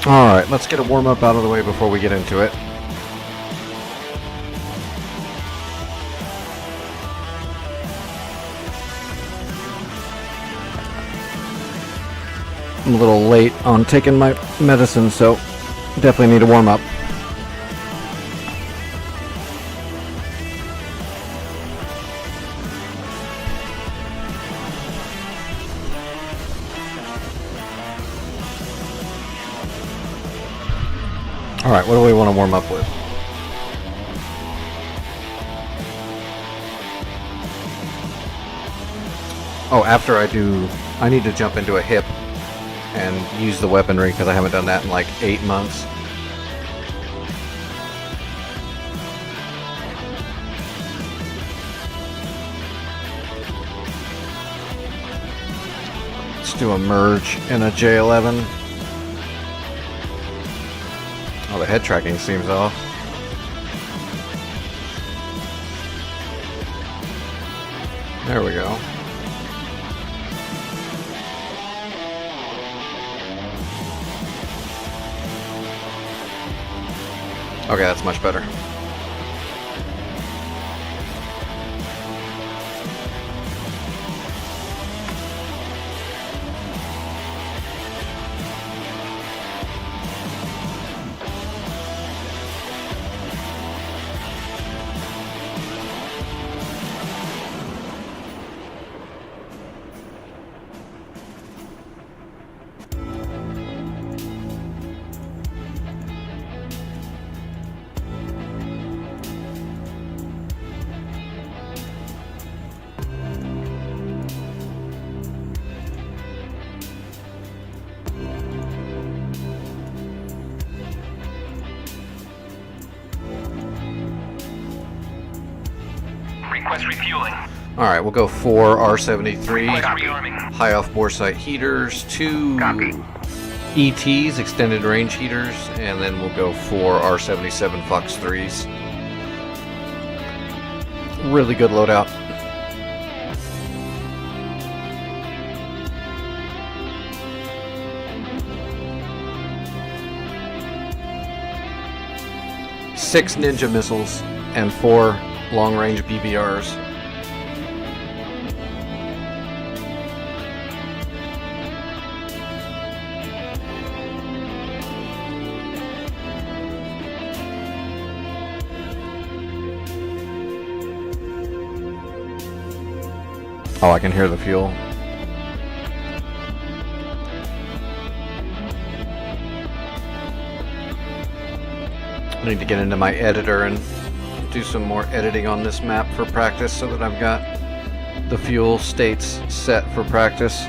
Alright, let's get a warm-up out of the way before we get into it. I'm a little late on taking my medicine, so definitely need a warm-up. Alright, what do we want to warm up with? Oh, after I need to jump into a hip and use the weaponry because I haven't done that in like 8 months. Let's do a merge in a J11. Oh, the head tracking seems off. There we go. Okay, that's much better. Request refueling. Alright, we'll go 4 R73 Rearming. high off bore sight heaters, 2 Copy. ETs, extended range heaters, and then we'll go 4 R77 Fox 3s. Really good loadout. Six Ninja missiles and 4 long-range BBRs. Oh, I can hear the fuel. I need to get into my editor and do some more editing on this map for practice so that I've got the fuel states set for practice.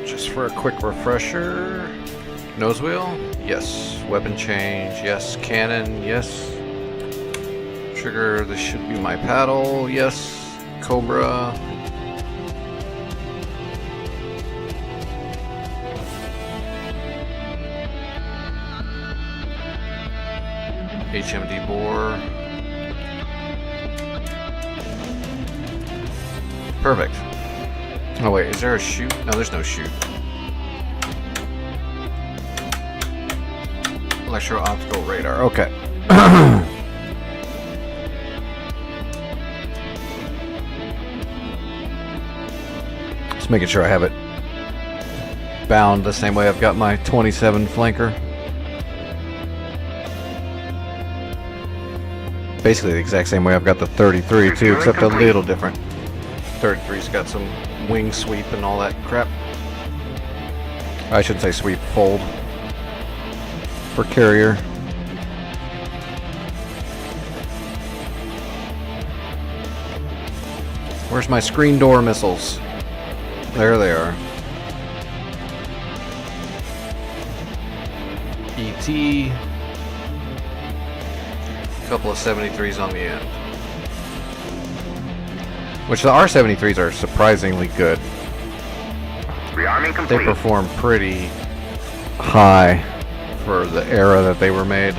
Just for a quick refresher. Nose wheel? Yes. Weapon change? Yes. Cannon? Yes. Trigger, this should be my paddle. Yes. Cobra. HMD bore. Perfect. Oh wait, is there a chute? No, there's no chute. Electro-optical radar, okay. Just making sure I have it bound the same way I've got my 27 flanker. Basically the exact same way I've got the 33 too, except a little different. 33's got some wing sweep and all that crap. I should say sweep, fold for carrier. Where's my screen door missiles? There they are. ET. A couple of 73s on the end. Which the R-73s are surprisingly good. Rearming complete. They perform pretty high for the era that they were made.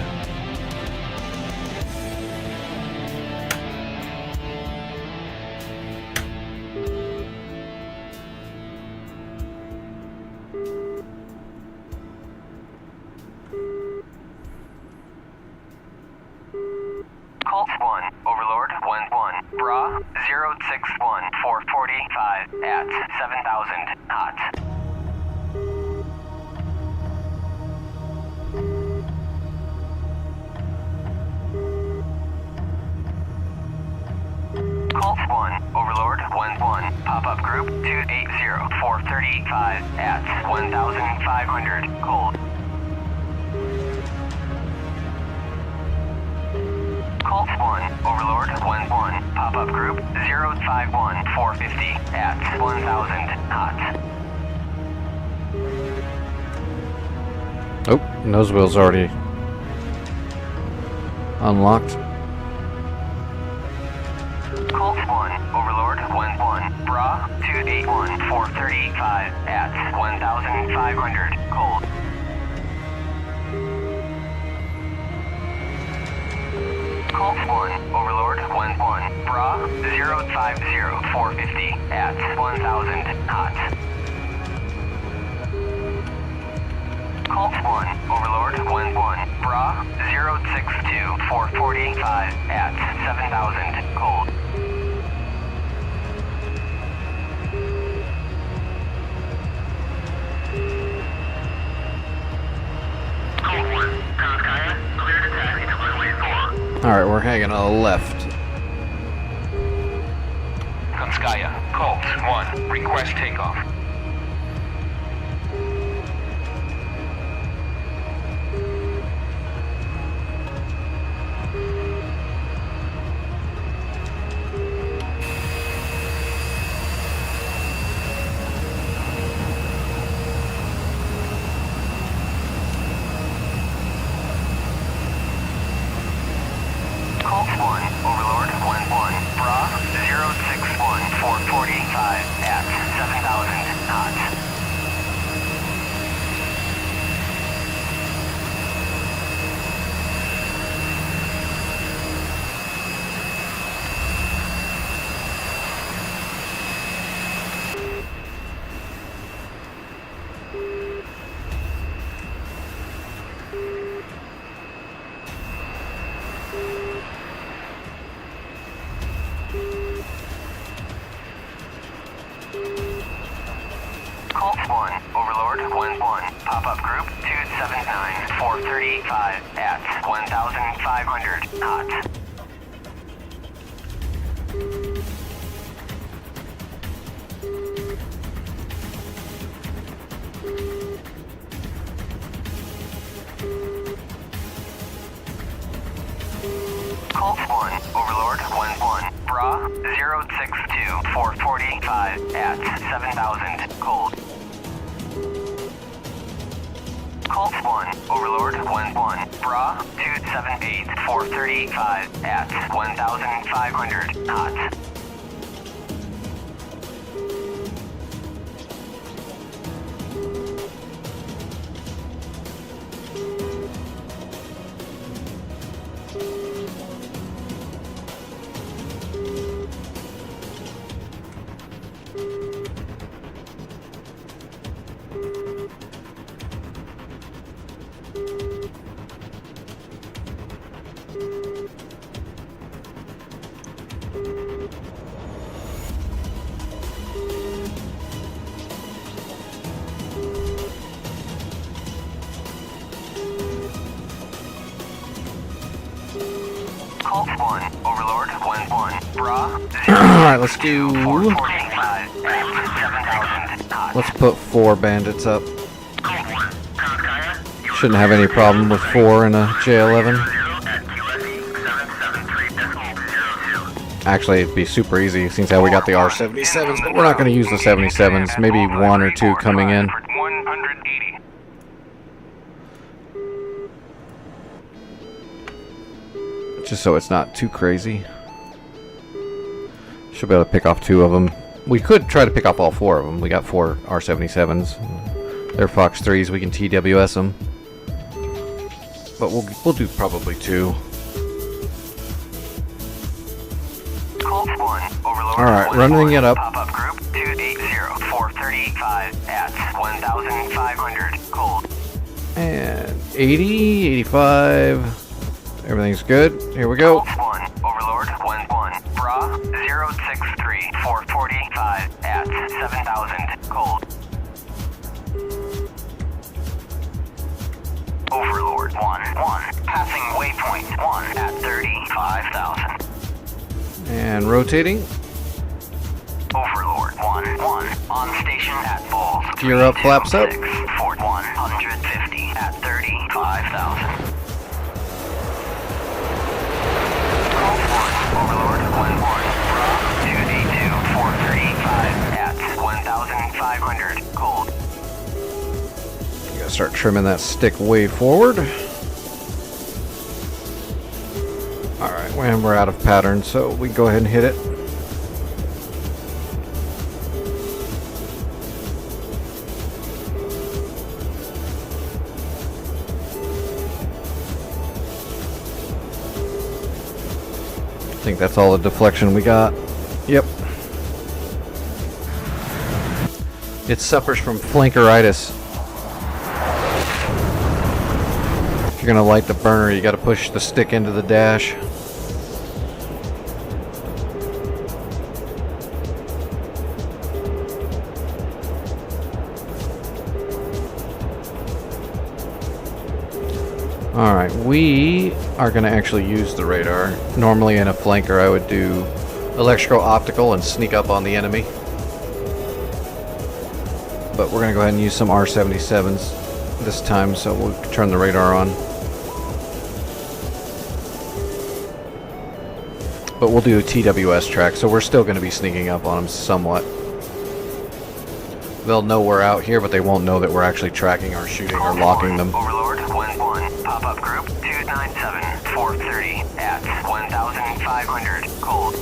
Colt 1, Overlord 1-1, Bra 061, 445 at 7,000 hot. Colt 1, Overlord 1-1, pop-up group 280, 435 at 1,500 cold. Colt 1, Overlord 1-1, pop-up group 051, 450 at 1,000 hot. Oh, nose wheel's already unlocked. Colt 1, Overlord 1-1, Bra 281, 435 at 1,500 cold. Colt 1, Overlord 1-1, Bra 050, 450 at 1,000 hot. Colt 1, Overlord 1-1, Bra 062, 445 at 7,000 cold. Alright, we're hanging on the left. Konskaya, Colt 1, request takeoff. Colt 1, Overlord 1-1, Bra 061, 445 at 7,000 hot. Colt 1, Overlord 1-1, pop-up group 279, 435 at 1,500 hot. Colt 1, Overlord 1-1, Bra 062, 445 at 7,000 cold. Colt 1, Overlord 1-1, Bra 278, 435 at 1,500 hot. Bra, Alright, let's do... 445 at 7,000 knots. Let's put 4 bandits up. Shouldn't have any problem with 4 in a J11. Actually, it'd be super easy since how we got the R77s, but we're not going to use the 77s. Maybe 1 or 2 coming in. 180. Just so it's not too crazy. Should be able to pick off 2 of them. We could try to pick off all 4 of them. We got 4 R77s. They're Fox 3s. We can TWS them. But we'll do probably 2. Colt 1, Overlord. Alright, running it up. Pop-up group 280, 435 at 1,500. Colt. And 80, 85. Everything's good. Here we go. Colt 1, Overlord 1-1. Bra 063, 445 at 7,000. Colt. Overlord 1-1. Passing waypoint 1 at 35,000. And rotating. Overlord 1-1. On station at Bulls. Gear up, flaps up. 6, 150 at 35,000. Colt 1, Overlord 1-1. Bra 282, 435 at 1,500. Cold. You gotta start trimming that stick way forward. Alright, and we're out of pattern, so we can go ahead and hit it. I think that's all the deflection we got. Yep. It suffers from flankeritis. If you're gonna light the burner, you gotta push the stick into the dash. Alright, we are going to actually use the radar. Normally in a flanker I would do electrical optical and sneak up on the enemy. But we're going to go ahead and use some R77s this time, so we'll turn the radar on. But we'll do a TWS track, so we're still going to be sneaking up on them somewhat. They'll know we're out here, but they won't know that we're actually tracking or shooting or locking them. Overlord 1-1. Pop-up group 297, 430 at 1,500. Cold.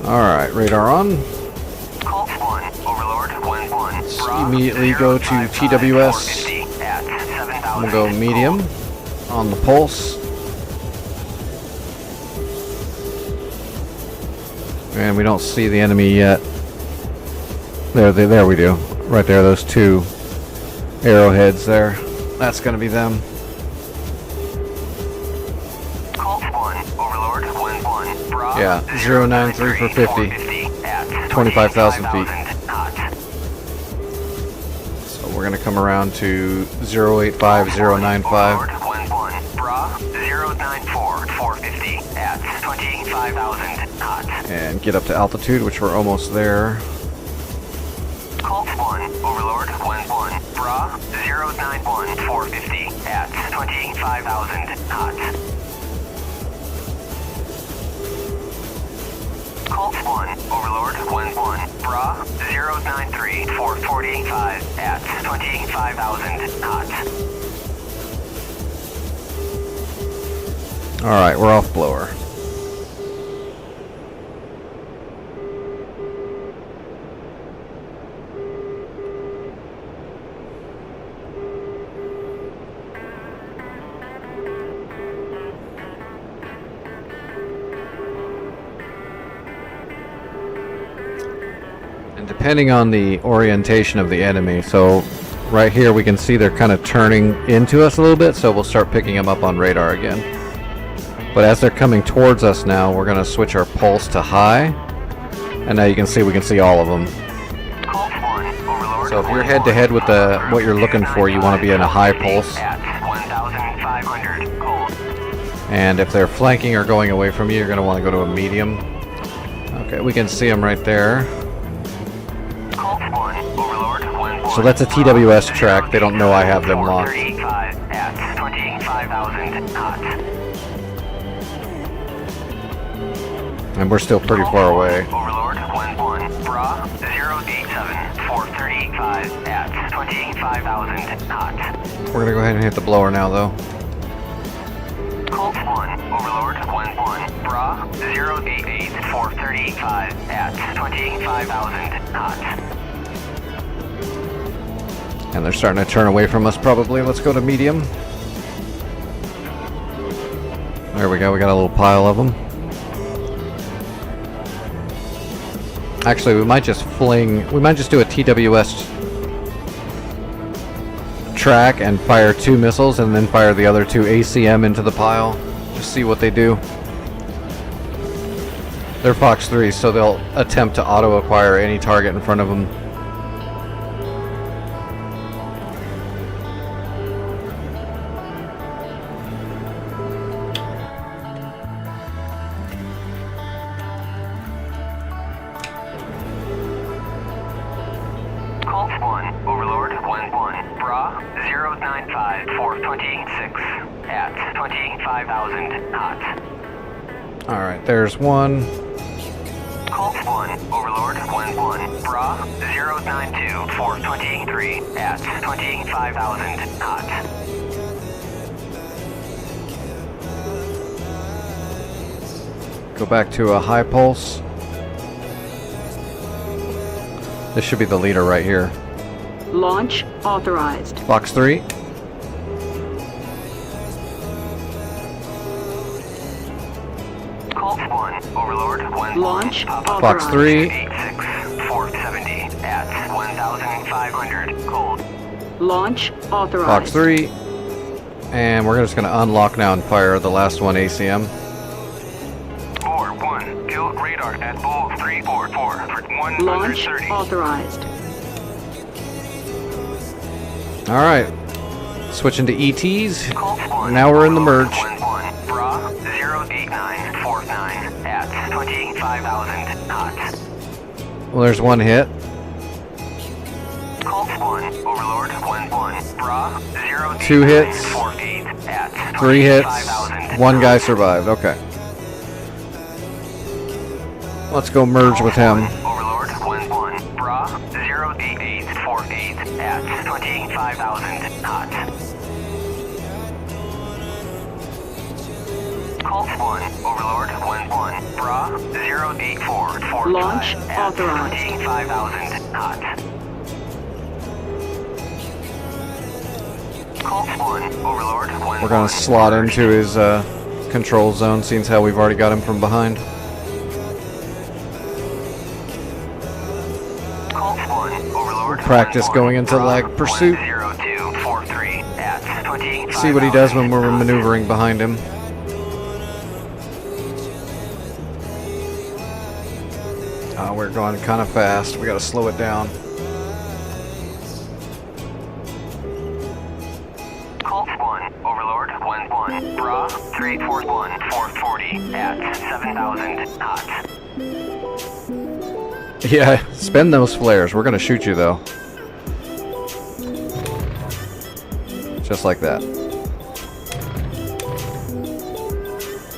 Alright, radar on. Colt 1, Overlord 1-1. Let's Bra immediately go to 055, TWS. 450 at 7,000. We'll go medium on the pulse. And we don't see the enemy yet. There we do. Right there, those 2 arrowheads there. That's going to be them. Colt 1, Overlord 1-1. Bra Yeah, 093 for 50. 450 at 25,000 feet. knots. So we're going to come around to 085, 095. Overlord 1-1. Bra 094, 450 at 25,000 knots. And get up to altitude, which we're almost there. Colt 1, Overlord 1-1. Bra 091, 450 at 25,000 knots. Colt 1, Overlord 1-1. Bra 093, 445 at 25,000 knots. Alright, we're off blower. And depending on the orientation of the enemy, so right here we can see they're kind of turning into us a little bit, so we'll start picking them up on radar again. But as they're coming towards us now, we're going to switch our pulse to high, and now you can see we can see all of them. Colt 1, Overlord So if you're head to head with what you're looking for, you want to be in a high pulse. at 1,500. Cold. And if they're flanking or going away from you, you're going to want to go to a medium. Okay, we can see them right there. Colt 1, Overlord, 1-1. So that's a TWS track. They don't know I have them locked. 35 at 25,000 knots. And we're still pretty far away. Overlord, 1-1. Bra, 087, 435 at 25,000 knots. We're going to go ahead and hit the blower now, though. Colt 1, Overlord, 1-1. Bra, 088, 435 at 25,000 knots. And they're starting to turn away from us, probably. Let's go to medium. There we go. We got a little pile of them. Actually, we might just do a TWS track and fire 2 missiles and then fire the other 2 ACM into the pile. Just see what they do. They're Fox 3, so they'll attempt to auto-acquire any target in front of them. Colt 1, Overlord, 1-1. Bra, 095, 426 at 25,000 knots. Alright, there's one. Colt 1, Overlord, 1-1. Bra, 092, 423 at 25,000 knots. Go back to a high pulse. This should be the leader right here. Launch authorized. Fox 3. Colt 1, Overlord, 1-1. Launch Papa Fox authorized. 3. 86, 470 at 1,500 cold. Launch authorized. Fox 3. And we're just going to unlock now and fire the last one ACM. Boar 1, kill radar at Bull 344 for Launch 130. authorized. Alright. Switching to ETs. Colt 1, Now we're in the merge. 1-1. Bra, 08949 at 25,000 knots. Well, there's one hit. Colt 1, Overlord, 1-1. Bra, 08948 2 hits. at 3 hits. 25,000 One guy knots. survived. Okay. Let's go merge with him. Overlord, 1-1. Bra, 08848 at 25,000 knots. Colt 1, Overlord, 1-1. Bra, 08445 Launch at authorized. 25,000 knots. Colt 1, Overlord, 1-1. We're going to slot into his control zone, seeing as how we've already got him from behind. Colt 1, Overlord, Practice 1-1. going into Bra, lag pursuit. 10243 at 25,000 See what he does when we're knots. maneuvering behind him. We're going kind of fast. We got to slow it down. Colt 1, Overlord, 1-1. Bra, 3841, 440 at 7,000 knots. Yeah, spend those flares. We're going to shoot you, though. Just like that.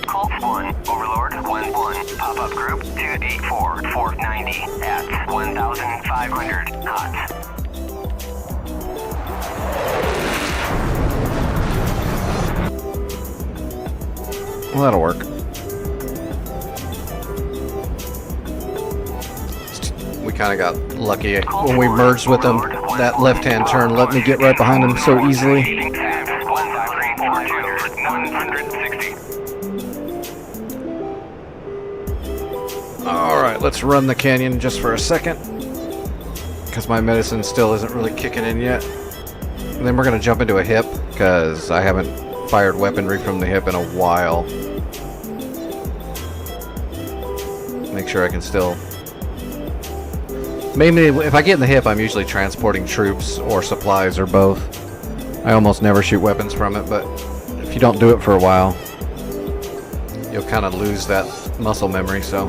Colt 1, Overlord, 1-1. Pop-up group, 284, 490 at 1,500 knots. Well, that'll work. We kind of got lucky when we merged with them. That left-hand turn let me get right behind him so easily. At 1,400, 160. Alright, let's run the canyon just for a second. Because my medicine still isn't really kicking in yet. And then we're going to jump into a hip, because I haven't fired weaponry from the hip in a while. Make sure I can still... Mainly, if I get in the hip, I'm usually transporting troops or supplies or both. I almost never shoot weapons from it, but if you don't do it for a while, you'll kind of lose that muscle memory, so.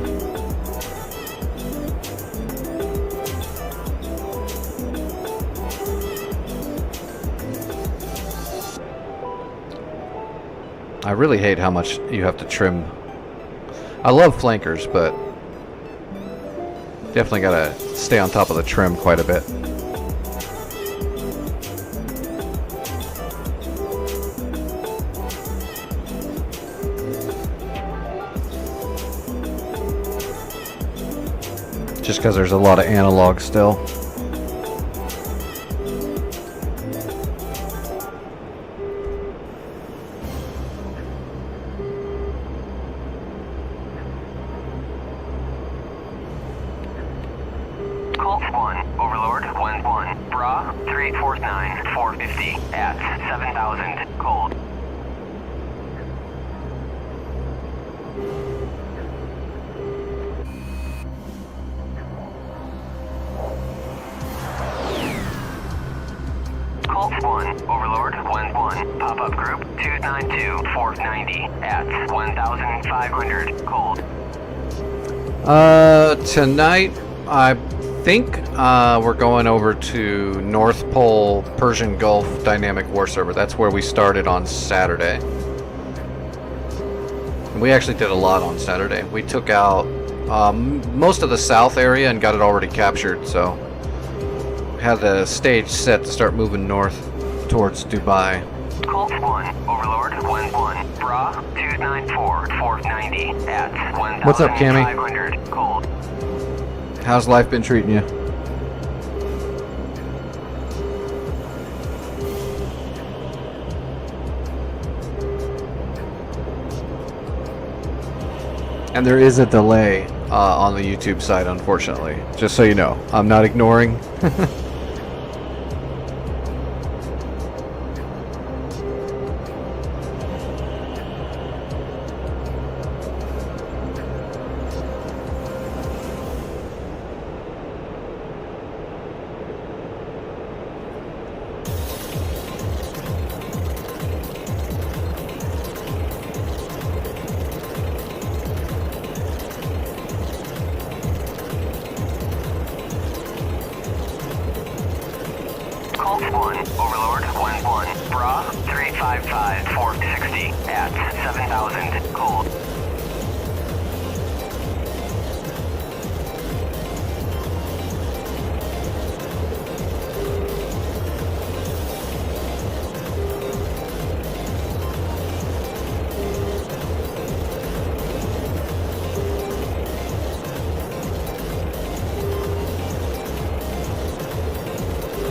I really hate how much you have to trim. I love flankers, but definitely gotta stay on top of the trim quite a bit. Just because there's a lot of analog still. Colt 1, Overlord 1-1, Bra 3849, 450 at 7,000, cold. Colt 1, Overlord 1-1, pop-up group 292, 490 at 1,500, cold. Tonight, I think we're going over to North Pole Persian Gulf Dynamic War Server. That's where we started on Saturday. We actually did a lot on Saturday. We took out most of the south area and got it already captured, so had the stage set to start moving north towards Dubai. Colt 1, Overlord 1-1, Bra 294, 490 at 1,500, What's up, Cammy? cold. How's life been treating you? And there is a delay on the YouTube side, unfortunately. Just so you know, I'm not ignoring. Colt 1, Overlord 1-1, Bra 355, 460 at 7,000, cold.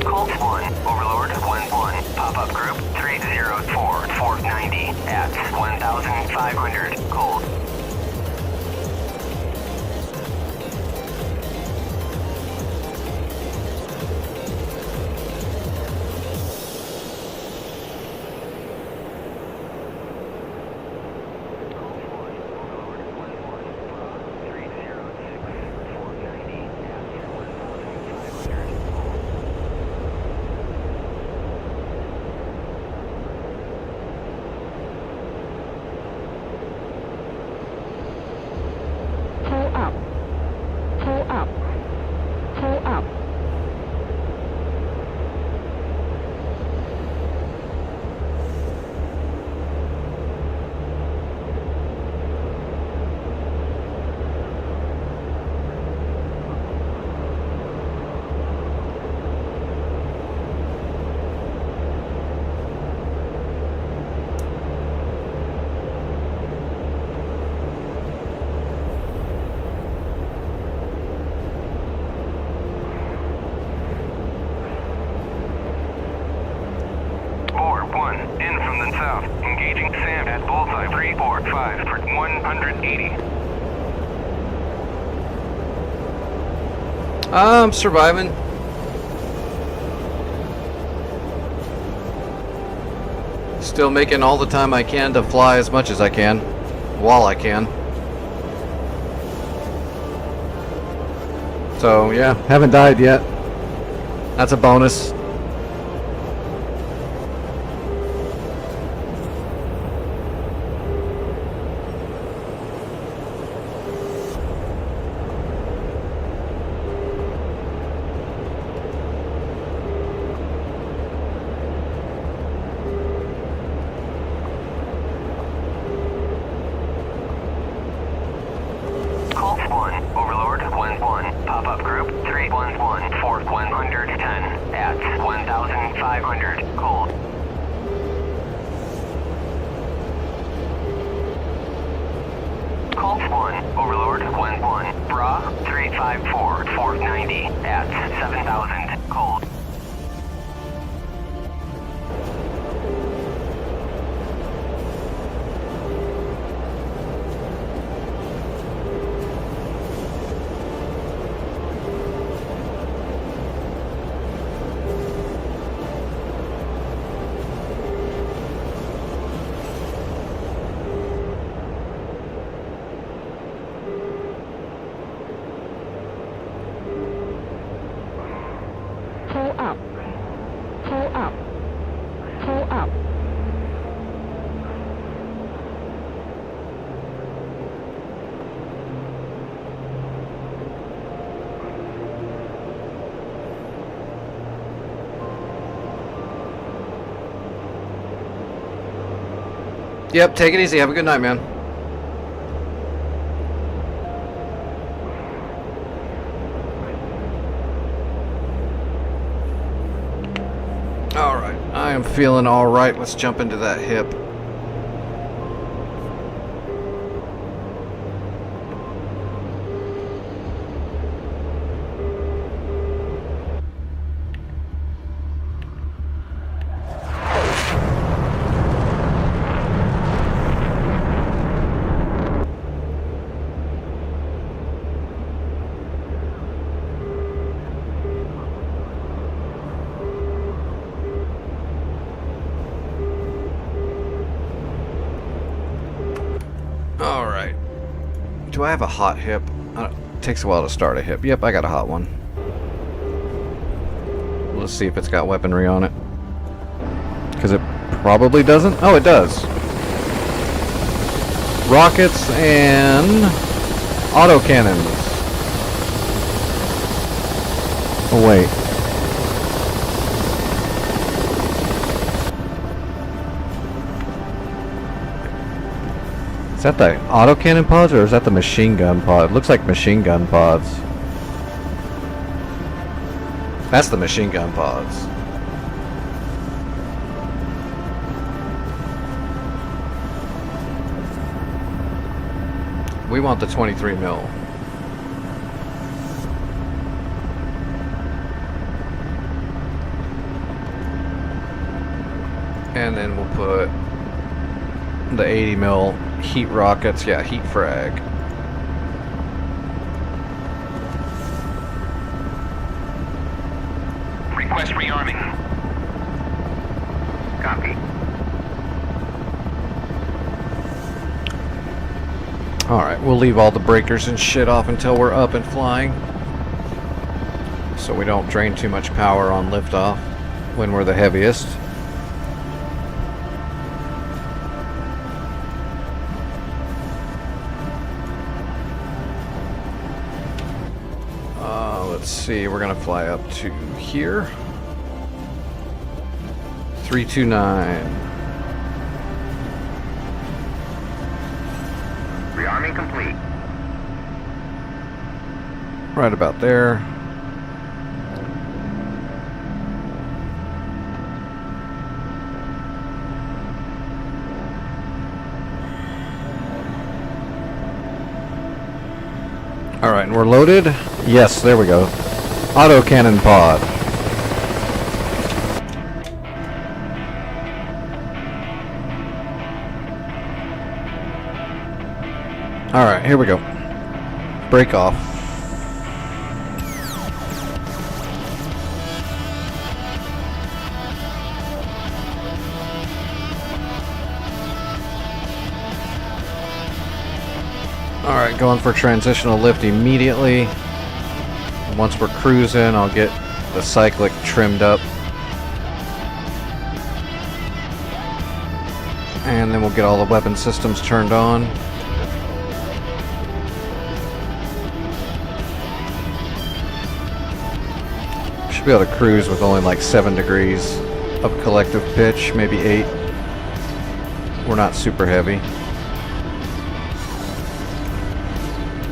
Colt 1, Overlord 1-1, pop-up group 304, 490 at 1,500, cold. Pull up. Pull up. Pull up. Boar 1, in from the south, engaging Sam at bullseye 345 for 180. I'm surviving. Still making all the time I can to fly as much as I can, while I can. So yeah, haven't died yet. That's a bonus. 3500. Cold. Colt 1, Overlord 1-1, Bra 354, 490 at 7000. Cold. Pull up. Pull up. Pull up. Yep, take it easy. Have a good night, man. Alright, I am feeling alright. Let's jump into that hip. Alright. Do I have a hot hip? It takes a while to start a hip. Yep, I got a hot one. Let's see if it's got weaponry on it. Because it probably doesn't. Oh, it does. Rockets and autocannons. Oh, wait. Is that the autocannon pods or is that the machine gun pod? It looks like machine gun pods. That's the machine gun pods. We want the 23 mil. And then we'll put the 80 mil heat rockets. Yeah, heat frag. Request rearming. Copy. Alright, we'll leave all the breakers and shit off until we're up and flying. So we don't drain too much power on liftoff when we're the heaviest. Let's see, we're gonna fly up to here. 329. Rearming complete. Right about there. Alright, and we're loaded. Yes, there we go. Autocannon pod. Alright, here we go. Break off. Alright, going for transitional lift immediately. Once we're cruising, I'll get the cyclic trimmed up. And then we'll get all the weapon systems turned on. Should be able to cruise with only like 7 degrees of collective pitch, maybe 8. We're not super heavy.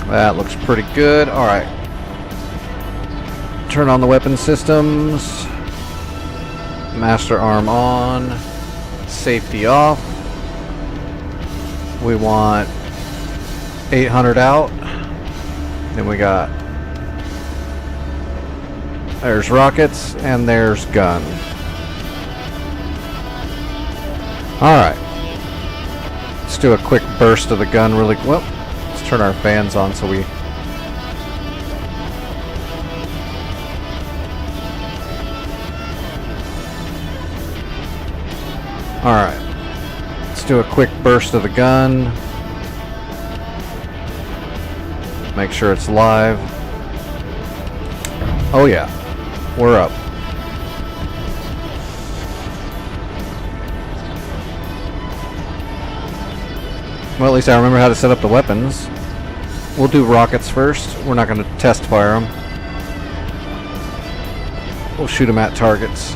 That looks pretty good. Alright. Turn on the weapon systems. Master arm on. Safety off. We want 800 out. Then we got... There's rockets and there's gun. Alright. Let's do a quick burst of the gun really... Well, let's turn our fans on so we... Alright. Let's do a quick burst of the gun. Make sure it's live. Oh yeah. We're up. Well, at least I remember how to set up the weapons. We'll do rockets first. We're not going to test fire them. We'll shoot them at targets.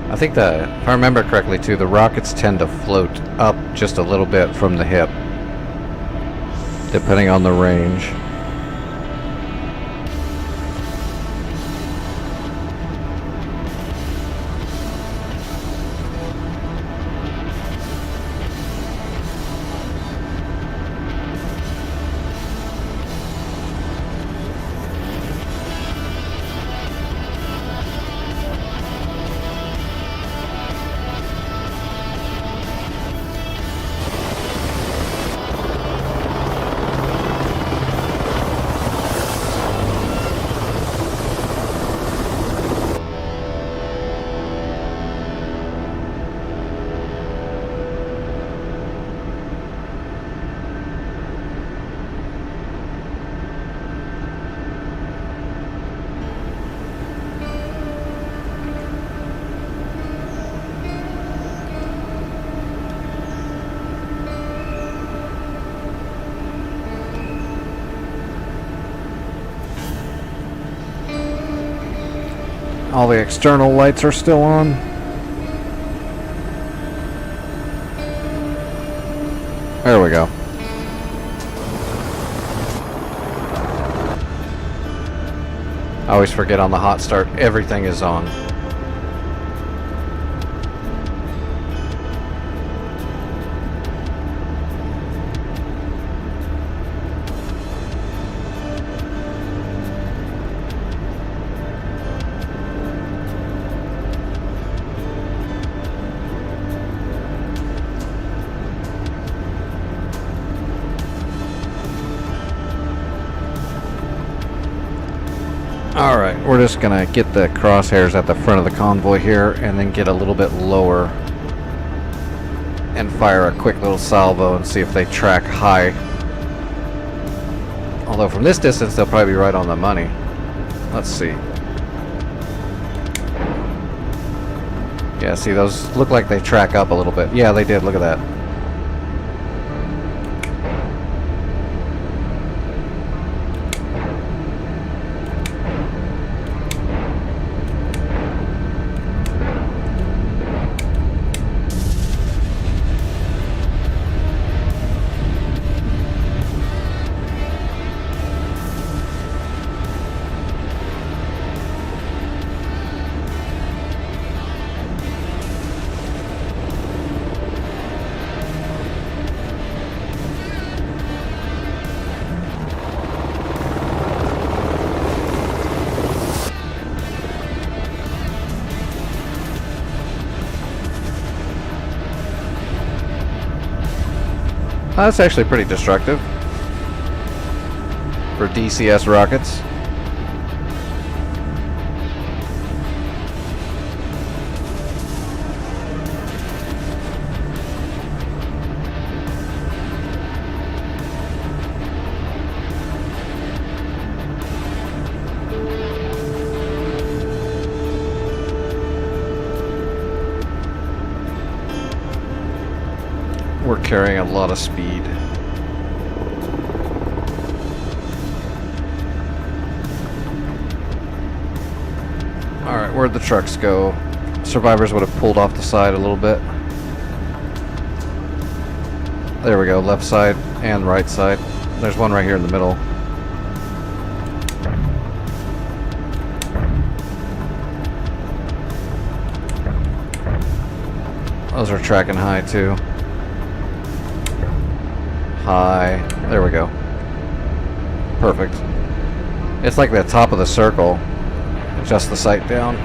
I think that, if I remember correctly too, the rockets tend to float up just a little bit from the hip, depending on the range. All the external lights are still on. There we go. I always forget on the hot start, everything is on. Alright, we're just gonna get the crosshairs at the front of the convoy here and then get a little bit lower and fire a quick little salvo and see if they track high. Although from this distance they'll probably be right on the money. Let's see. Yeah, see, those look like they track up a little bit. Yeah, they did, look at that. That's actually pretty destructive for DCS rockets. We're carrying a lot of speed. where'd the trucks go? Survivors would have pulled off the side a little bit. There we go, left side and right side. There's one right here in the middle. Those are tracking high too. High. There we go. Perfect. It's like the top of the circle. Adjust the sight down.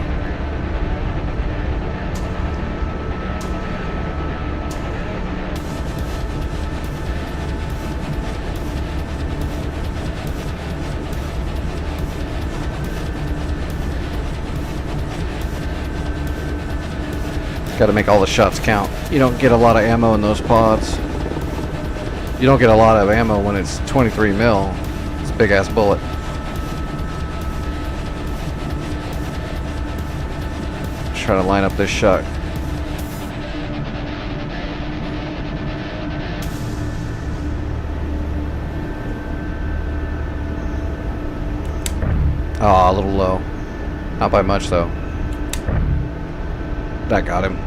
Got to make all the shots count. You don't get a lot of ammo in those pods. You don't get a lot of ammo when it's 23 mil. It's a big ass bullet. Let's try to line up this shot. Ah, a little low. Not by much though. That got him.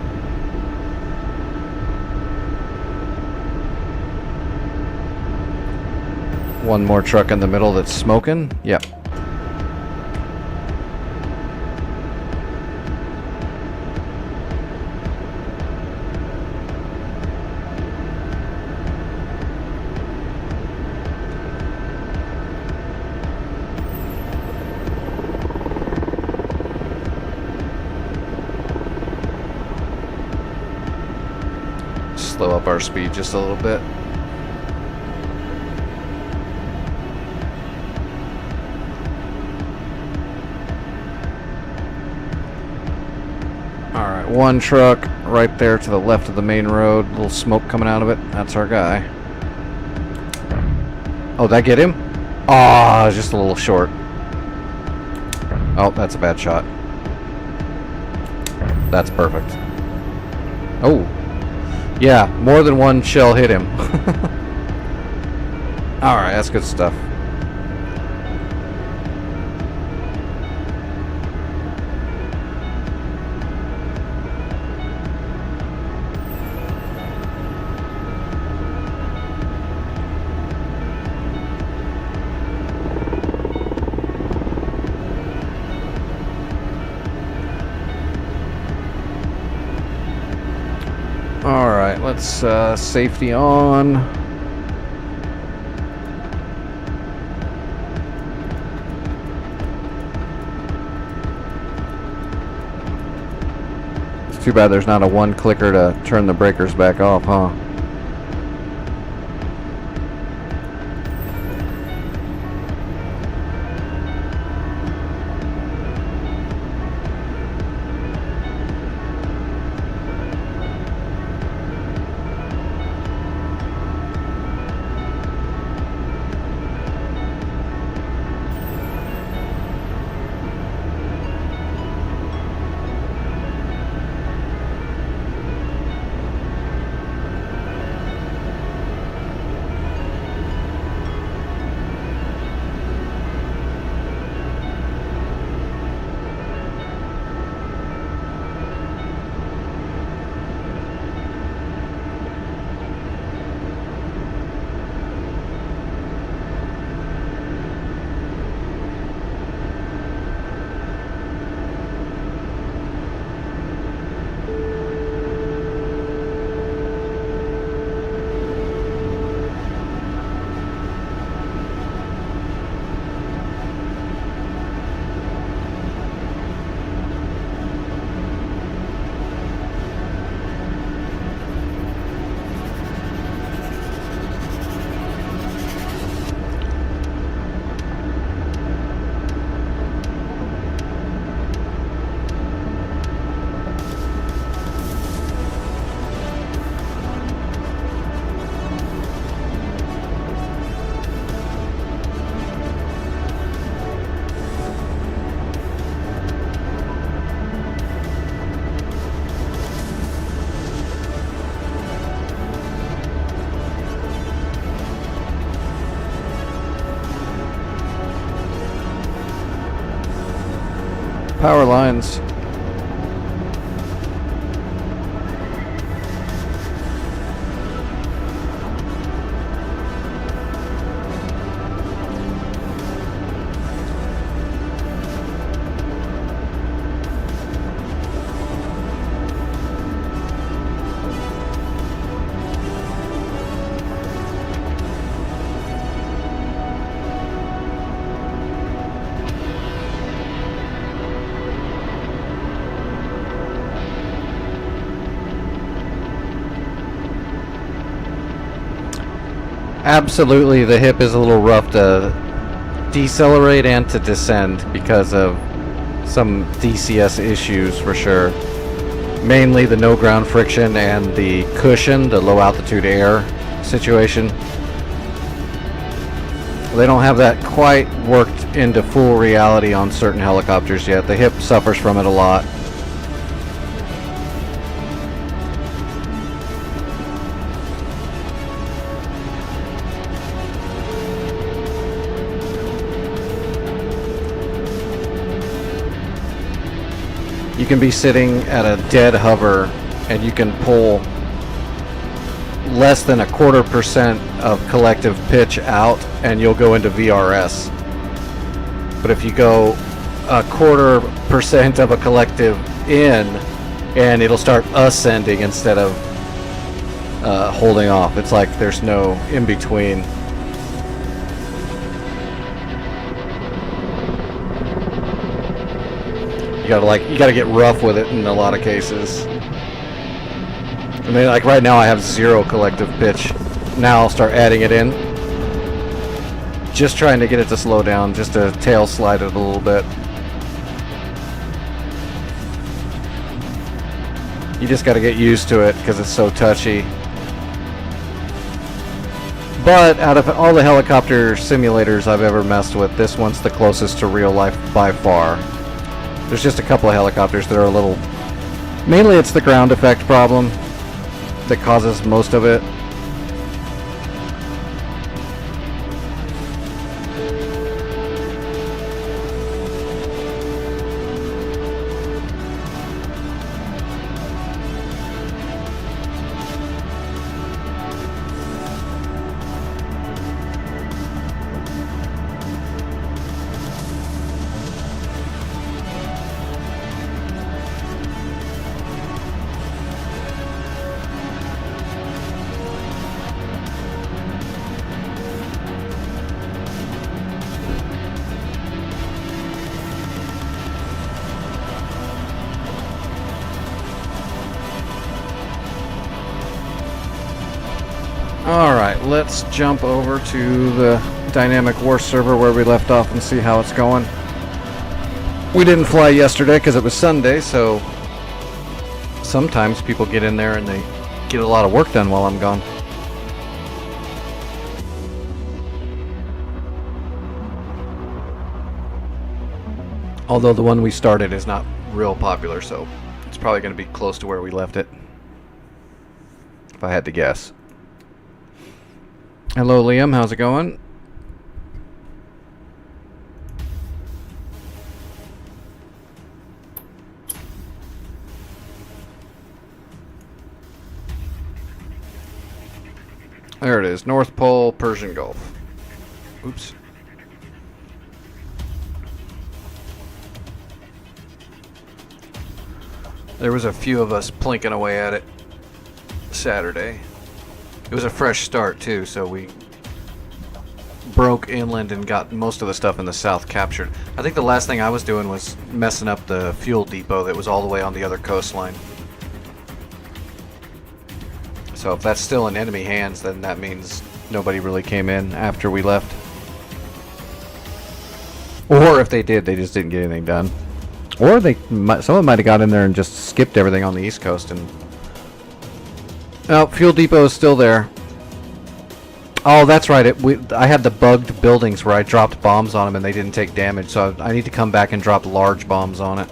One more truck in the middle that's smoking. Yep. Slow up our speed just a little bit. Alright, one truck right there to the left of the main road. Little smoke coming out of it. That's our guy. Oh, did I get him? Ah, just a little short. Oh, that's a bad shot. That's perfect. Oh. Yeah, more than one shell hit him. Alright, that's good stuff. Alright, let's safety on. It's too bad there's not a one clicker to turn the breakers back off, huh? Power lines. Absolutely, the hip is a little rough to decelerate and to descend because of some DCS issues for sure. Mainly the no ground friction and the cushion, the low altitude air situation. They don't have that quite worked into full reality on certain helicopters yet. The hip suffers from it a lot. You can be sitting at a dead hover and you can pull less than 0.25% of collective pitch out and you'll go into VRS. But if you go 0.25% of a collective in, and it'll start ascending instead of holding off. It's like there's no in between. You gotta get rough with it in a lot of cases. I mean, like right now I have 0 collective pitch. Now I'll start adding it in. Just trying to get it to slow down, just to tail slide it a little bit. You just gotta get used to it because it's so touchy. But out of all the helicopter simulators I've ever messed with, this one's the closest to real life by far. There's just a couple of helicopters that are a little... Mainly it's the ground effect problem that causes most of it. Alright, let's jump over to the Dynamic War server where we left off and see how it's going. We didn't fly yesterday because it was Sunday, so sometimes people get in there and they get a lot of work done while I'm gone. Although the one we started is not real popular, so it's probably going to be close to where we left it, if I had to guess. Hello Liam, how's it going? There it is, North Pole, Persian Gulf. Oops. There was a few of us plinking away at it Saturday. It was a fresh start too, so we broke inland and got most of the stuff in the south captured. I think the last thing I was doing was messing up the fuel depot that was all the way on the other coastline. So if that's still in enemy hands, then that means nobody really came in after we left. Or if they did, they just didn't get anything done. Or someone might have got in there and just skipped everything on the East Coast and... Oh, fuel depot is still there. Oh, that's right. I had the bugged buildings where I dropped bombs on them and they didn't take damage, so I need to come back and drop large bombs on it.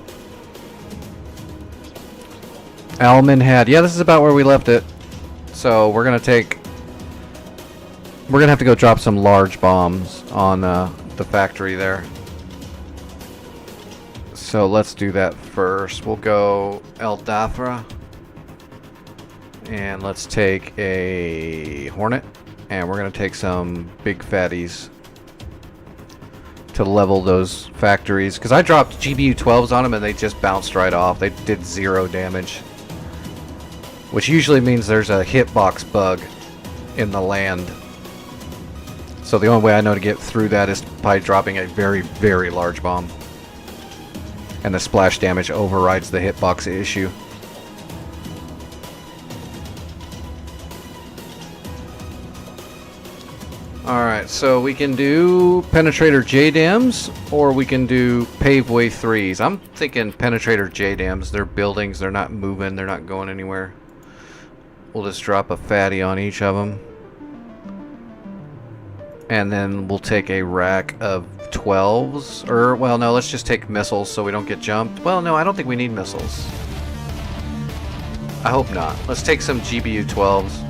Alman had... Yeah, this is about where we left it. So we're gonna have to go drop some large bombs on the factory there. So let's do that first. We'll go El Dafra. And let's take a Hornet. And we're going to take some big fatties to level those factories. Because I dropped GBU-12s on them and they just bounced right off. They did 0 damage. Which usually means there's a hitbox bug in the land. So the only way I know to get through that is by dropping a very, very large bomb. And the splash damage overrides the hitbox issue. Alright, so we can do Penetrator JDAMs, or we can do Paveway 3s. I'm thinking Penetrator JDAMs. They're buildings, they're not moving, they're not going anywhere. We'll just drop a fatty on each of them. And then we'll take a rack of 12s. Or, well, no, let's just take missiles so we don't get jumped. Well, no, I don't think we need missiles. I hope not. Let's take some GBU 12s.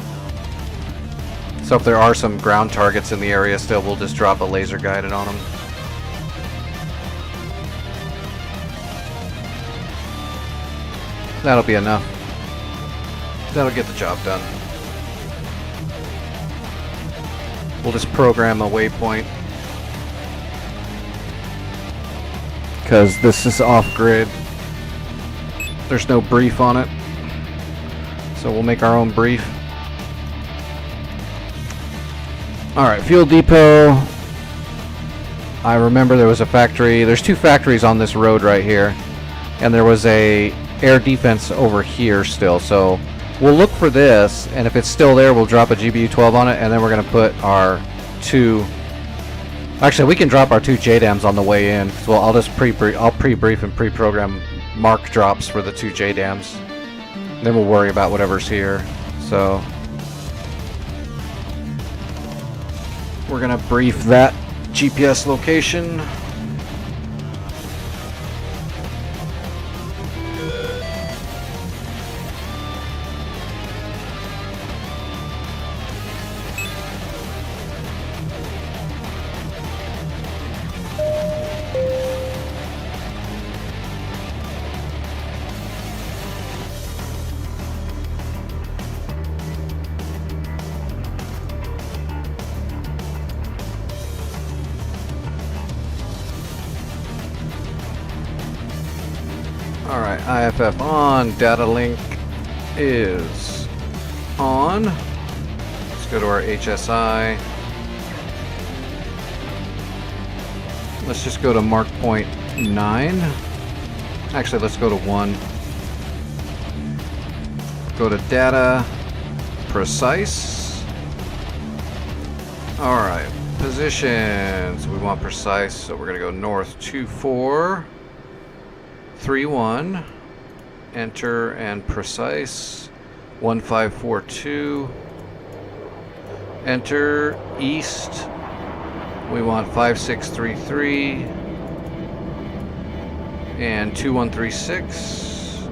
So if there are some ground targets in the area still, we'll just drop a laser guided on them. That'll be enough. That'll get the job done. We'll just program a waypoint. Because this is off-grid. There's no brief on it. So we'll make our own brief. Alright, fuel depot. I remember there was a factory. There's two factories on this road right here. And there was a air defense over here still. So we'll look for this, and if it's still there, we'll drop a GBU-12 on it, and then we're going to put our two... Actually, we can drop our two JDAMs on the way in. So I'll just pre-brief and pre-program mark drops for the two JDAMs. Then we'll worry about whatever's here. So we're going to brief that GPS location. Alright, IFF on, data link is on. Let's go to our HSI. Let's just go to mark point 9. Actually, let's go to 1. Go to data, precise. Alright, positions. We want precise, so we're going to go north 24. 3-1, enter and precise, 1542, enter east, we want 5633, and 2136,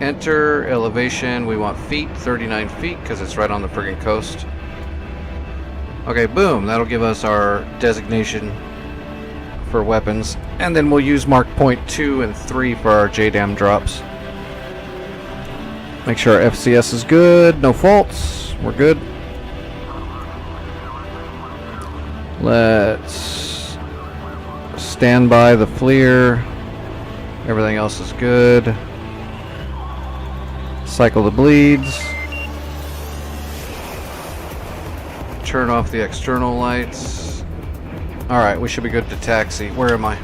enter elevation, we want feet, 39 feet, because it's right on the friggin' coast. Okay, boom, that'll give us our designation for weapons, and then we'll use mark point 2 and 3 for our JDAM drops. Make sure our FCS is good, no faults, we're good. Let's stand by the FLIR, everything else is good. Cycle the bleeds. Turn off the external lights. Alright, we should be good to taxi. Where am I?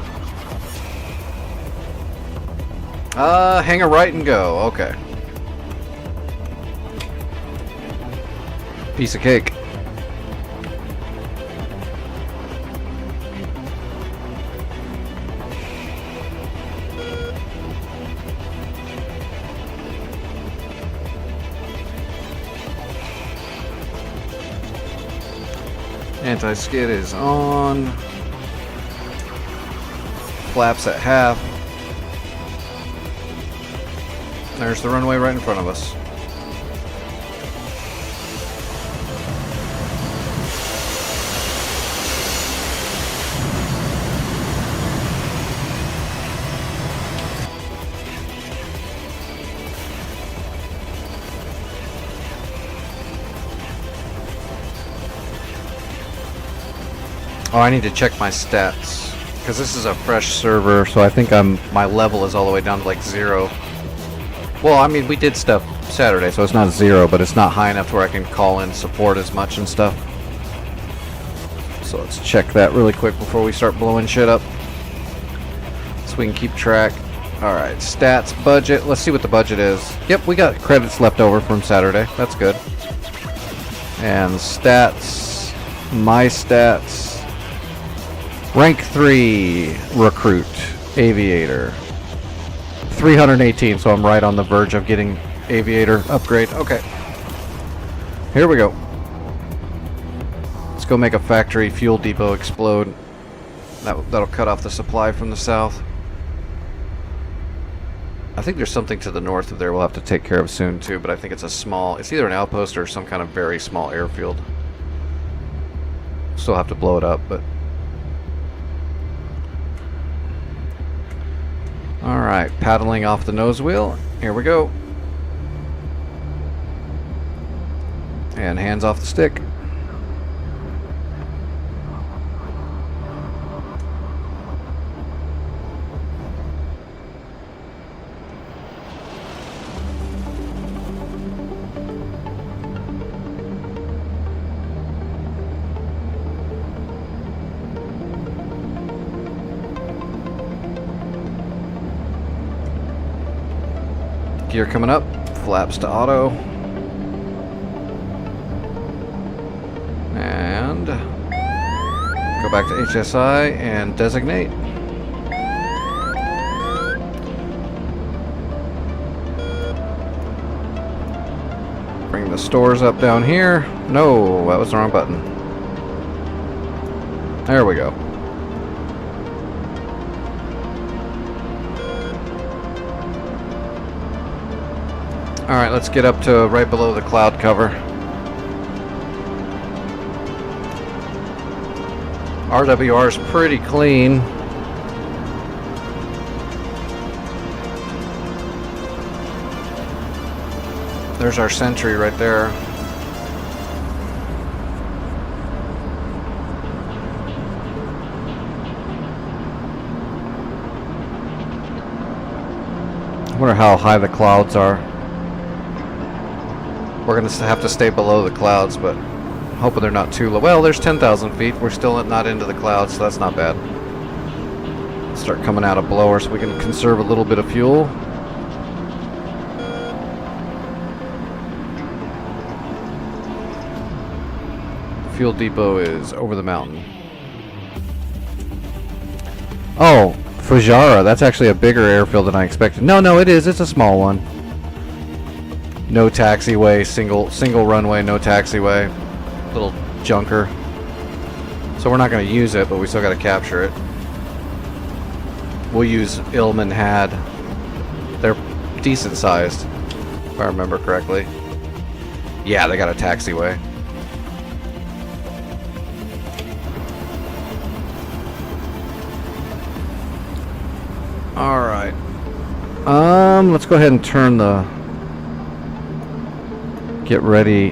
Hang a right and go. Okay. Piece of cake. Anti-skid is on. Flaps at half. There's the runway right in front of us. Oh, I need to check my stats because this is a fresh server, so I think my level is all the way down to like 0. Well, I mean, we did stuff Saturday, so it's not 0, but it's not high enough to where I can call in support as much and stuff. So let's check that really quick before we start blowing shit up, so we can keep track. Alright, stats, budget. Let's see what the budget is. Yep, we got credits left over from Saturday. That's good. And stats. My stats. Rank 3 recruit, aviator. 318, so I'm right on the verge of getting aviator upgrade. Okay. Here we go. Let's go make a factory fuel depot explode. That'll cut off the supply from the south. I think there's something to the north of there we'll have to take care of soon too, but I think it's it's either an outpost or some kind of very small airfield. Still have to blow it up, but... Alright, paddling off the nose wheel. Here we go. And hands off the stick. Gear coming up, flaps to auto. And go back to HSI and designate. Bring the stores up down here. No, that was the wrong button. There we go. Alright, let's get up to right below the cloud cover. RWR is pretty clean. There's our sentry right there. I wonder how high the clouds are. We're going to have to stay below the clouds, but hoping they're not too low. Well, there's 10,000 feet. We're still not into the clouds, so that's not bad. Start coming out of blower so we can conserve a little bit of fuel. Fuel depot is over the mountain. Oh, Fujairah. That's actually a bigger airfield than I expected. No, it is. It's a small one. No taxiway, single runway, no taxiway. Little junker. So we're not going to use it, but we still got to capture it. We'll use Ilman Had. They're decent sized, if I remember correctly. Yeah, they got a taxiway. Alright. Let's go ahead and turn the... Get ready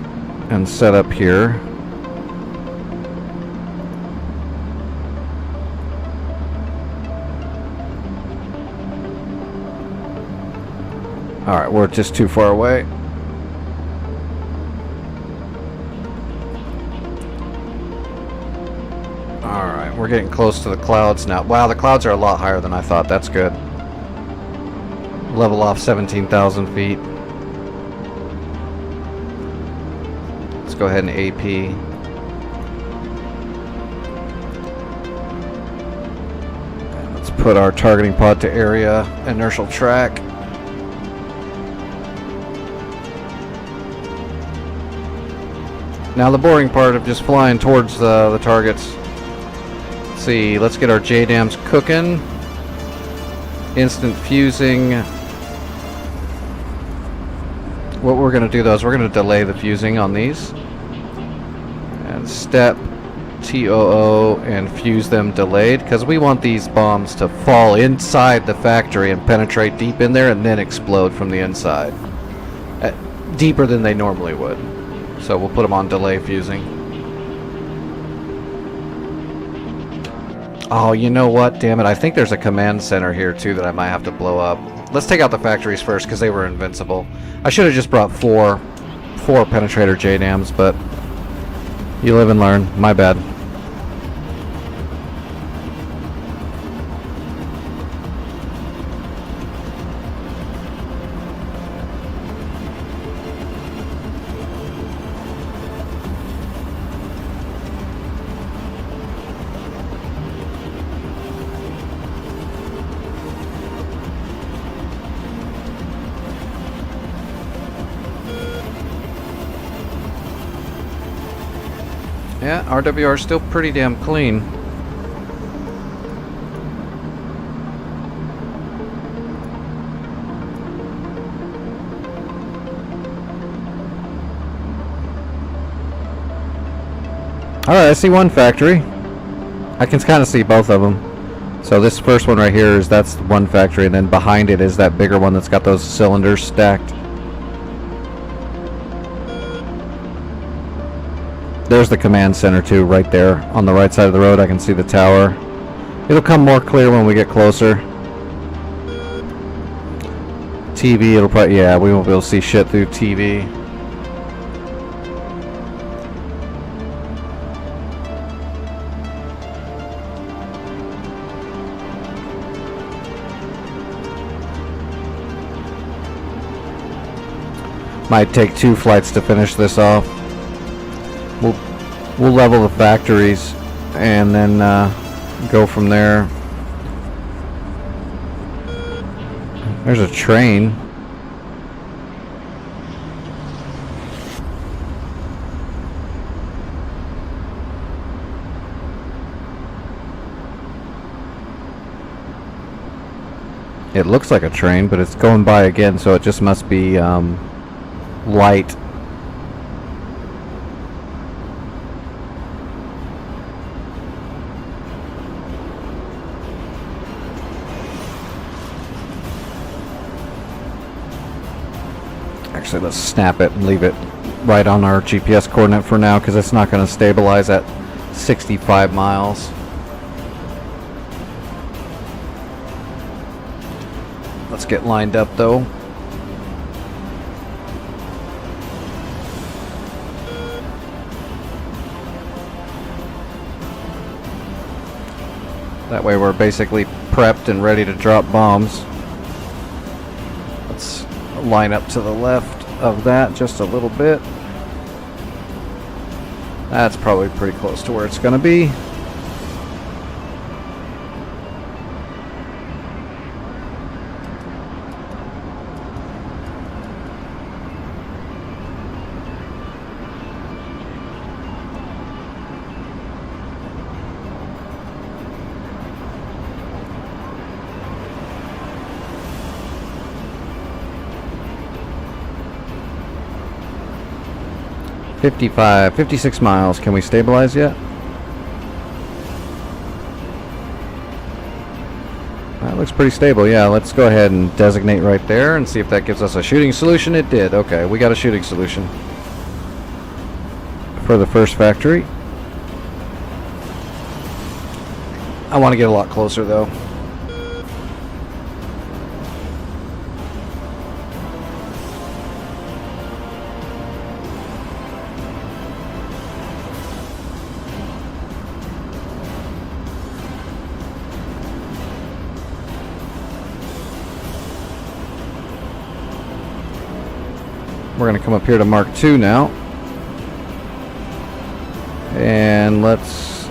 and set up here. Alright, we're just too far away. Alright, we're getting close to the clouds now. Wow, the clouds are a lot higher than I thought. That's good. Level off 17,000 feet. Let's go ahead and AP. And let's put our targeting pod to area inertial track. Now the boring part of just flying towards the targets. Let's see, let's get our JDAMs cooking. Instant fusing. What we're going to do though is we're going to delay the fusing on these. And step TOO and fuse them delayed, because we want these bombs to fall inside the factory and penetrate deep in there and then explode from the inside. Deeper than they normally would. So we'll put them on delay fusing. Oh, you know what? Damn it. I think there's a command center here too that I might have to blow up. Let's take out the factories first because they were invincible. I should have just brought four penetrator JDAMs, but you live and learn. My bad. Yeah, RWR is still pretty damn clean. Alright, I see one factory. I can kind of see both of them. So this first one right here that's one factory, and then behind it is that bigger one that's got those cylinders stacked. There's the command center too, right there on the right side of the road. I can see the tower. It'll come more clear when we get closer. TV, it'll probably, yeah, we won't be able to see shit through TV. Might take 2 flights to finish this off. We'll level the factories and then go from there. There's a train. It looks like a train, but it's going by again, so it just must be light. Actually, let's snap it and leave it right on our GPS coordinate for now, because it's not going to stabilize at 65 miles. Let's get lined up though. That way we're basically prepped and ready to drop bombs. Let's line up to the left of that just a little bit. That's probably pretty close to where it's going to be. $55, 56 miles. Can we stabilize yet? That looks pretty stable. Yeah, let's go ahead and designate right there and see if that gives us a shooting solution. It did. Okay, we got a shooting solution for the first factory. I want to get a lot closer though. We're going to come up here to Mark II now. And let's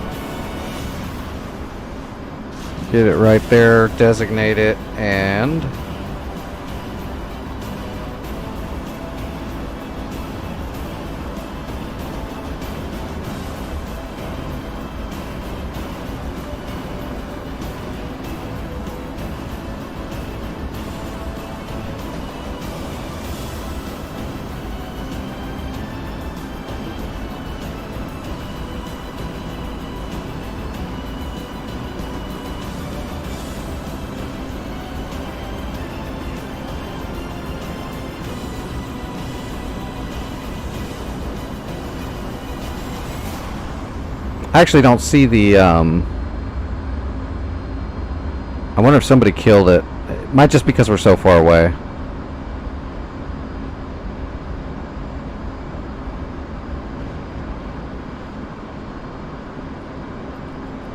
get it right there, designate it, and I actually don't see the, I wonder if somebody killed it. It might just because we're so far away.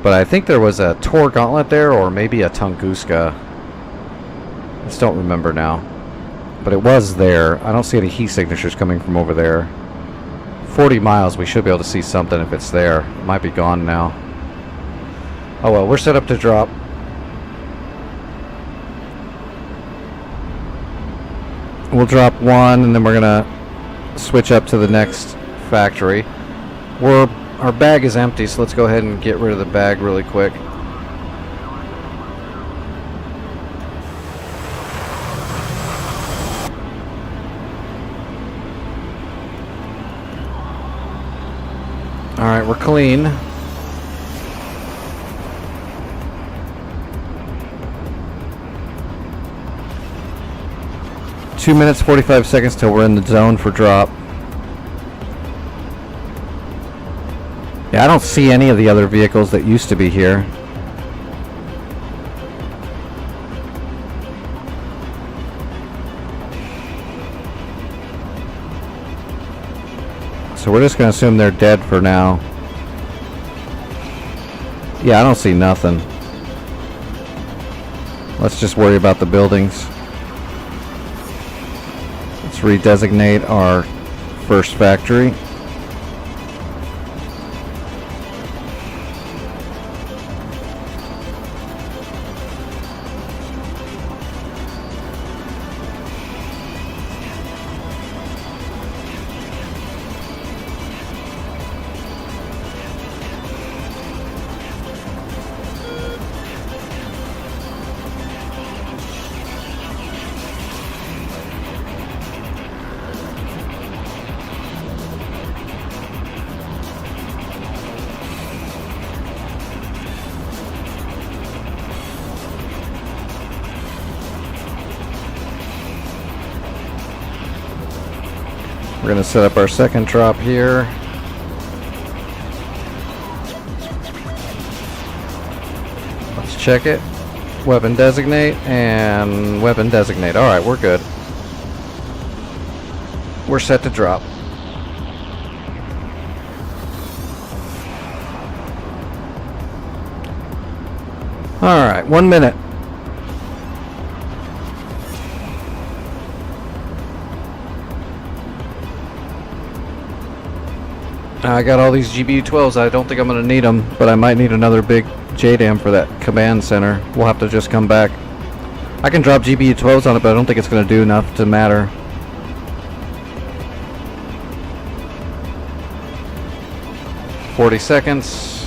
But I think there was a Tor Gauntlet there, or maybe a Tunguska. I just don't remember now. But it was there. I don't see any heat signatures coming from over there. 40 miles, we should be able to see something if it's there. It might be gone now. Oh well, we're set up to drop. We'll drop one, and then we're gonna switch up to the next factory. We're Our bag is empty, so let's go ahead and get rid of the bag really quick. Alright, we're clean. Two minutes, 45 seconds till we're in the zone for drop. Yeah, I don't see any of the other vehicles that used to be here. So we're just going to assume they're dead for now. Yeah, I don't see nothing. Let's just worry about the buildings. Let's redesignate our first factory. We're going to set up our second drop here. Let's check it. Weapon designate and weapon designate. Alright, we're good. We're set to drop. Alright, 1 minute. I got all these GBU-12s. I don't think I'm going to need them, but I might need another big JDAM for that command center. We'll have to just come back. I can drop GBU-12s on it, but I don't think it's going to do enough to matter. $40 seconds.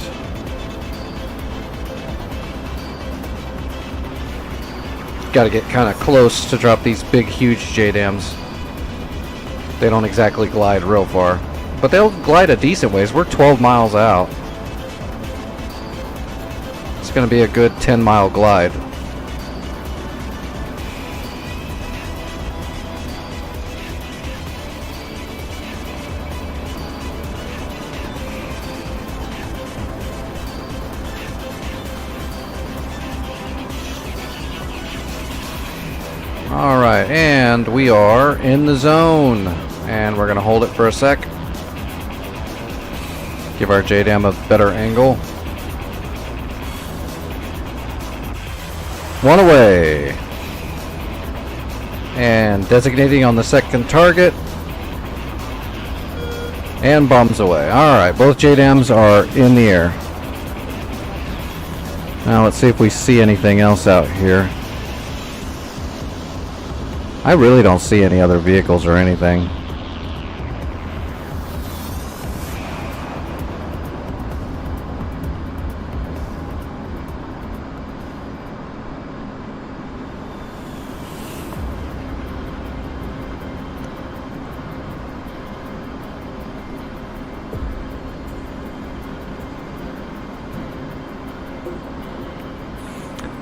Got to get kind of close to drop these big, huge JDAMs. They don't exactly glide real far. But they'll glide a decent ways. We're 12 miles out. It's going to be a good 10-mile glide. Alright, and we are in the zone. And we're going to hold it for a sec. Give our JDAM a better angle. One away. And designating on the second target. And bombs away. Alright, both JDAMs are in the air. Now let's see if we see anything else out here. I really don't see any other vehicles or anything.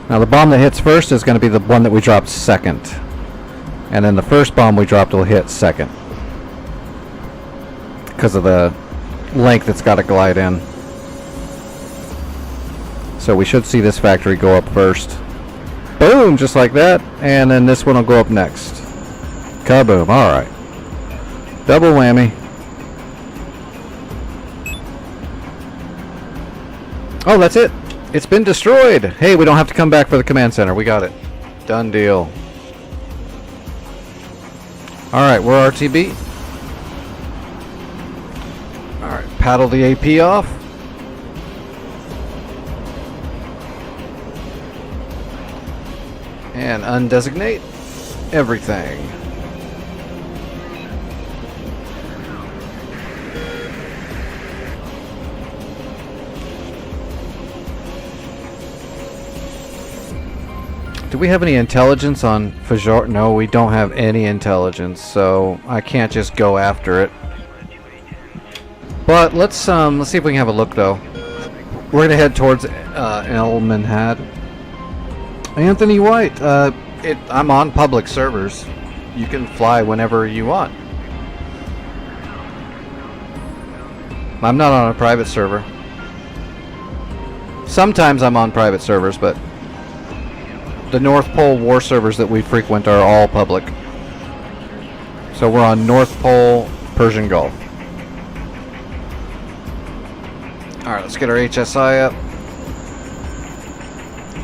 Now the bomb that hits first is going to be the one that we dropped second. And then the first bomb we dropped will hit second. Because of the length it's got to glide in. So we should see this factory go up first. Boom! Just like that. And then this one will go up next. Kaboom. Alright. Double whammy. Oh, that's it. It's been destroyed. Hey, we don't have to come back for the command center. We got it. Done deal. Alright, we're RTB. Alright, paddle the AP off. And undesignate everything. Do we have any intelligence on Fajar? No, we don't have any intelligence, so I can't just go after it. But let's see if we can have a look though. We're gonna head towards El Minhad. Anthony White, I'm on public servers. You can fly whenever you want. I'm not on a private server. Sometimes I'm on private servers, but the North Pole war servers that we frequent are all public. So we're on North Pole, Persian Gulf. Alright, let's get our HSI up.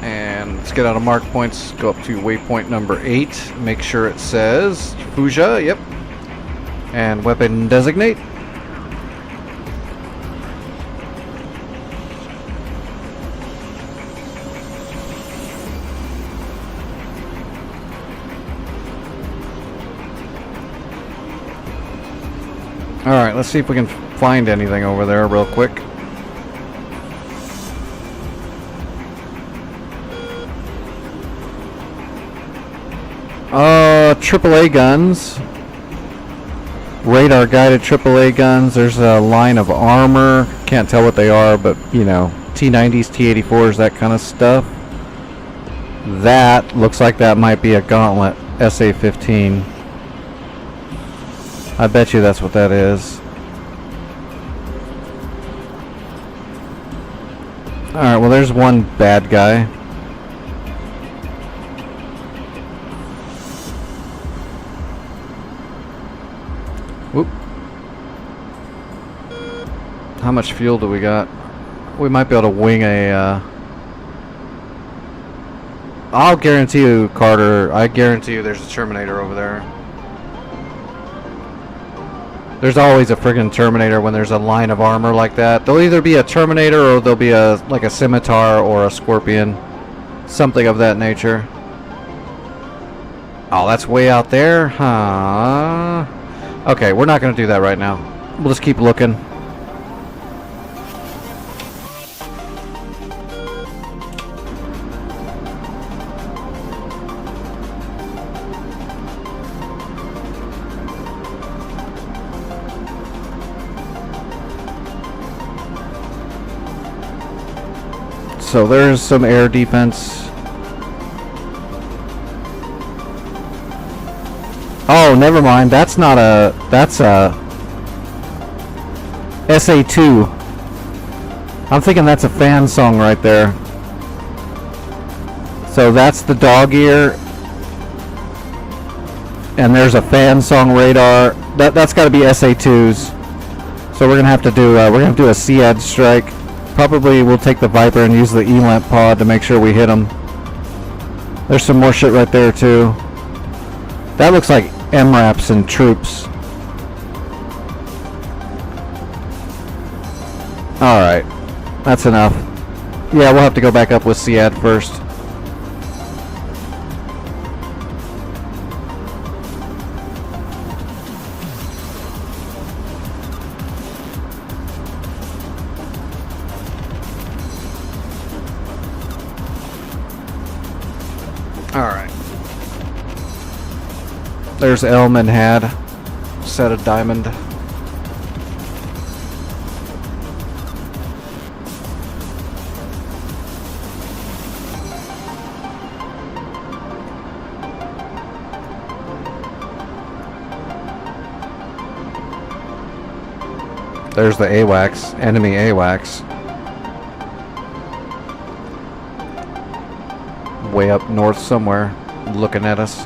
And let's get out of mark points, go up to waypoint number 8. Make sure it says Fuja, yep. And weapon designate. Alright, let's see if we can find anything over there real quick. AAA guns. Radar guided AAA guns. There's a line of armor. Can't tell what they are, but you know, T90s, T84s, that kind of stuff. That looks like that might be a Gauntlet SA-15. I bet you that's what that is. Alright, well there's one bad guy. Whoop. How much fuel do we got? We might be able to wing a I'll guarantee you, Carter, I guarantee you there's a Terminator over there. There's always a friggin' Terminator when there's a line of armor like that. There'll either be a Terminator or there'll be like a Scimitar or a Scorpion. Something of that nature. Oh, that's way out there? Huh? Okay, we're not gonna do that right now. We'll just keep looking. So there's some air defense. Oh, never mind. That's not a... That's a... SA-2. I'm thinking that's a fan song right there. So that's the dog ear. And there's a fan song radar. That's got to be SA-2s. So we're gonna have to do a SEAD strike. Probably we'll take the Viper and use the ELAMP pod to make sure we hit them. There's some more shit right there too. That looks like MRAPs and troops. Alright. That's enough. Yeah, we'll have to go back up with SEAD first. Alright. There's El Minhad. Set of diamond. There's the AWACS, enemy AWACS. Way up north somewhere, looking at us.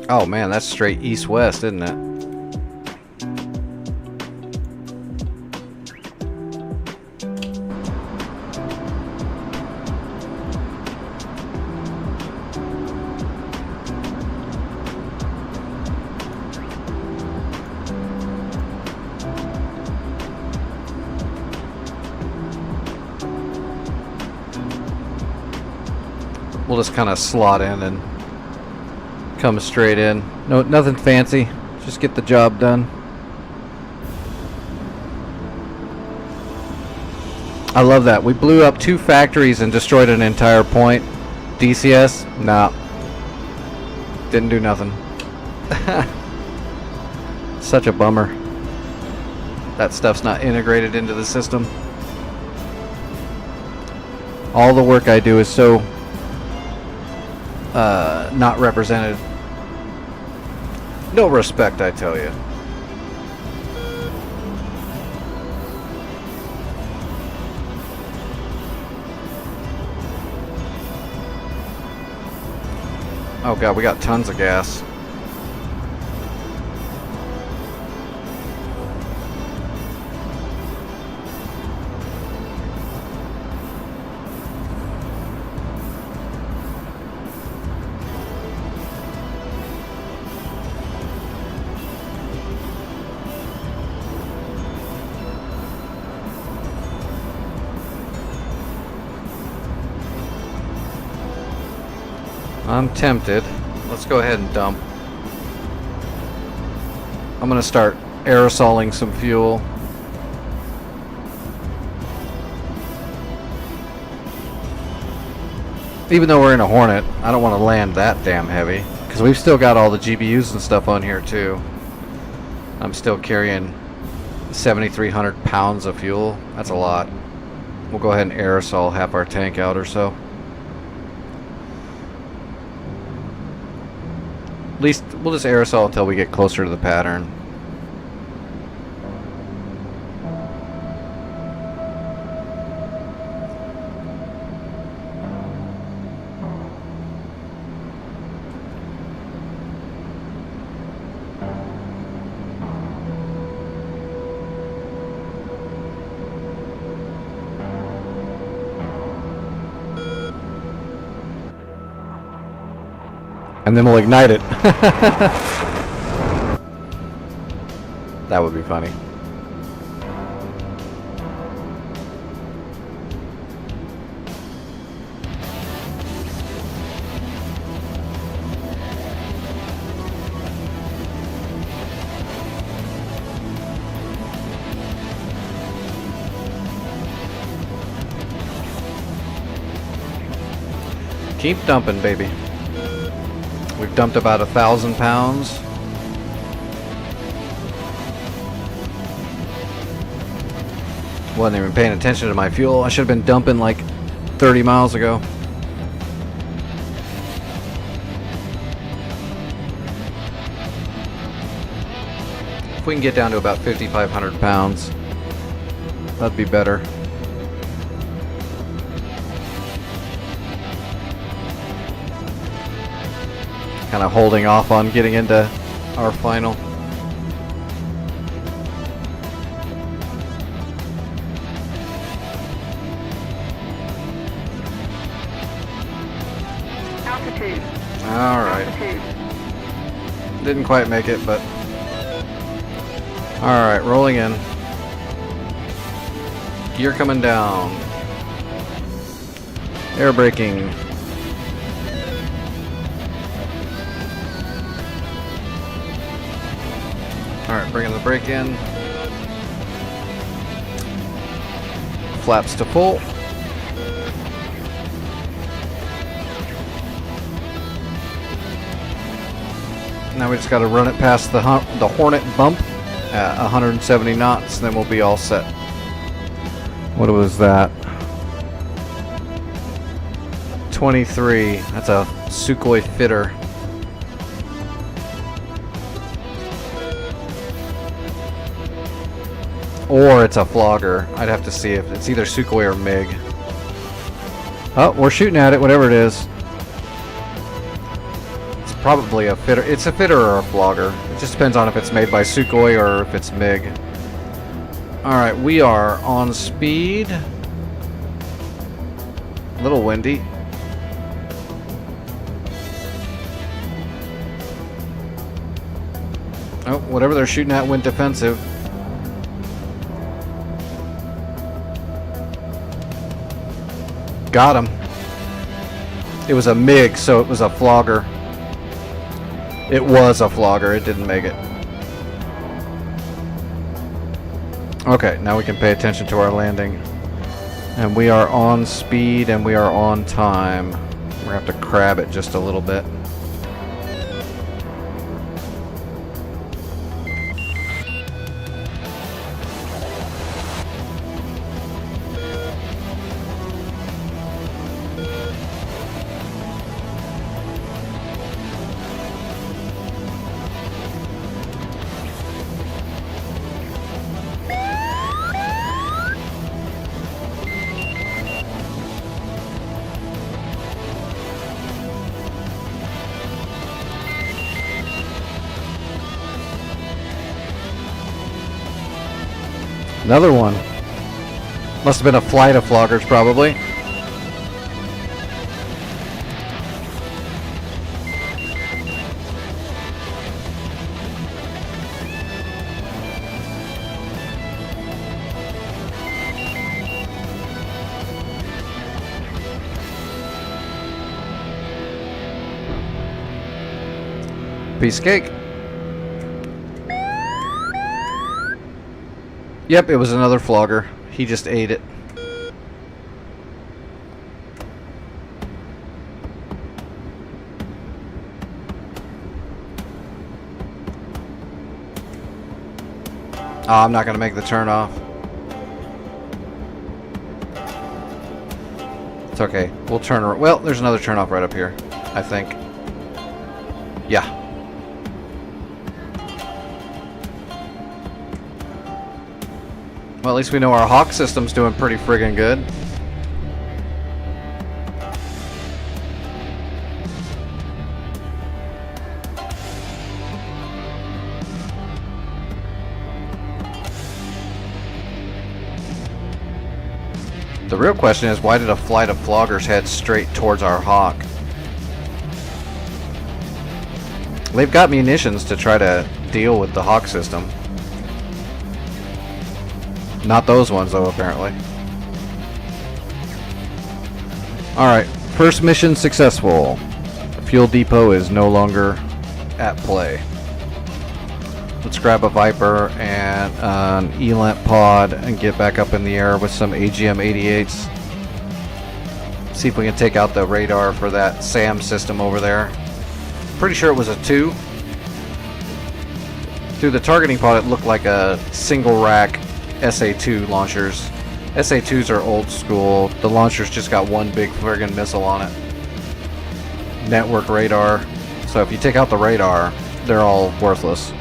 Oh man, that's straight east-west, isn't it? We'll just kind of slot in and come straight in. No, nothing fancy. Just get the job done. I love that. We blew up 2 factories and destroyed an entire point. DCS? Nah. Didn't do nothing. Such a bummer. That stuff's not integrated into the system. All the work I do is so not represented. No respect, I tell you. Oh god, we got tons of gas. I'm tempted. Let's go ahead and dump. I'm gonna start aerosoling some fuel. Even though we're in a Hornet, I don't want to land that damn heavy, because we've still got all the GBUs and stuff on here too. I'm still carrying 7,300 pounds of fuel. That's a lot. We'll go ahead and aerosol half our tank out or so. At least we'll just aerosol until we get closer to the pattern. And then we'll ignite it. That would be funny. Keep dumping, baby. We've dumped about 1,000 pounds. Wasn't even paying attention to my fuel. I should have been dumping like 30 miles ago. If we can get down to about 5,500 pounds, that'd be better. Kind of holding off on getting into our final. Altitude. All right. Altitude. Didn't quite make it, but all right, rolling in. Gear coming down. Air braking. Alright, bringing the brake in. Flaps to full. Now we just got to run it past the Hornet bump at 170 knots, then we'll be all set. What was that? 23. That's a Sukhoi fitter. Or it's a flogger. I'd have to see if it's either Sukhoi or MiG. Oh, we're shooting at it, whatever it is. It's Probably a fitter. It's a fitter or a flogger. It just depends on if it's made by Sukhoi or if it's MiG. Alright, we are on speed. A little windy. Oh, whatever they're shooting at went defensive. Got him. It was a MiG, so it was a flogger. It was a flogger, it didn't make it. Okay, now we can pay attention to our landing. And we are on speed and we are on time. We're gonna have to crab it just a little bit. Another one. Must have been a flight of floggers, probably. Piece of cake. Yep, it was another flogger. He just ate it. Oh, I'm not going to make the turn off. It's okay. We'll turn around. Well, there's another turn off right up here, I think. Yeah. Well, at least we know our Hawk system's doing pretty friggin' good. The real question is, why did a flight of floggers head straight towards our Hawk? They've got munitions to try to deal with the Hawk system. Not those ones, though, apparently. Alright, first mission successful. The fuel depot is no longer at play. Let's grab a Viper and an ELANT pod and get back up in the air with some AGM-88s. See if we can take out the radar for that SAM system over there. Pretty sure it was a 2. Through the targeting pod, it looked like a single rack SA-2 launchers. SA-2s are old school. The launchers just got one big friggin' missile on it. Network radar. So if you take out the radar, they're all worthless.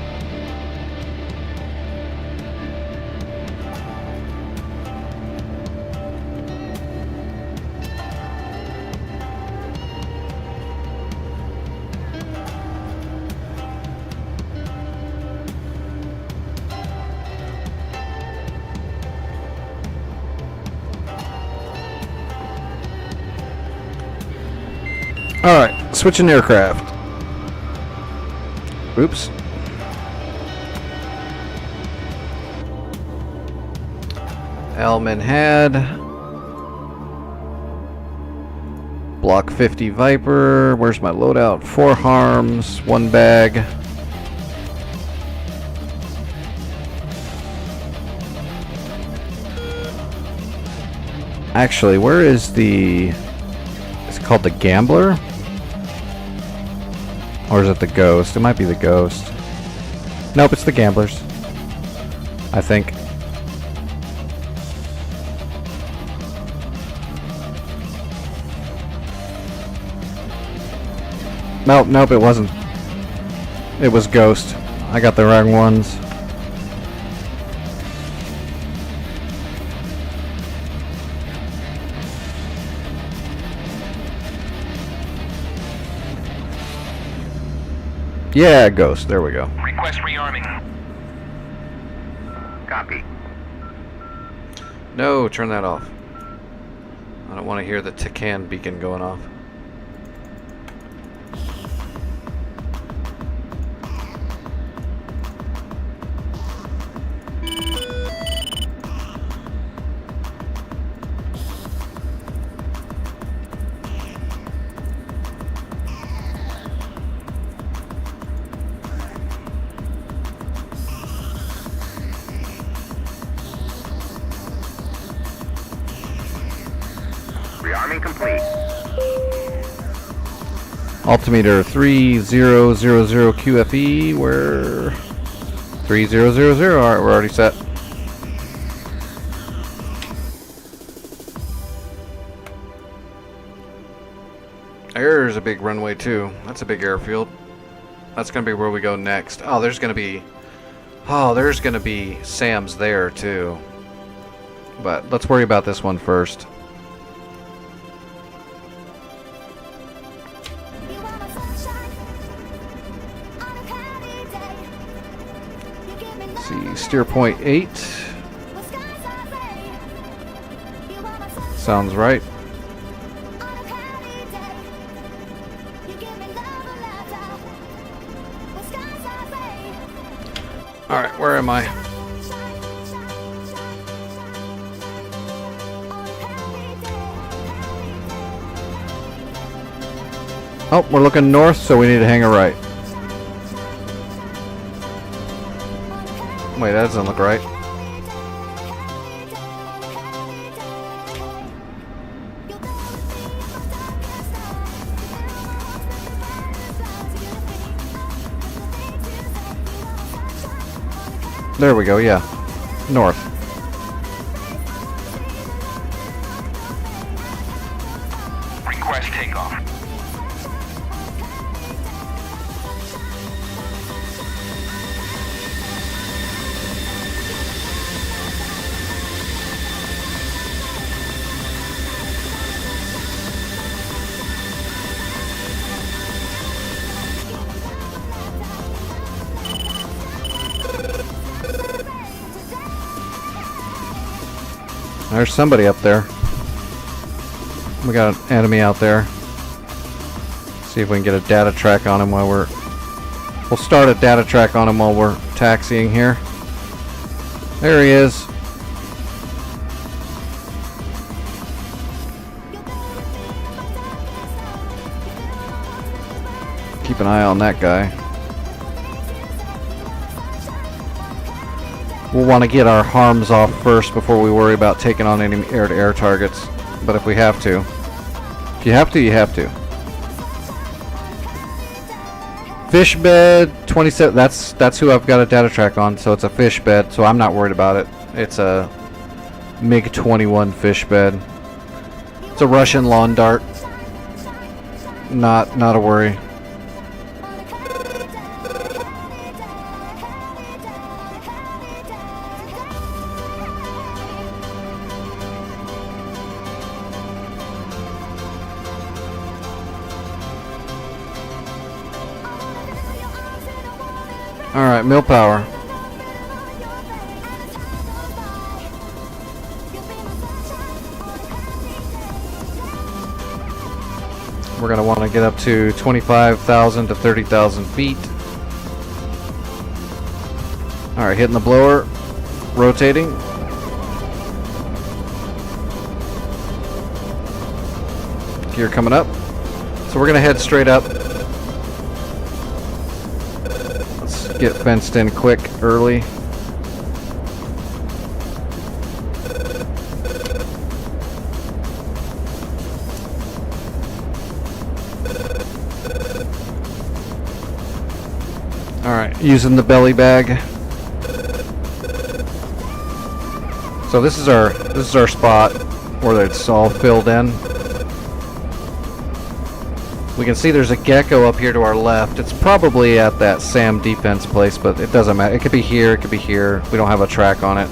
Alright, switching aircraft. Oops. Elman had Block 50 Viper. Where's my loadout? 4 harms, 1 bag. Actually, where is the... It's called the Gambler? Or is it the Ghost? It might be the Ghost. Nope, it's the Gamblers. I think. Nope, it wasn't. It was Ghost. I got the wrong ones. Yeah, Ghost. There we go. Request rearming. Copy. No, turn that off. I don't want to hear the Tican beacon going off. Rearming complete. Altimeter 3000 QFE. We're 3000. Alright, we're already set. There's a big runway too. That's a big airfield. That's gonna be where we go next. Oh, there's gonna be SAMs there too. But let's worry about this one first. See, steer point 8. Sounds right. Alright, where am I? Oh, we're looking north, so we need to hang a right. Wait, that doesn't look right. There we go, yeah. North. Request takeoff. There's somebody up there. We got an enemy out there. See if we can get a data track on him while we'll start a data track on him while we're taxiing here. There he is. Keep an eye on that guy. We'll want to get our harms off first before we worry about taking on any air-to-air targets. But if we have to. If you have to, you have to. Fish bed 27. That's who I've got a data track on. So it's a fish bed. So I'm not worried about it. It's a MiG-21 fish bed. It's a Russian lawn dart. Not a worry. Alright, mill power. We're going to want to get up to 25,000 to 30,000 feet. Alright, hitting the blower. Rotating. Gear coming up. So we're going to head straight up. Get fenced in quick, early. Alright, using the belly bag. So this is our spot where it's all filled in. We can see there's a gecko up here to our left. It's probably at that SAM defense place, but it doesn't matter. It could be here, it could be here. We don't have a track on it.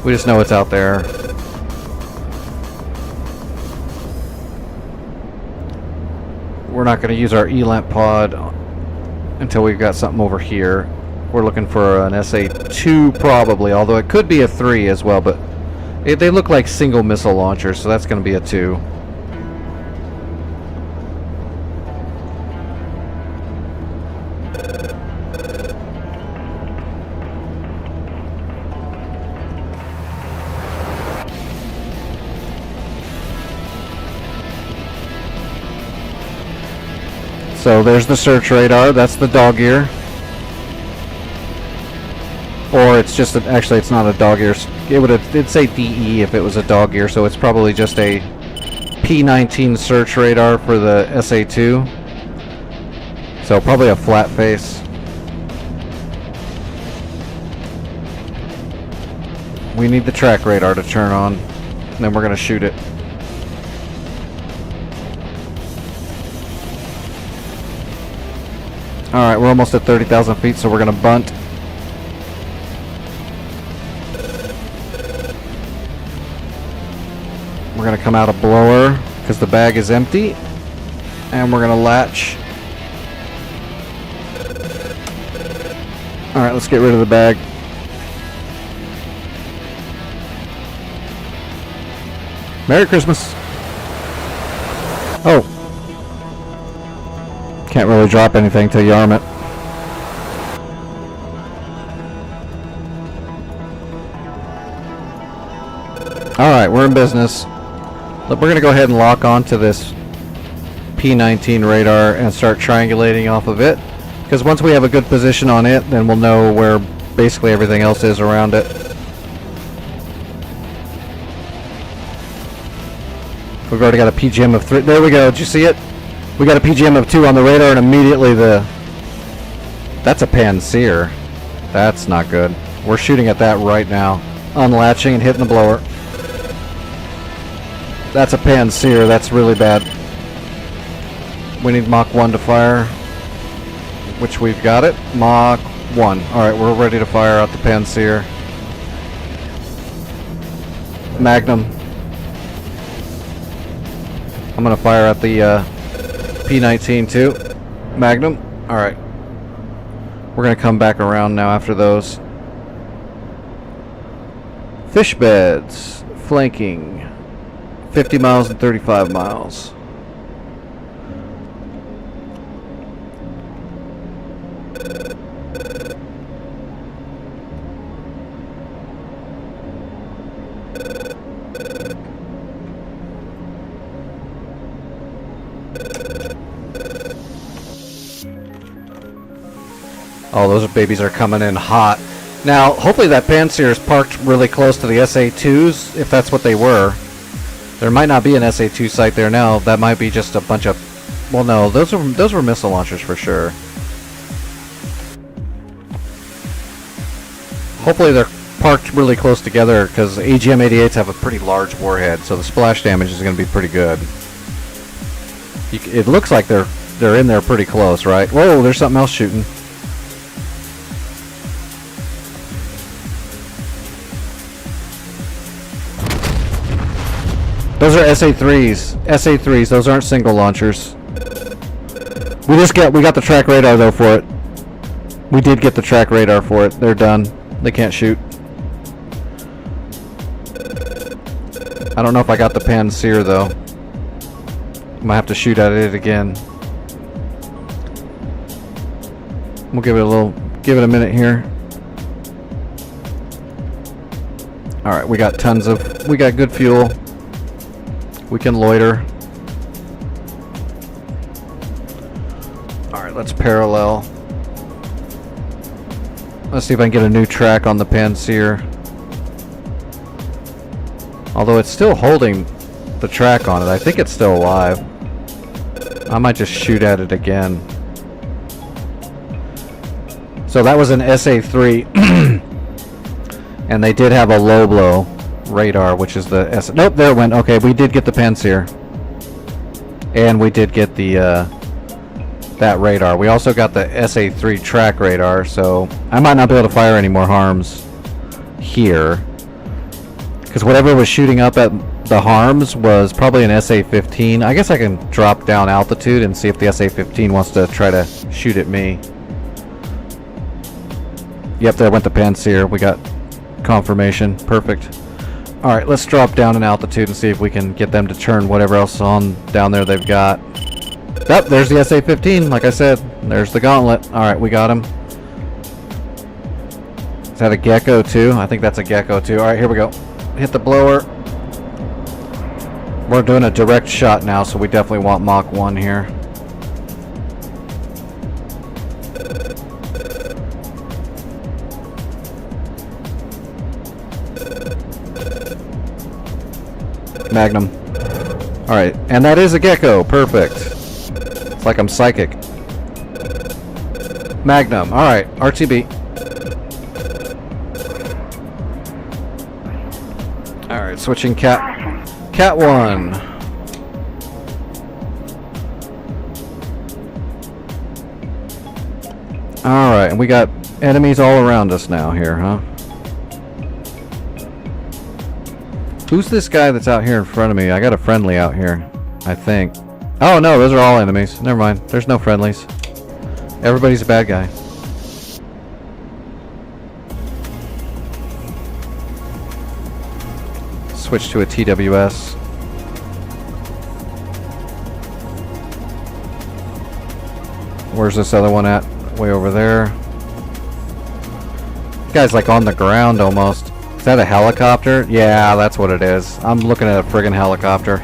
We just know it's out there. We're not going to use our ELANT pod until we've got something over here. We're looking for an SA-2 probably, although it could be a 3 as well, but they look like single missile launchers, so that's going to be a 2. So there's the search radar. That's the dog ear. Or it's just actually it's not a dog ear. It'd say DE if it was a dog ear. So it's probably just a P-19 search radar for the SA-2. So probably a flat face. We need the track radar to turn on, and then we're gonna shoot it. Alright, we're almost at 30,000 feet, so we're going to bunt. We're going to come out a blower, because the bag is empty. And we're going to latch. Alright, let's get rid of the bag. Merry Christmas! Oh! Can't really drop anything till you arm it. Alright, we're in business. We're going to go ahead and lock onto this P-19 radar and start triangulating off of it. Because once we have a good position on it, then we'll know where basically everything else is around it. We've already got a PGM of 3. There we go. Did you see it? We got a PGM of 2 on the radar, and immediately that's a Panseer. That's not good. We're shooting at that right now. Unlatching and hitting the blower. That's a Panseer. That's really bad. We need Mach 1 to fire, which we've got it. Mach 1. Alright, we're ready to fire out the Panseer. Magnum. I'm going to fire at the P-19 too. Magnum. Alright. We're going to come back around now after those. Fish beds. Flanking. 50 miles and 35 miles. Oh, those babies are coming in hot. Now, hopefully that Panseer is parked really close to the SA-2s, if that's what they were. There might not be an SA-2 site there now. That might be just a bunch of... Well, no, those were missile launchers for sure. Hopefully they're parked really close together, because AGM-88s have a pretty large warhead, so the splash damage is going to be pretty good. It looks like they're in there pretty close, right? Whoa, there's something else shooting. Those are SA-3s. SA-3s, those aren't single launchers. We got the track radar though for it. We did get the track radar for it. They're done. They can't shoot. I don't know if I got the Panseer though. Might have to shoot at it again. We'll give it a minute here. Alright, we got good fuel. We can loiter. Alright, let's parallel. Let's see if I can get a new track on the Panseer. Although it's still holding the track on it. I think it's still alive. I might just shoot at it again. So that was an SA-3. And they did have a low blow radar, which is the nope, there it went. Okay, we did get the Panseer. And we did get the that radar. We also got the SA-3 track radar, so I might not be able to fire any more harms here. Because whatever was shooting up at the harms was probably an SA-15. I guess I can drop down altitude and see if the SA-15 wants to try to shoot at me. Yep, there went the Panseer. We got confirmation. Perfect. Alright, let's drop down in altitude and see if we can get them to turn whatever else on down there they've got. Yep, there's the SA-15, like I said. There's the Gauntlet. Alright, we got him. Is that a Gecko too? I think that's a Gecko too. Alright, here we go. Hit the blower. We're doing a direct shot now, so we definitely want Mach 1 here. Magnum. Alright, and that is a Gecko. Perfect. It's like I'm psychic. Magnum. Alright, RTB. Alright, switching Cat 1. Alright, and we got enemies all around us now here, huh? Who's this guy that's out here in front of me? I got a friendly out here, I think. Oh no, those are all enemies. Never mind. There's no friendlies. Everybody's a bad guy. Switch to a TWS. Where's this other one at? Way over there. The guy's like on the ground almost. Is that a helicopter? Yeah, that's what it is. I'm looking at a friggin' helicopter.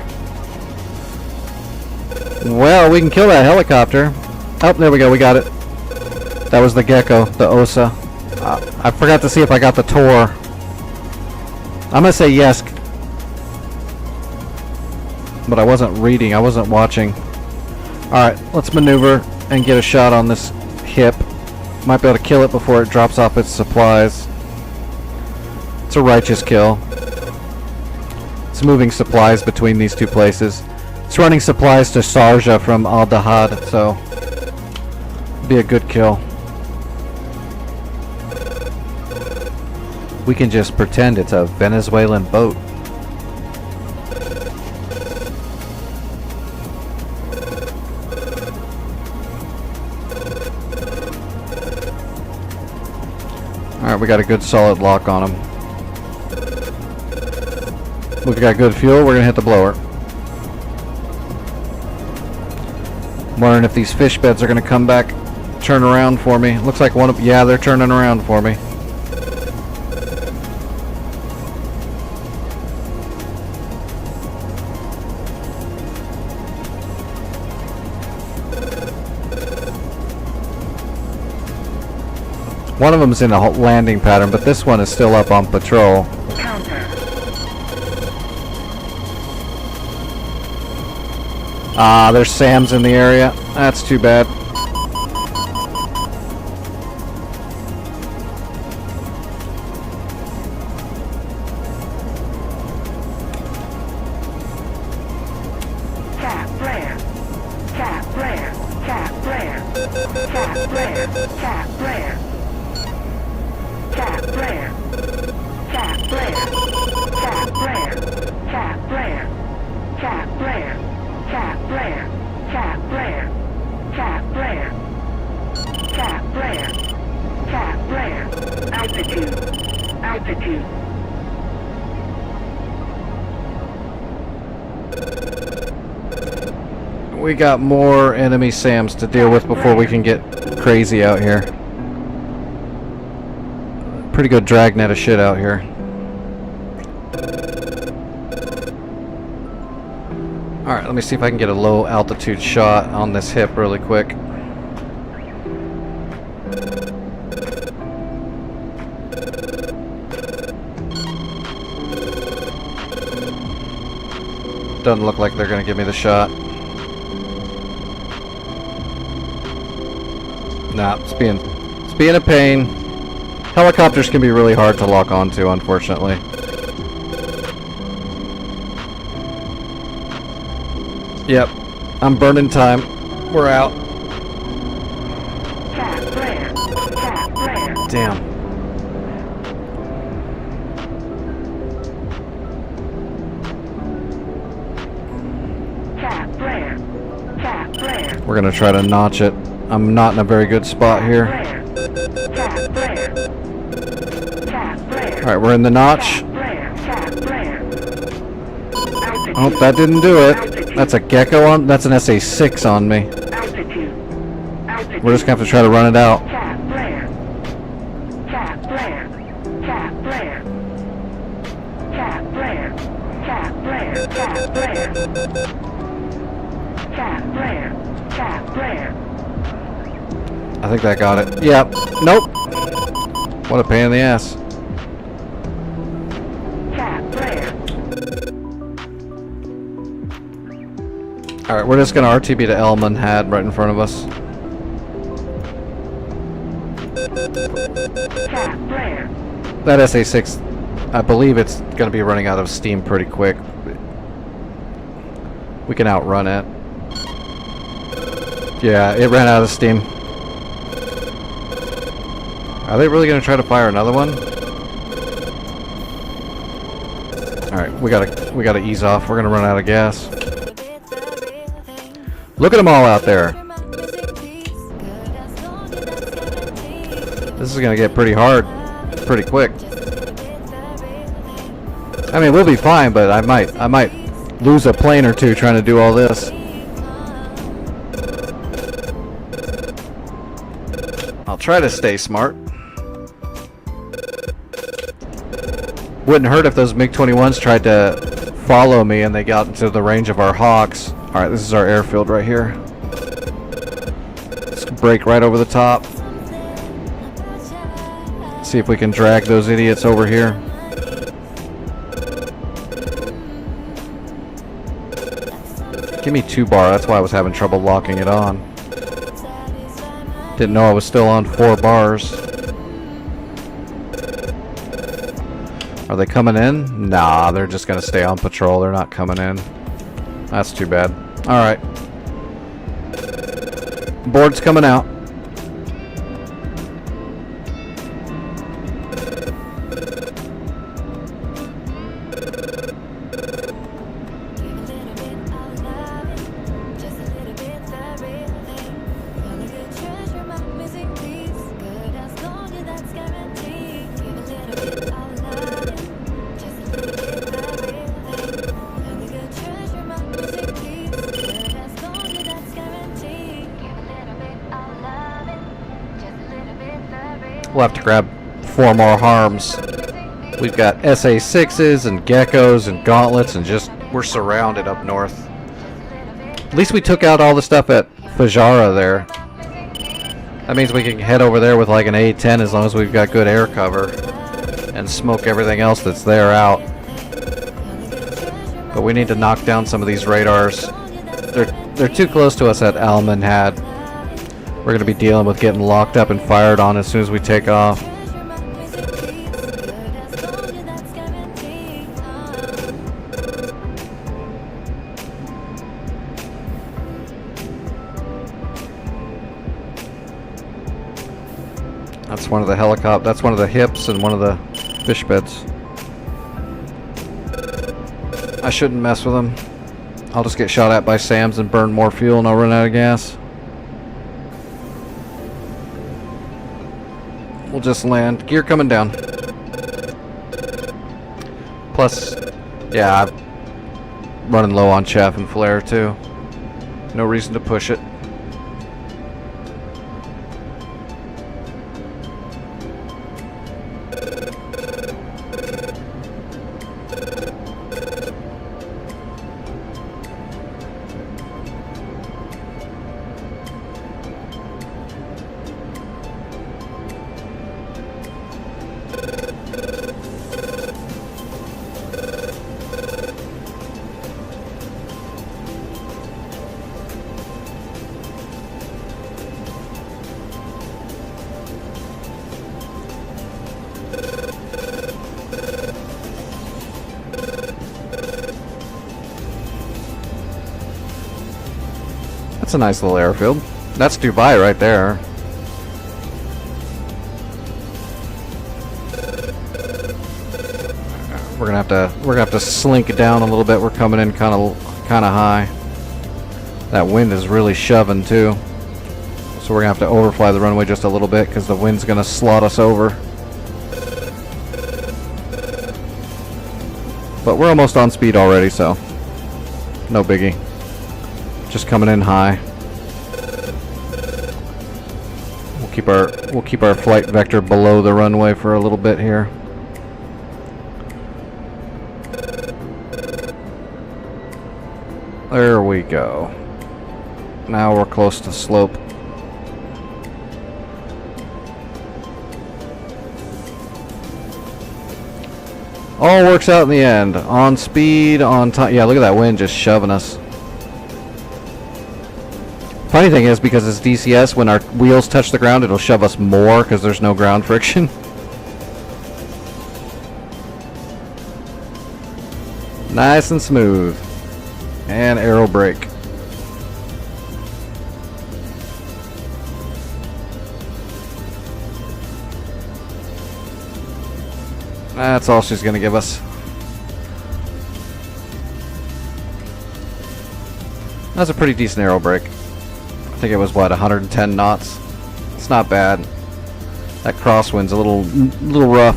Well, we can kill that helicopter. Oh, there we go. We got it. That was the Gecko, the Osa. I forgot to see if I got the Tor. I'm gonna say yes. But I wasn't reading. I wasn't watching. Alright, let's maneuver and get a shot on this hip. Might be able to kill it before it drops off its supplies. It's a righteous kill. It's moving supplies between these two places. It's running supplies to Sarja from Al-Dahad, so be a good kill. We can just pretend it's a Venezuelan boat. Alright, we got a good solid lock on him. We've got good fuel, we're gonna hit the blower. I'm wondering if these fish beds are gonna come back, turn around for me. Looks like one of, yeah, they're turning around for me. One of them's in a landing pattern, but this one is still up on patrol. Ah, there's SAMs in the area. That's too bad. Altitude. We got more enemy SAMs to deal with before we can get crazy out here. Pretty good dragnet of shit out here. Alright, let me see if I can get a low altitude shot on this hip really quick. Doesn't look like they're gonna give me the shot. Nah, it's being a pain. Helicopters can be really hard to lock onto, unfortunately. Yep, I'm burning time. We're out. Damn. We're gonna try to notch it. I'm not in a very good spot here. Alright, we're in the notch. Flare, flare. Altitude. Oh, that didn't do it. That's a Gecko on. That's an SA6 on me. Altitude. Altitude. We're just gonna have to try to run it out. Tap flare. Tap flare. Tap flare. Tap flare. Tap flare. Tap flare. Tap flare. Tap flare. I think that got it. Yep. Nope. What a pain in the ass. Tap flare. Alright, we're just gonna RTB to Elman Had right in front of us. Tap flare. That SA6, I believe it's gonna be running out of steam pretty quick. We can outrun it. Yeah, it ran out of steam. Are they really gonna try to fire another one? Alright, we gotta ease off. We're gonna run out of gas. Look at them all out there. This is gonna get pretty hard, pretty quick. I mean, we'll be fine, but I might lose a plane or two trying to do all this. I'll try to stay smart. Wouldn't hurt if those MiG-21s tried to follow me and they got into the range of our Hawks. Alright, this is our airfield right here. Let's break right over the top. See if we can drag those idiots over here. Give me 2 bar, that's why I was having trouble locking it on. Didn't know I was still on 4 bars. Are they coming in? Nah, they're just gonna stay on patrol. They're not coming in. That's too bad. Alright. Board's coming out. We'll have to grab 4 more harms. We've got SA6s and Geckos and Gauntlets and just, we're surrounded up north. At least we took out all the stuff at Fajara there. That means we can head over there with like an A-10 as long as we've got good air cover and smoke everything else that's there out. But we need to knock down some of these radars. They're too close to us at Elman Had. We're going to be dealing with getting locked up and fired on as soon as we take off. That's one of the helicopters. That's one of the hips and one of the fish beds. I shouldn't mess with them. I'll just get shot at by SAMs and burn more fuel and I'll run out of gas. We'll just land. Gear coming down. Plus, yeah, I'm running low on chaff and flare too. No reason to push it. That's a nice little airfield. That's Dubai right there. We're gonna have to slink it down a little bit. We're coming in kind of high. That wind is really shoving too. So we're gonna have to overfly the runway just a little bit because the wind's gonna slot us over. But we're almost on speed already, so no biggie. Just coming in high. We'll keep our flight vector below the runway for a little bit here. There we go. Now we're close to slope. All works out in the end. On speed, on time. Yeah, look at that wind just shoving us. Funny thing is, because it's DCS, when our wheels touch the ground, it'll shove us more because there's no ground friction. Nice and smooth. And aero brake. That's all she's gonna give us. That's a pretty decent aero brake. I think it was what, 110 knots. It's not bad. That crosswind's a little rough.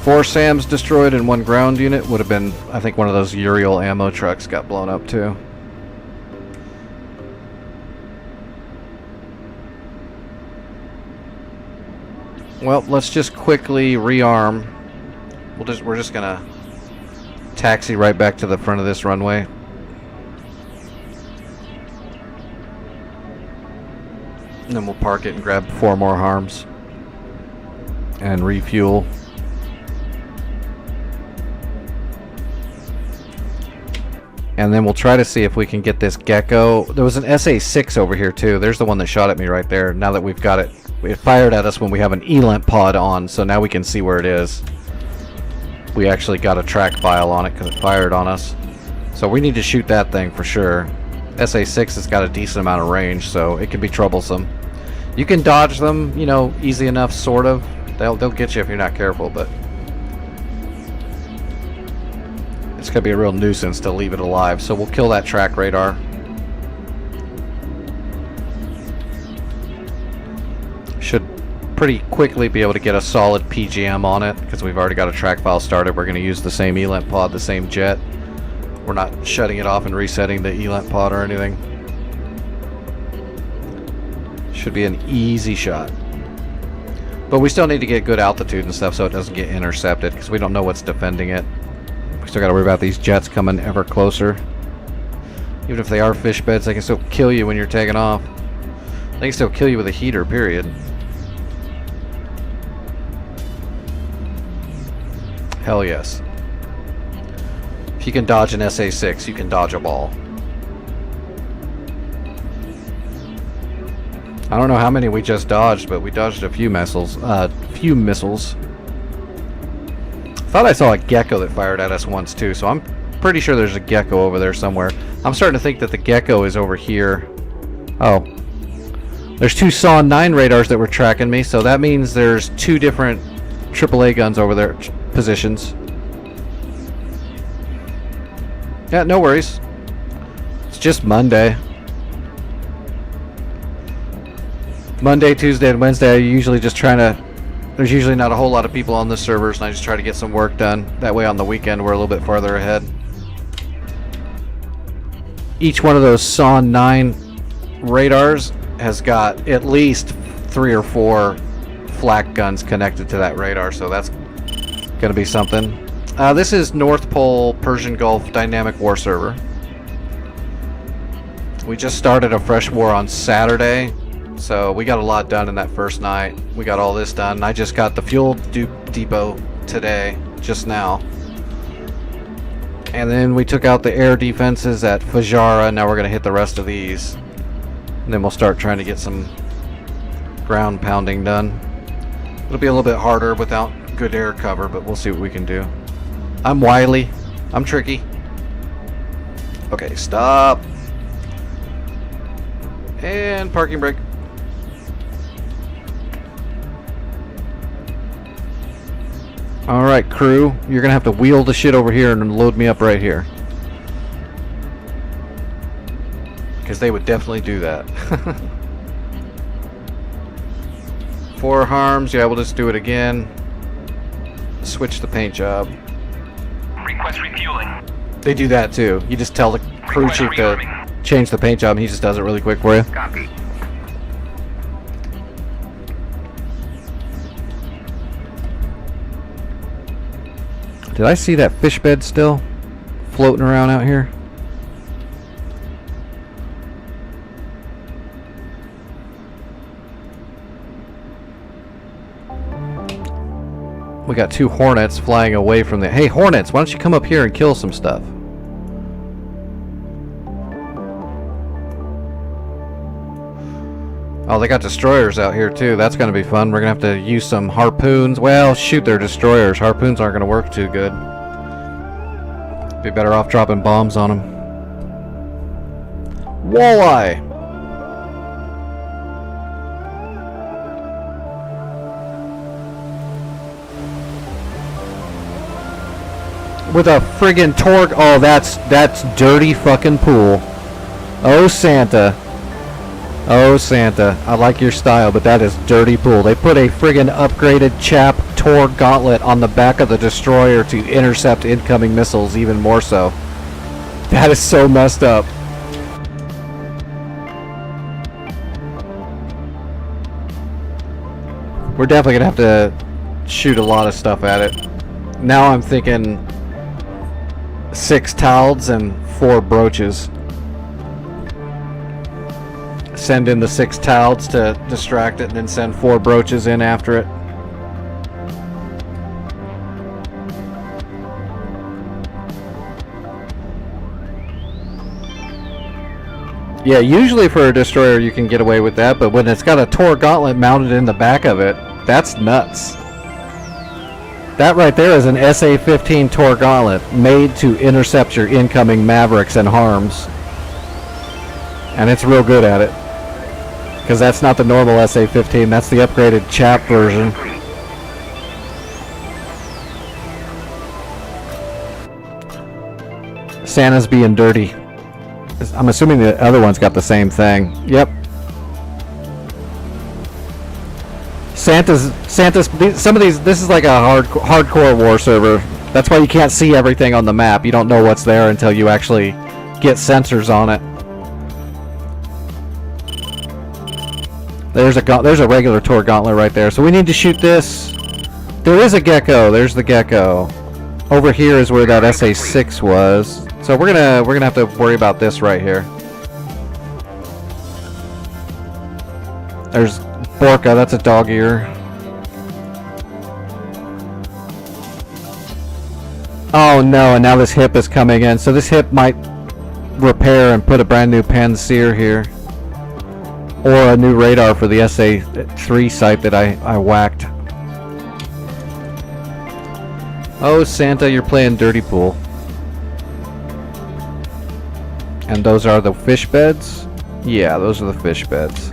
Four SAMs destroyed and one ground unit. Would have been, I think, one of those Uriel ammo trucks got blown up too. Well, let's just quickly rearm. We're just gonna taxi right back to the front of this runway. And then we'll park it and grab 4 more harms and refuel. And then we'll try to see if we can get this Gecko. There was an SA-6 over here too. There's the one that shot at me right there. Now that we've got it, it fired at us when we have an ELAMP pod on, so now we can see where it is. We actually got a track file on it because it fired on us. So we need to shoot that thing for sure. SA-6 has got a decent amount of range, so it can be troublesome. You can dodge them, you know, easy enough, sort of. They'll get you if you're not careful, but it's gonna be a real nuisance to leave it alive. So we'll kill that track radar. Should pretty quickly be able to get a solid PGM on it because we've already got a track file started. We're going to use the same ELAMP pod, the same jet. We're not shutting it off and resetting the ELAMP pod or anything. Should be an easy shot. But we still need to get good altitude and stuff so it doesn't get intercepted because we don't know what's defending it. We still got to worry about these jets coming ever closer. Even if they are fish beds, they can still kill you when you're taking off. They can still kill you with a heater, period. Hell yes. If you can dodge an SA-6, you can dodge a ball. I don't know how many we just dodged, but we dodged a few missiles. Thought I saw a Gecko that fired at us once too, so I'm pretty sure there's a Gecko over there somewhere. I'm starting to think that the Gecko is over here. Oh. There's 2 SAW 9 radars that were tracking me, so that means there's 2 different AAA guns over there. Positions. Yeah, no worries. It's just Monday. Monday, Tuesday, and Wednesday, I'm usually just trying to... There's usually not a whole lot of people on the servers, and I just try to get some work done. That way on the weekend, we're a little bit farther ahead. Each one of those SAW 9 radars has got at least 3 or 4 flak guns connected to that radar, so that's gonna be something. This is North Pole Persian Gulf Dynamic War Server. We just started a fresh war on Saturday, so we got a lot done in that first night. We got all this done. I just got the fuel depot today, just now. And then we took out the air defenses at Fajara. Now we're gonna hit the rest of these. And then we'll start trying to get some ground pounding done. It'll be a little bit harder without good air cover, but we'll see what we can do. I'm wily. I'm tricky. Okay, stop. And parking brake. Alright, crew. You're gonna have to wheel the shit over here and load me up right here. Because they would definitely do that. 4 harms. Yeah, we'll just do it again. Switch the paint job. Request refueling. They do that too. You just tell the crew Request chief to rearming. change the paint job and he just does it really quick for you. Copy. Did I see that fish bed still floating around out here? We got 2 hornets flying away from the... Hey, hornets, why don't you come up here and kill some stuff? Oh, they got destroyers out here too. That's going to be fun. We're going to have to use some harpoons. Well, shoot, they're destroyers. Harpoons aren't going to work too good. Be better off dropping bombs on them. Walleye! With a friggin' torque. Oh, that's dirty fucking pool. Oh, Santa. Oh, Santa. I like your style, but that is dirty pool. They put a friggin' upgraded Chap Tor gauntlet on the back of the destroyer to intercept incoming missiles even more so. That is so messed up. We're definitely gonna have to shoot a lot of stuff at it. Now I'm thinking 6 Talds and 4 brooches. Send in the 6 Talds to distract it and then send 4 brooches in after it. Yeah, usually for a destroyer you can get away with that, but when it's got a Tor gauntlet mounted in the back of it, that's nuts. That right there is an SA-15 Tor gauntlet made to intercept your incoming Mavericks and harms. And it's real good at it. Because that's not the normal SA-15, that's the upgraded Chap version. Santa's being dirty. I'm assuming the other one's got the same thing. Yep. Santa's some of these, this is like a hardcore war server. That's why you can't see everything on the map. You don't know what's there until you actually get sensors on it. There's a regular Tor gauntlet right there. So we need to shoot this. There is a gecko. There's the gecko. Over here is where that SA-6 was. So we're gonna have to worry about this right here. There's Borka, that's a dog ear. Oh no, and now this hip is coming in. So this hip might repair and put a brand new Panseer here. Or a new radar for the SA-3 site that I whacked. Oh, Santa, you're playing dirty pool. And those are the fish beds? Yeah, those are the fish beds.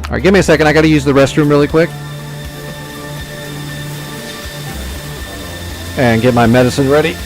Alright, give me a second. I gotta use the restroom really quick. And get my medicine ready.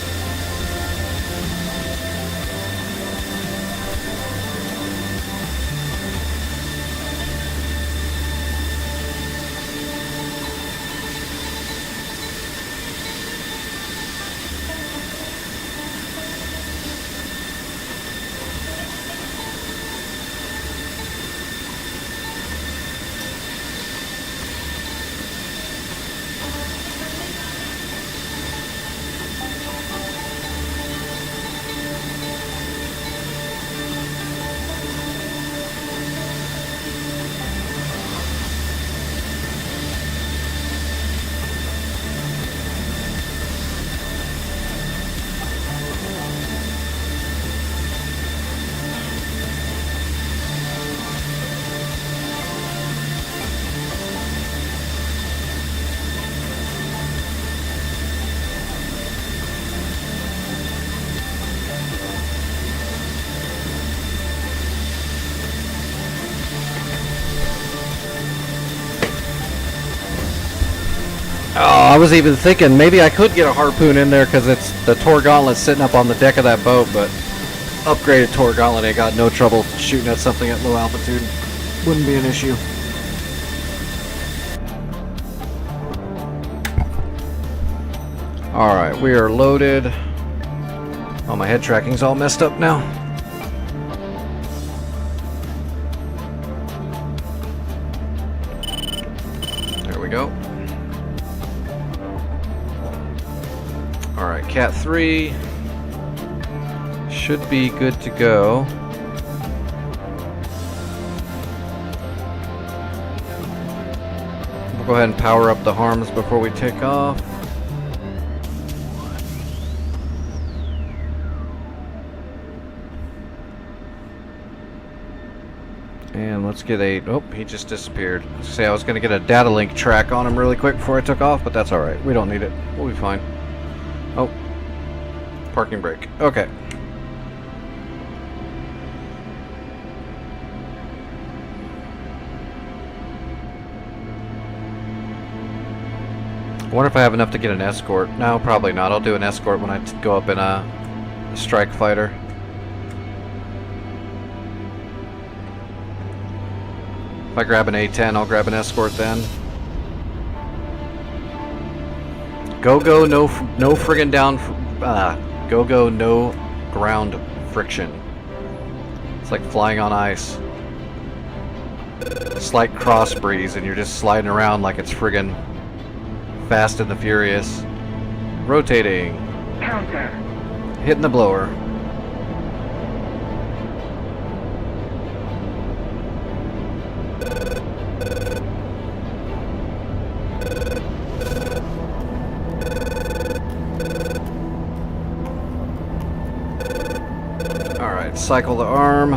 I was even thinking maybe I could get a harpoon in there because it's the Tor gauntlet sitting up on the deck of that boat, but upgraded Tor gauntlet ain't got no trouble shooting at something at low altitude. Wouldn't be an issue. Alright, we are loaded. Oh, my head tracking's all messed up now. There we go. Alright, Cat 3 should be good to go. We'll go ahead and power up the harms before we take off. And let's get a... Oh, he just disappeared. Say I was going to get a data link track on him really quick before I took off, but that's alright. We don't need it. We'll be fine. Oh. Parking brake. Okay. I wonder if I have enough to get an escort. No, probably not. I'll do an escort when I go up in a strike fighter. If I grab an A-10, I'll grab an escort then. Go, no friggin' down. Go, no ground friction. It's like flying on ice. Slight cross breeze, and you're just sliding around like it's friggin' Fast and the Furious. Rotating. Counter. Hitting the blower. Alright, cycle the arm.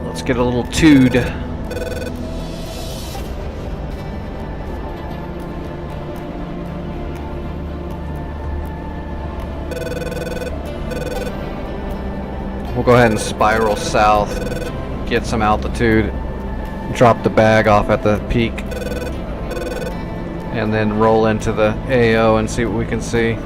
Let's get a little tood. We'll go ahead and spiral south, get some altitude, drop the bag off at the peak, and then roll into the AO and see what we can see.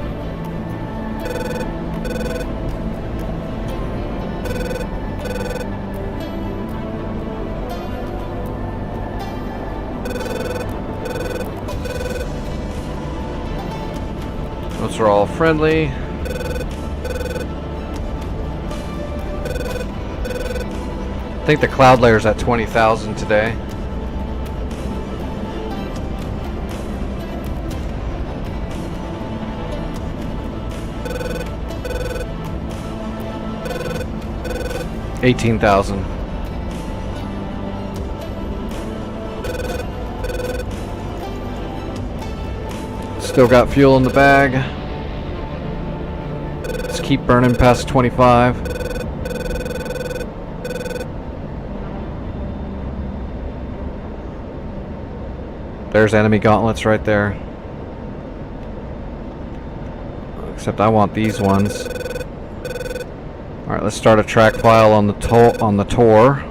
Those are all friendly. I think the cloud layer's at 20,000 today. $18,000. Still got fuel in the bag. Let's keep burning past 25. There's enemy gauntlets right there. Except I want these ones. Alright, let's start a track file on the Tor.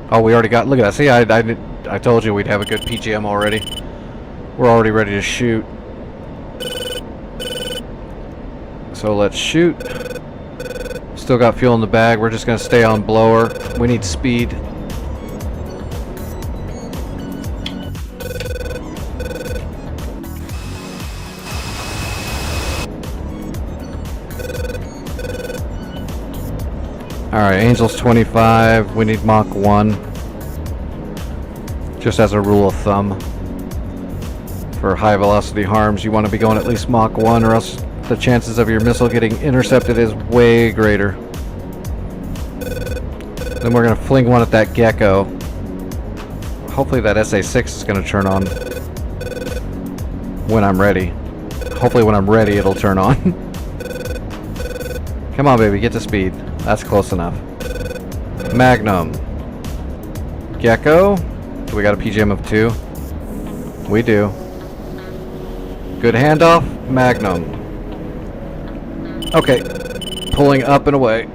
Oh, we already got... Look at that. See, I told you we'd have a good PGM already. We're already ready to shoot. So let's shoot. Still got fuel in the bag. We're just going to stay on blower. We need speed. Alright, Angel's 25. We need Mach 1. Just as a rule of thumb. For high velocity harms, you want to be going at least Mach 1, or else the chances of your missile getting intercepted is way greater. Then we're going to fling one at that gecko. Hopefully that SA-6 is going to turn on when I'm ready. Hopefully when I'm ready it'll turn on. Come on, baby, get to speed. That's close enough. Magnum. Gecko. Do we got a PGM of 2? We do. Good handoff. Magnum. Okay. Pulling up and away.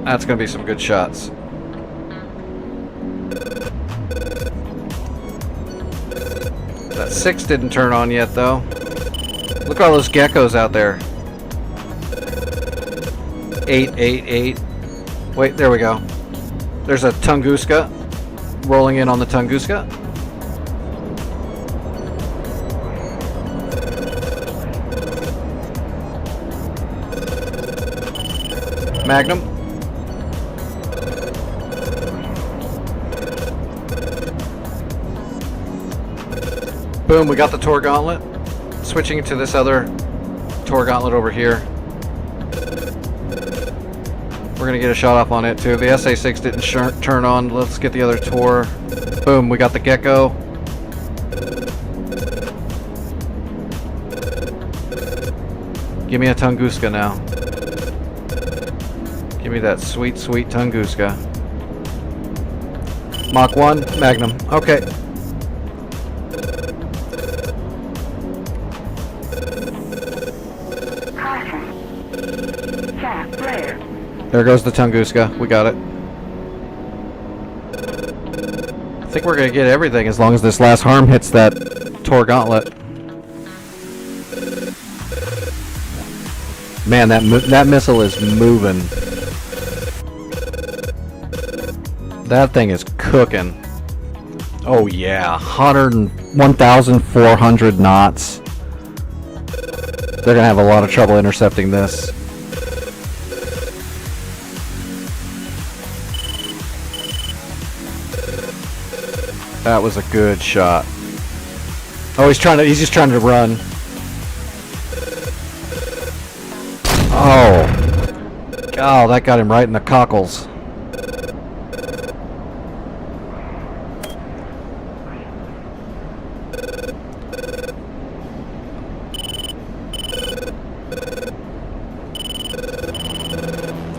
That's going to be some good shots. That 6 didn't turn on yet, though. Look at all those geckos out there. 888. Wait, there we go. There's a Tunguska rolling in on the Tunguska. Magnum. Boom, we got the Tor Gauntlet. Switching to this other Tor Gauntlet over here. We're gonna get a shot off on it too. The SA6 didn't turn on. Let's get the other Tor. Boom, we got the Gecko. Give me a Tunguska now. Give me that sweet, sweet Tunguska. Mach 1, Magnum. Okay. There goes the Tunguska. We got it. I think we're going to get everything as long as this last harm hits that Tor Gauntlet. Man, that missile is moving. That thing is cooking. Oh yeah, 1,400 knots. They're gonna have a lot of trouble intercepting this. That was a good shot. Oh, he's just trying to run. Oh, that got him right in the cockles.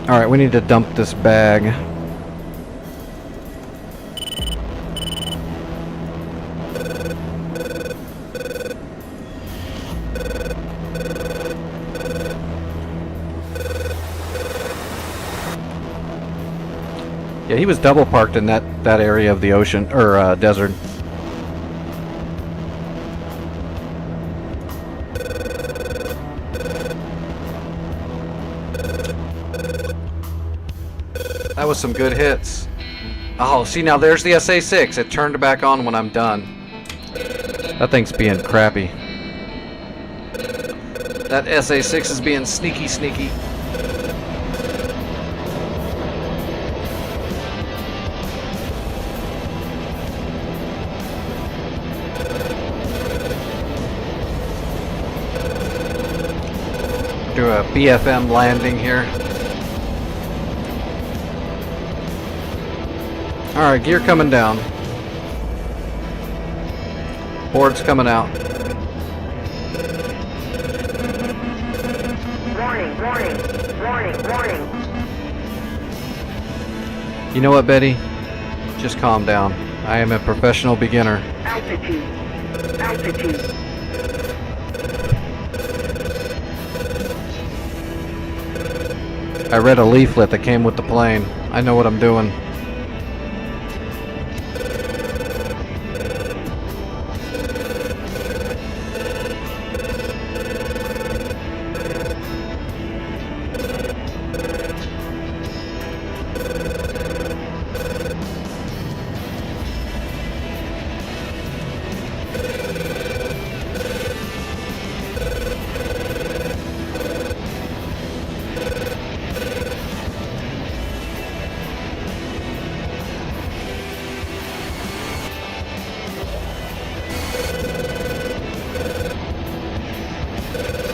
Alright, we need to dump this bag. Yeah, he was double parked in that area of the ocean, or desert. That was some good hits. Oh, see, now there's the SA6. It turned back on when I'm done. That thing's being crappy. That SA6 is being sneaky, sneaky. Do a BFM landing here. Alright, gear coming down. Board's coming out. Warning, warning, warning, warning. You know what, Betty? Just calm down. I am a professional beginner. Altitude. Altitude. I read a leaflet that came with the plane. I know what I'm doing.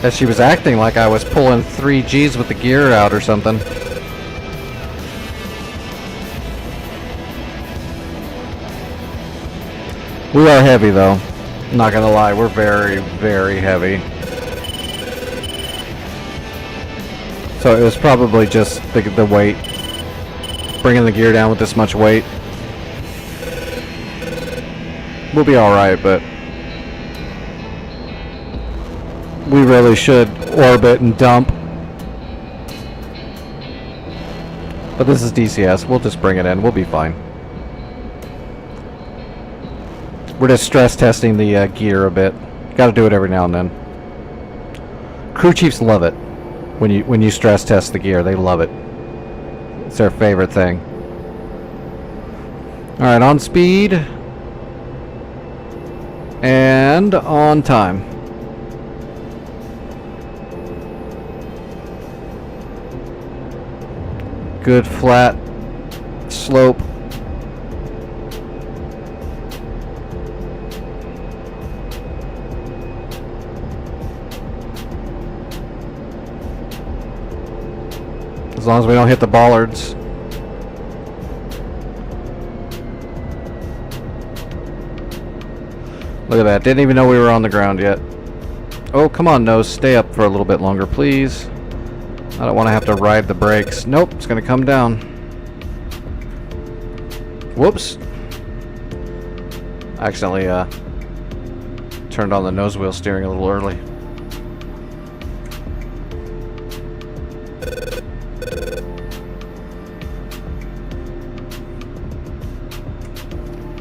That she was acting like I was pulling 3 Gs with the gear out or something. We are heavy though. Not gonna lie, we're very, very heavy. So it was probably just the weight. Bringing the gear down with this much weight. We'll be alright, but we really should orbit and dump. But this is DCS. We'll just bring it in. We'll be fine. We're just stress testing the gear a bit. Got to do it every now and then. Crew chiefs love it. When you stress test the gear, they love it. It's their favorite thing. All right, on speed and on time. Good flat slope. As long as we don't hit the bollards. Look at that. Didn't even know we were on the ground yet. Oh, come on, nose. Stay up for a little bit longer, please. I don't want to have to ride the brakes. Nope, it's going to come down. Whoops. I accidentally turned on the nose wheel steering a little early.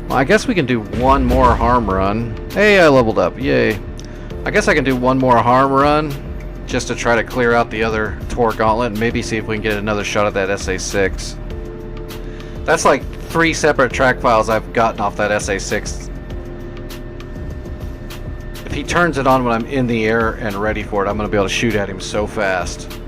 Well, I guess we can do one more harm run. Hey, I leveled up. Yay. I guess I can do one more harm run just to try to clear out the other Tor Gauntlet and maybe see if we can get another shot at that SA6. That's like 3 separate track files I've gotten off that SA6. If he turns it on when I'm in the air and ready for it, I'm going to be able to shoot at him so fast.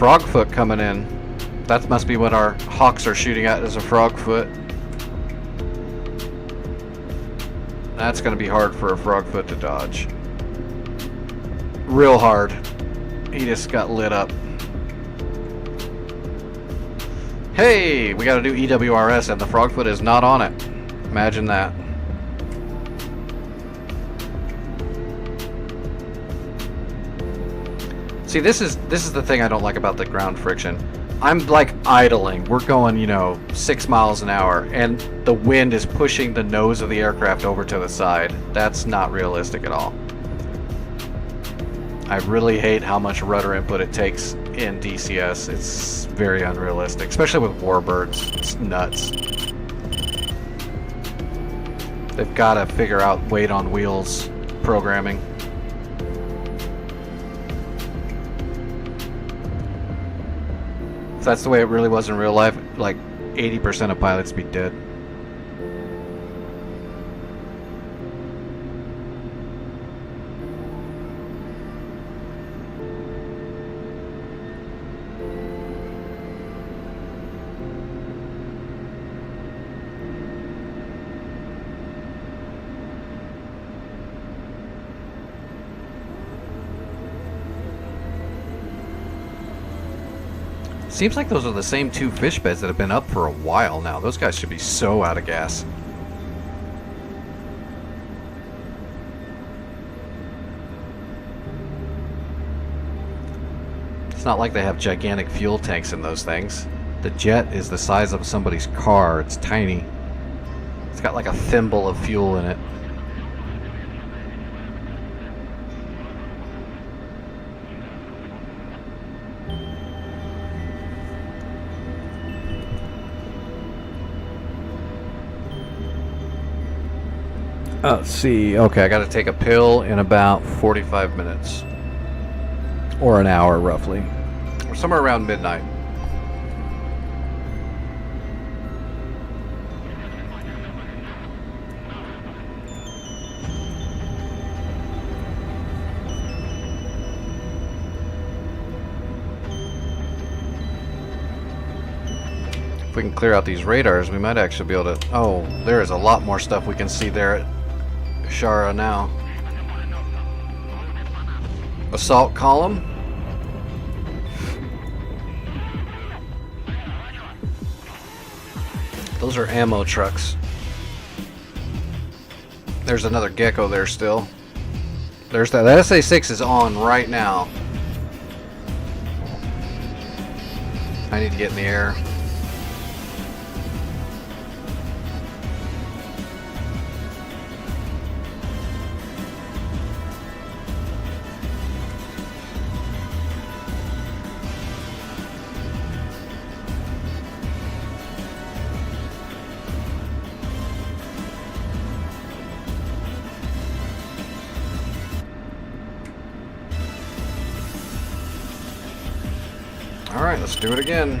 Frogfoot coming in. That must be what our Hawks are shooting at, is a Frogfoot. That's going to be hard for a Frogfoot to dodge. Real hard. He just got lit up. Hey, we got to do EWRS and the Frogfoot is not on it. Imagine that. See, this is the thing I don't like about the ground friction. I'm like idling. We're going, 6 miles an hour, and the wind is pushing the nose of the aircraft over to the side. That's not realistic at all. I really hate how much rudder input it takes in DCS. It's very unrealistic, especially with warbirds. It's nuts. They've got to figure out weight on wheels programming. If that's the way it really was in real life, like 80% of pilots be dead. Seems like those are the same 2 fish beds that have been up for a while now. Those guys should be so out of gas. It's not like they have gigantic fuel tanks in those things. The jet is the size of somebody's car. It's tiny. It's got like a thimble of fuel in it. Let's see. Okay, I got to take a pill in about 45 minutes. Or an hour, roughly. Or somewhere around midnight. If we can clear out these radars, we might actually be able to... Oh, there is a lot more stuff we can see there at Shara now. Assault column. Those are ammo trucks. There's another Gecko there still. There's that. That SA6 is on right now. I need to get in the air. Alright, let's do it again.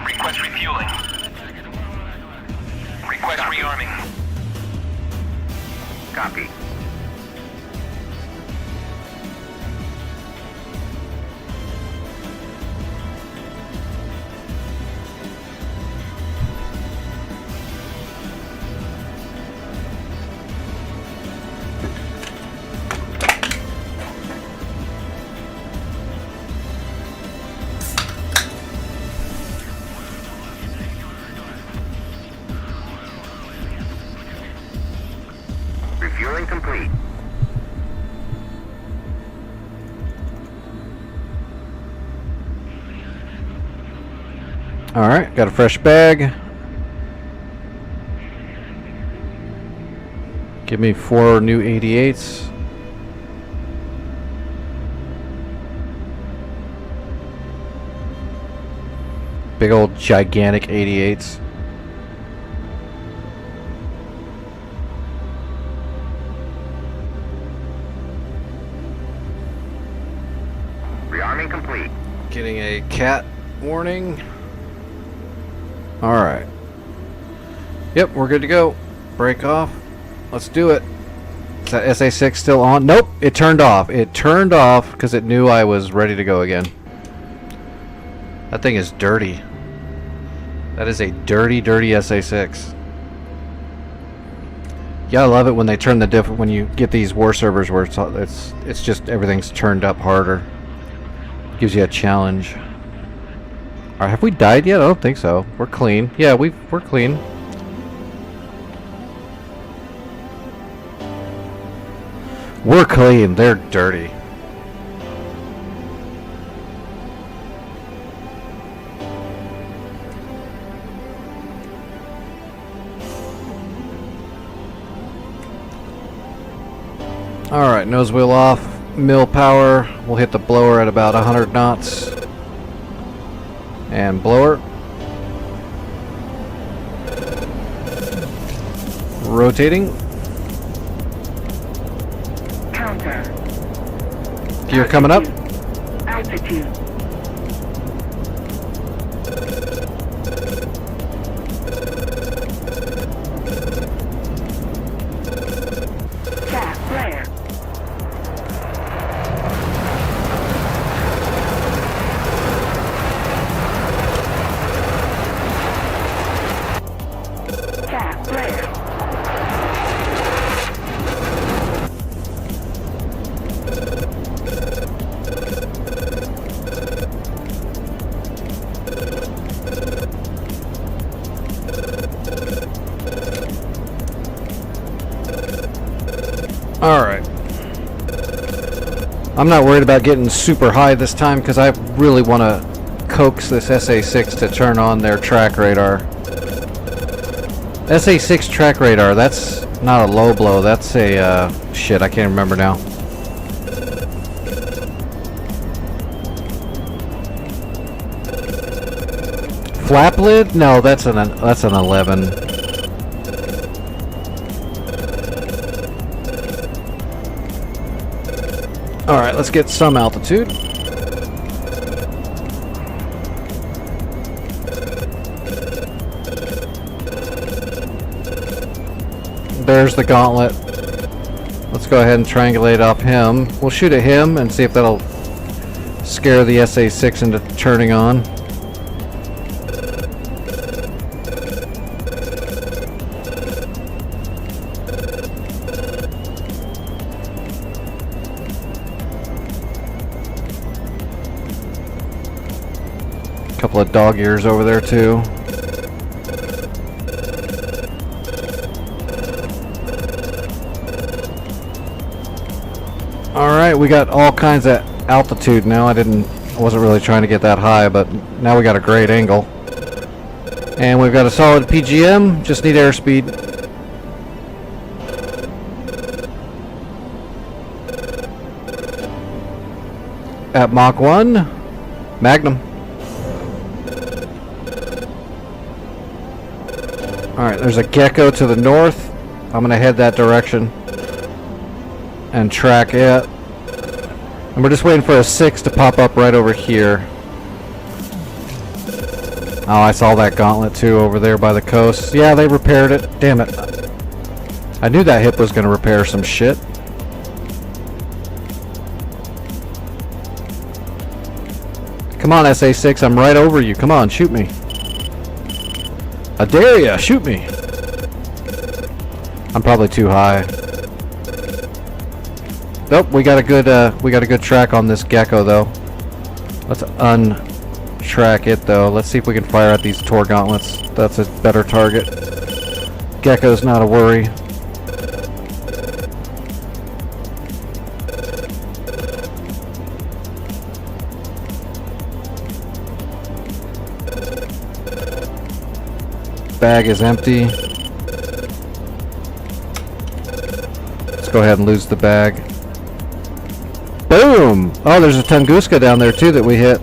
Request refueling. Request rearming. Copy. Refueling complete. Alright, got a fresh bag. Give me 4 new 88s. Big old gigantic 88s. Rearming complete. Getting a cat warning. Alright. Yep, we're good to go. Break off. Let's do it. Is that SA6 still on? Nope, it turned off. It turned off because it knew I was ready to go again. That thing is dirty. That is a dirty, dirty SA6. Yeah, I love it when they turn the when you get these war servers where it's just everything's turned up harder. Gives you a challenge. Alright, have we died yet? I don't think so. We're clean. Yeah, we're clean. We're clean. They're dirty. Alright, nose wheel off. Mill power. We'll hit the blower at about 100 knots. And blower. Rotating. Counter. Gear coming up. Altitude. Fast flare. Fast flare. Alright. I'm not worried about getting super high this time because I really want to coax this SA6 to turn on their track radar. SA6 track radar, that's not a low blow, that's a, shit, I can't remember now. Flap lid? No, that's an 11. Alright, let's get some altitude. There's the gauntlet. Let's go ahead and triangulate off him. We'll shoot at him and see if that'll scare the SA6 into turning on. Couple of dog ears over there too. Alright, we got all kinds of altitude now. I wasn't really trying to get that high, but now we got a great angle. And we've got a solid PGM, just need airspeed. At Mach 1, Magnum. Alright, there's a gecko to the north. I'm going to head that direction and track it. And we're just waiting for a 6 to pop up right over here. Oh, I saw that gauntlet too over there by the coast. Yeah, they repaired it. Damn it. I knew that hip was going to repair some shit. Come on, SA6, I'm right over you. Come on, shoot me. I dare ya, shoot me. I'm probably too high. Nope, we got a good track on this gecko though. Let's untrack it though. Let's see if we can fire at these Tor gauntlets. That's a better target. Gecko's not a worry. Bag is empty. Let's go ahead and lose the bag. Boom! Oh, there's a Tunguska down there too that we hit.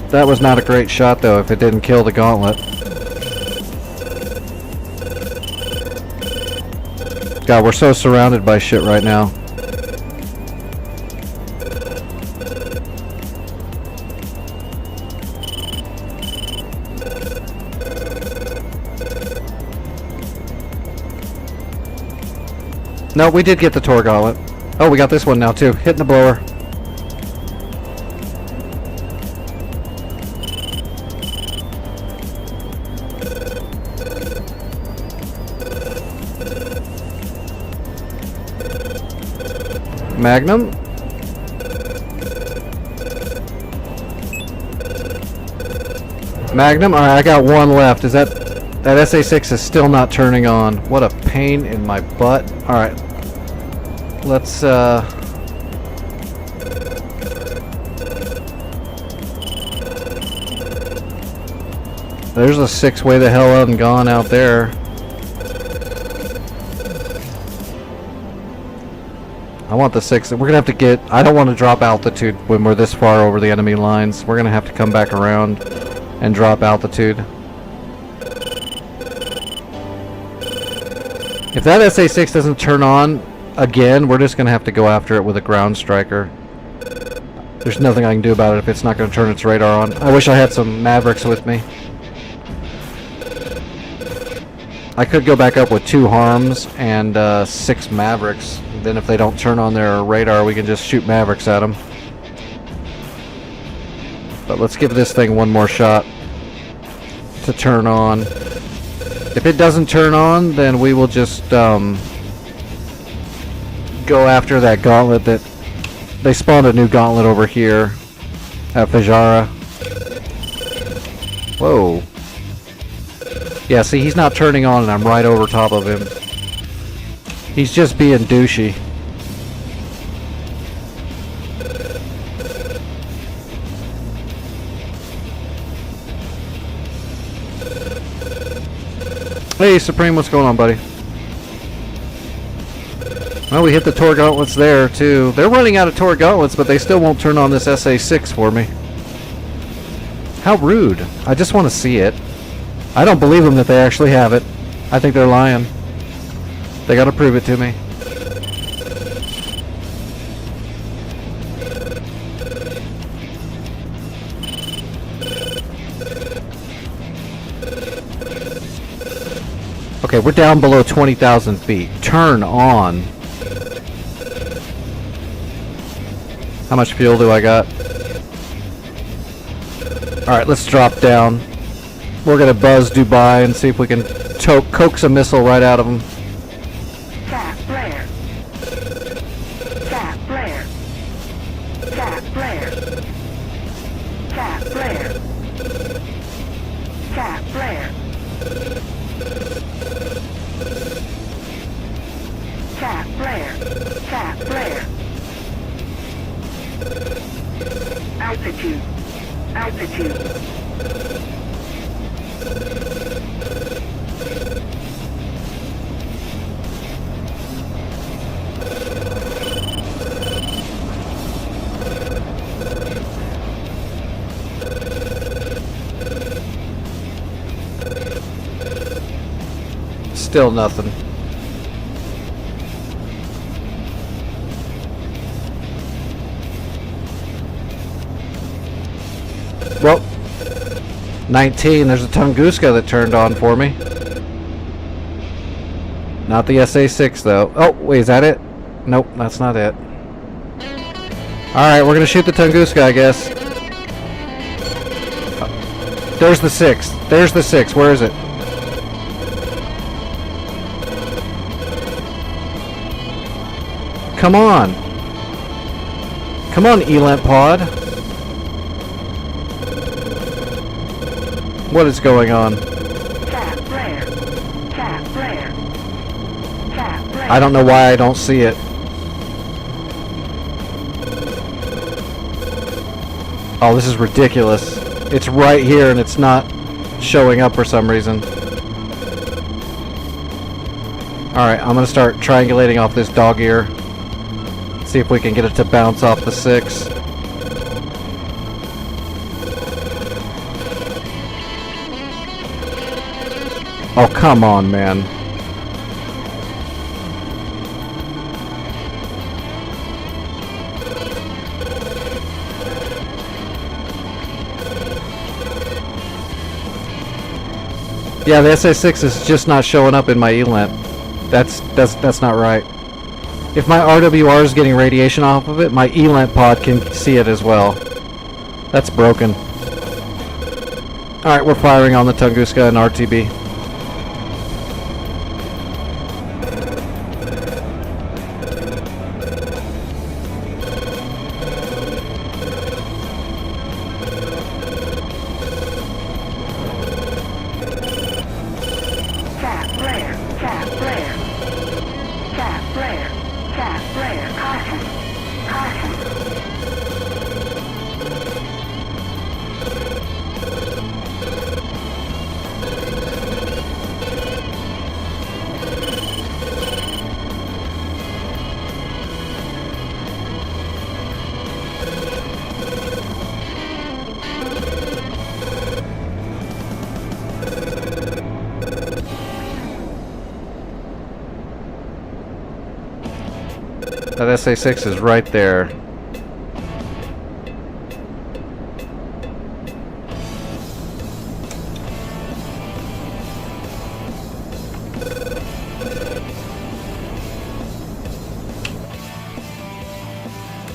That was not a great shot though if it didn't kill the gauntlet. God, we're so surrounded by shit right now. No, we did get the Tor gauntlet. Oh, we got this one now too. Hitting the blower. Magnum. Magnum. All right, I got one left. Is that SA6 is still not turning on? What a pain in my butt. All right. Let's there's a 6 way the hell out and gone out there. I want the 6. We're gonna have to get. I don't want to drop altitude when we're this far over the enemy lines. We're gonna have to come back around and drop altitude. If that SA6 doesn't turn on again, we're just gonna have to go after it with a ground striker. There's nothing I can do about it if it's not gonna turn its radar on. I wish I had some Mavericks with me. I could go back up with 2 harms and 6 Mavericks. Then if they don't turn on their radar, we can just shoot Mavericks at them. But let's give this thing one more shot to turn on. If it doesn't turn on, then we will just go after that gauntlet that they spawned a new gauntlet over here at Fajara. Whoa. Yeah, see, he's not turning on and I'm right over top of him. He's just being douchey. Hey, Supreme, what's going on, buddy? Well, we hit the Tor gauntlets there, too. They're running out of Tor gauntlets, but they still won't turn on this SA6 for me. How rude. I just want to see it. I don't believe them that they actually have it. I think they're lying. They gotta prove it to me. Okay, we're down below 20,000 feet. Turn on. How much fuel do I got? Alright, let's drop down. We're gonna buzz Dubai and see if we can coax a missile right out of them. Fat flare. Fat flare. Fat flare. Fat flare. Fat flare. Fat flare. Fat flare. Altitude. Altitude. Still nothing. Well, 19. There's a Tunguska that turned on for me. Not the SA-6 though. Oh, wait, is that it? Nope, that's not it. Alright, we're gonna shoot the Tunguska, I guess. There's the 6. There's the 6. Where is it? Come on. Come on, Elant Pod. What is going on? Cap flare. Cap flare. Cap flare. I don't know why I don't see it. Oh, this is ridiculous. It's right here and it's not showing up for some reason. Alright, I'm gonna start triangulating off this dog ear. See if we can get it to bounce off the 6. Oh, come on, man. Yeah, the SA-6 is just not showing up in my ELANT. That's not right. If my RWR is getting radiation off of it, my ELANT pod can see it as well. That's broken. Alright, we're firing on the Tunguska and RTB. Cap flare. Cap flare. Cap flare. Cap flare. Caution. Caution. That SA-6 is right there.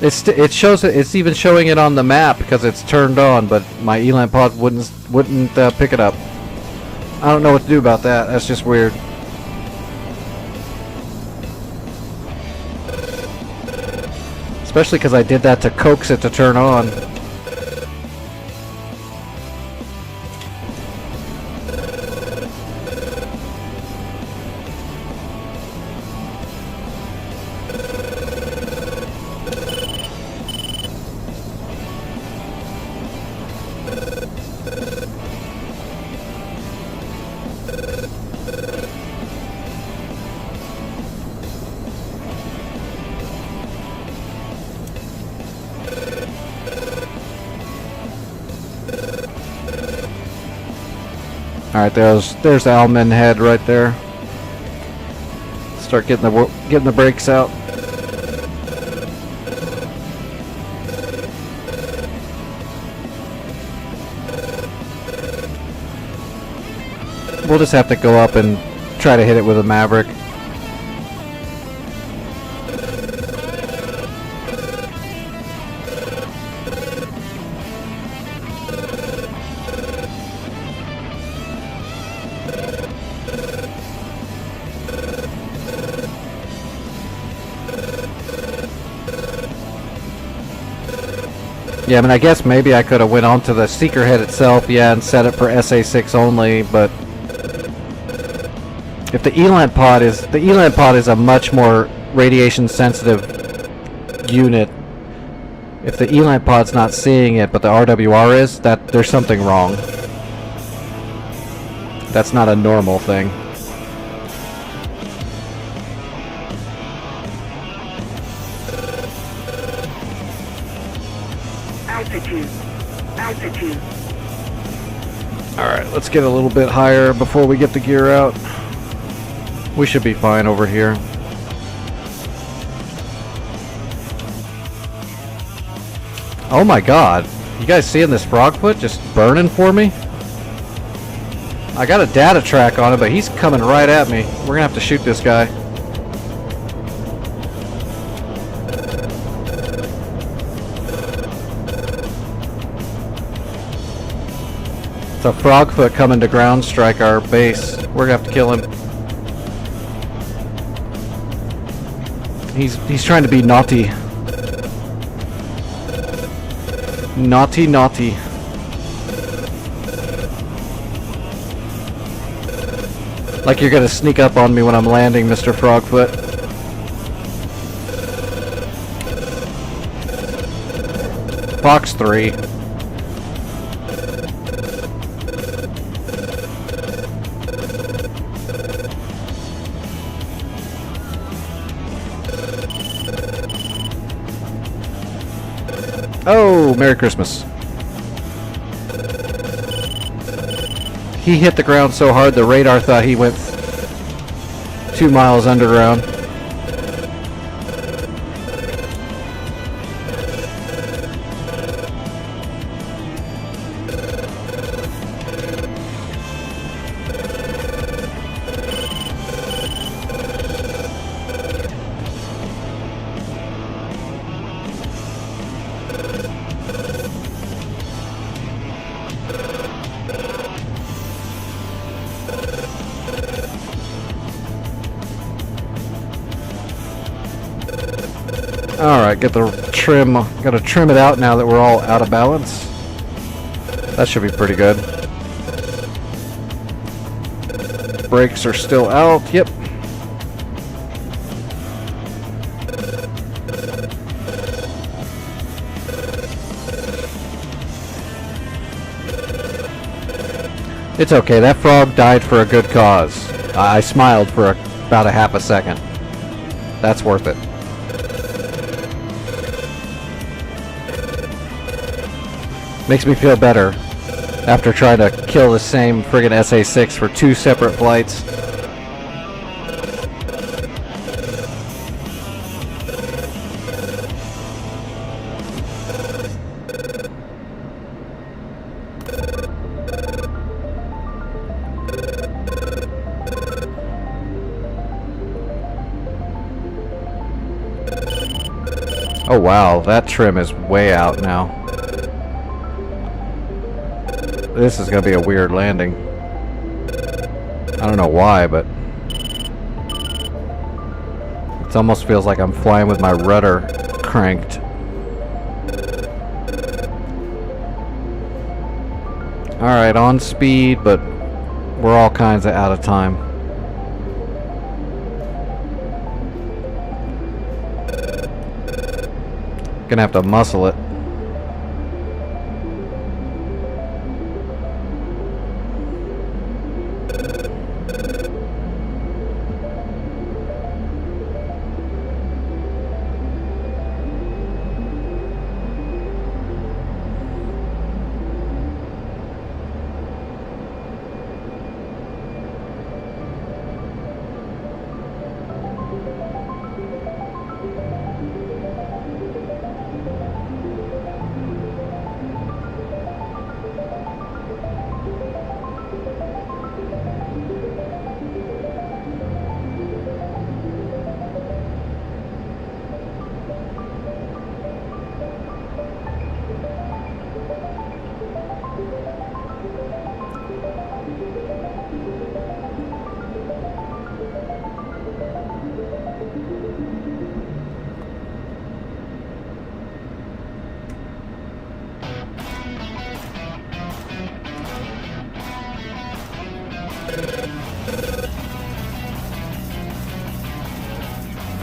It shows it. It's even showing it on the map because it's turned on, but my ELANT pod wouldn't pick it up. I don't know what to do about that. That's just weird. Especially because I did that to coax it to turn on. Alright, there's the Almen head right there. Start getting the brakes out. We'll just have to go up and try to hit it with a Maverick. Yeah, I mean, I guess maybe I could have went onto the Seeker head itself, yeah, and set it for SA-6 only, but if the ELANT pod is a much more radiation sensitive unit. If the ELANT pod's not seeing it, but the RWR is, that there's something wrong. That's not a normal thing. Altitude. Altitude. Alright, let's get a little bit higher before we get the gear out. We should be fine over here. Oh my god. You guys seeing this Frogfoot just burning for me? I got a data track on him, but he's coming right at me. We're gonna have to shoot this guy. It's a Frogfoot coming to ground strike our base. We're gonna have to kill him. He's trying to be naughty. Naughty, naughty. Like you're gonna sneak up on me when I'm landing, Mr. Frogfoot. Fox 3. Oh, Merry Christmas. He hit the ground so hard the radar thought he went 2 miles underground. Alright, get the trim. Gotta trim it out now that we're all out of balance. That should be pretty good. Brakes are still out. Yep. It's okay. That frog died for a good cause. I smiled for about a half a second. That's worth it. Makes me feel better after trying to kill the same friggin' SA-6 for 2 separate flights. Oh wow, that trim is way out now. This is going to be a weird landing. I don't know why, but it almost feels like I'm flying with my rudder cranked. Alright, on speed, but we're all kinds of out of time. Gonna have to muscle it.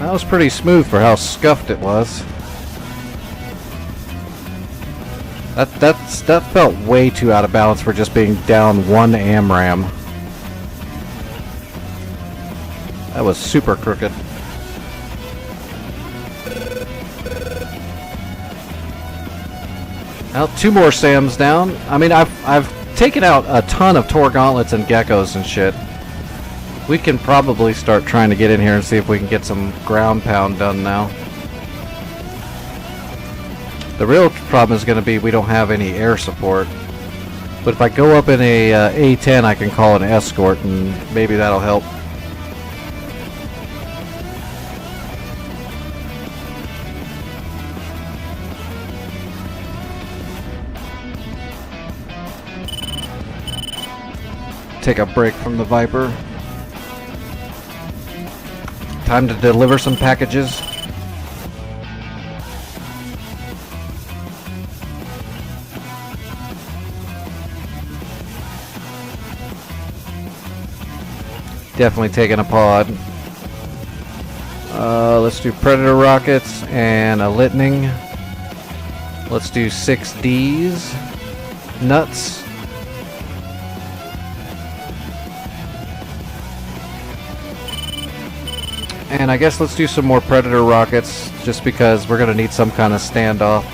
That was pretty smooth for how scuffed it was. That felt way too out of balance for just being down 1 AMRAAM. That was super crooked. Now 2 more SAMs down. I mean, I've taken out a ton of Tor gauntlets and geckos and shit. We can probably start trying to get in here and see if we can get some ground pound done now. The real problem is going to be we don't have any air support. But if I go up in a A-10, I can call an escort, and maybe that'll help. Take a break from the Viper. Time to deliver some packages. Definitely taking a pod. Let's do Predator rockets and a Lightning. Let's do 6Ds. Nuts. And I guess let's do some more Predator rockets, just because we're going to need some kind of standoff.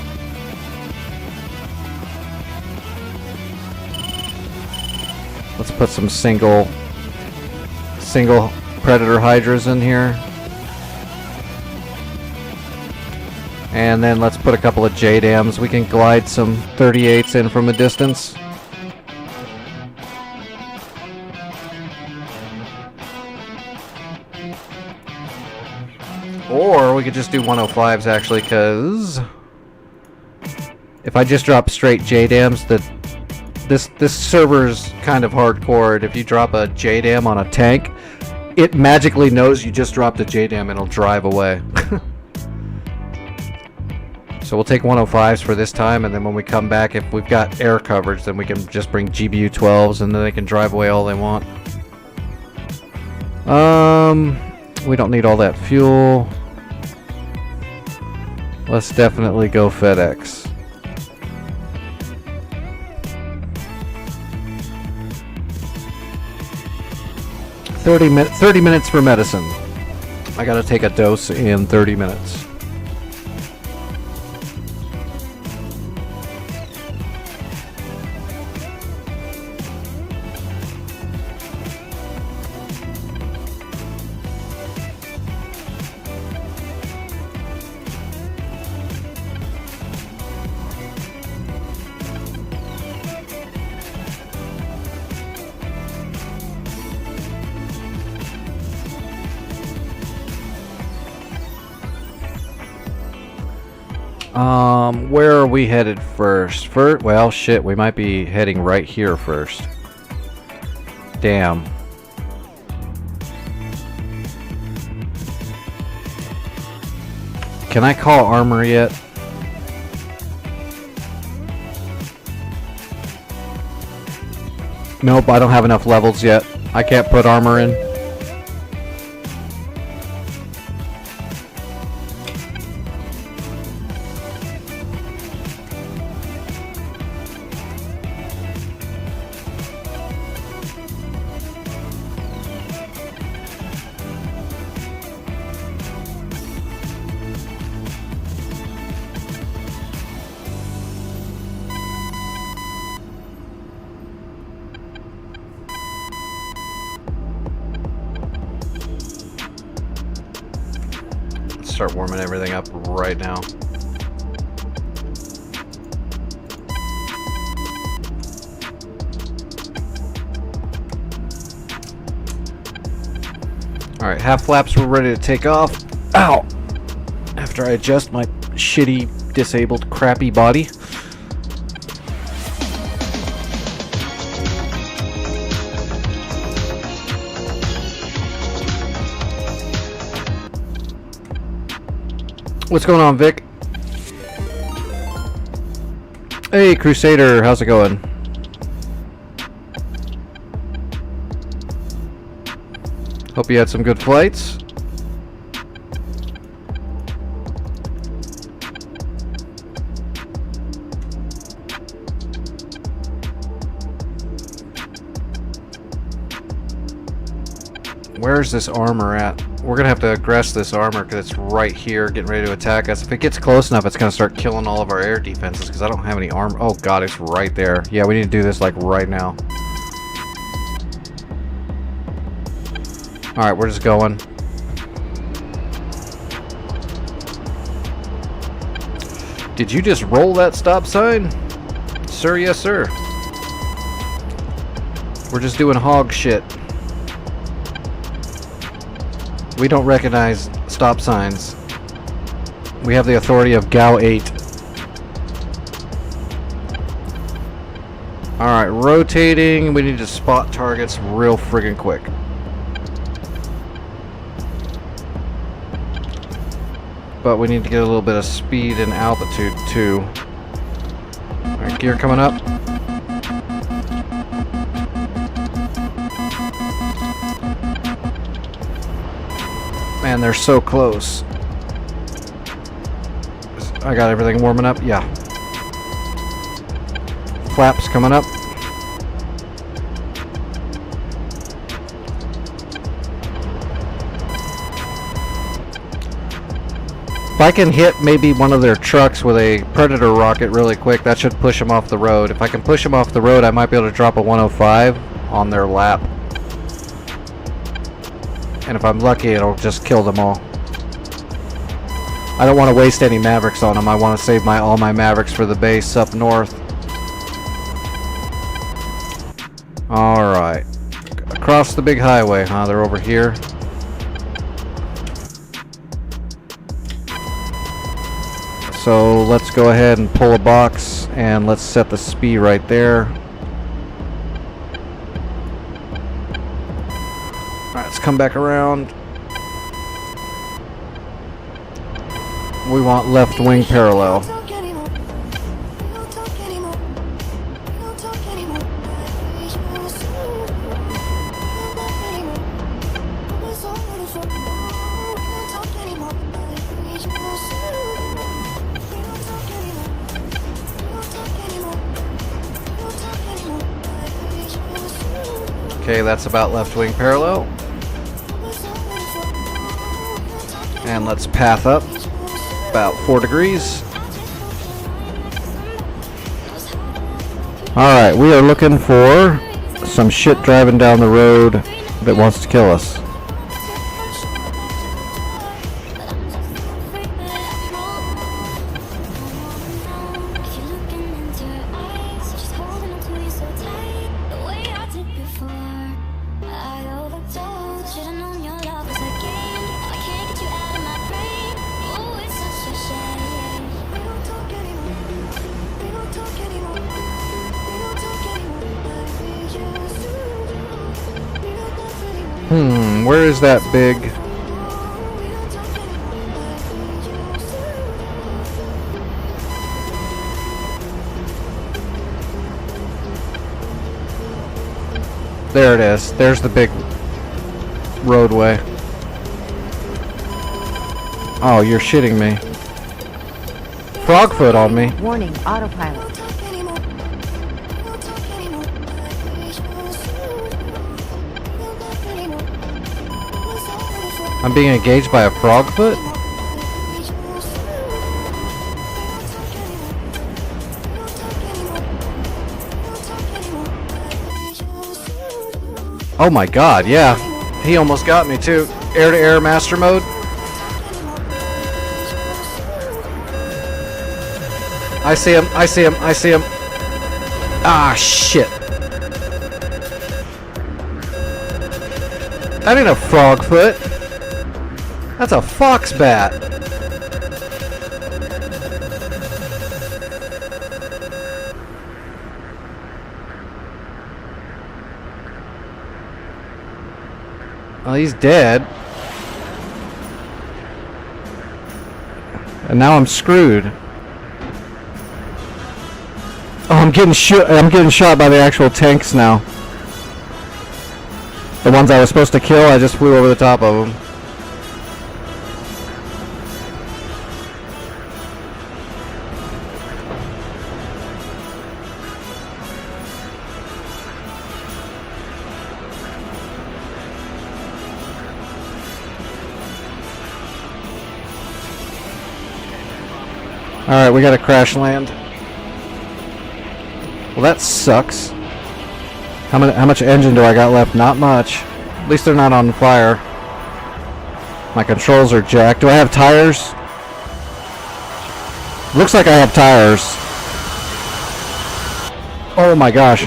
Let's put some single Predator Hydras in here. And then let's put a couple of JDAMs. We can glide some 38s in from a distance. Or we could just do 105s actually, because if I just drop straight JDAMs, this server's kind of hardcore. If you drop a JDAM on a tank, it magically knows you just dropped a JDAM and it'll drive away. So we'll take 105s for this time, and then when we come back, if we've got air coverage, then we can just bring GBU-12s, and then they can drive away all they want. We don't need all that fuel. Let's definitely go FedEx. Thirty minutes for medicine. I gotta take a dose in 30 minutes. Where are we headed first? Well, shit, we might be heading right here first. Damn. Can I call armor yet? Nope, I don't have enough levels yet. I can't put armor in. Start warming everything up right now. Alright, half flaps, we're ready to take off. Ow! After I adjust my shitty, disabled, crappy body. What's going on, Vic? Hey, Crusader, how's it going? Hope you had some good flights. Where's this armor at? We're gonna have to aggress this armor because it's right here getting ready to attack us. If it gets close enough, it's gonna start killing all of our air defenses because I don't have any armor. Oh god, it's right there. Yeah, we need to do this like right now. Alright, we're just going. Did you just roll that stop sign? Sir, yes, sir. We're just doing hog shit. We don't recognize stop signs. We have the authority of GAO 8. Alright, rotating. We need to spot targets real friggin' quick. But we need to get a little bit of speed and altitude too. Alright, gear coming up. Man, they're so close. I got everything warming up? Yeah. Flaps coming up. If I can hit maybe one of their trucks with a Predator rocket really quick, that should push them off the road. If I can push them off the road, I might be able to drop a 105 on their lap. And if I'm lucky, it'll just kill them all. I don't want to waste any Mavericks on them. I want to save all my Mavericks for the base up north. Alright. Across the big highway, huh? They're over here. So let's go ahead and pull a box and let's set the speed right there. Alright, let's come back around. We want left wing parallel. Okay, that's about left wing parallel. And let's path up about 4 degrees. Alright, we are looking for some shit driving down the road that wants to kill us. Where is that big? There it is. There's the big roadway. Oh, you're shitting me. Frogfoot on me. Warning, autopilot. I'm being engaged by a Frogfoot? Oh my god, yeah. He almost got me too. Air-to-air master mode. I see him, I see him, I see him. Ah, shit. That ain't a Frogfoot. That's a fox bat. Oh, he's dead. And now I'm screwed. Oh, I'm getting shot by the actual tanks now. The ones I was supposed to kill, I just flew over the top of them. Alright, we gotta crash land. Well, that sucks. How much engine do I got left? Not much. At least they're not on fire. My controls are jacked. Do I have tires? Looks like I have tires. Oh my gosh.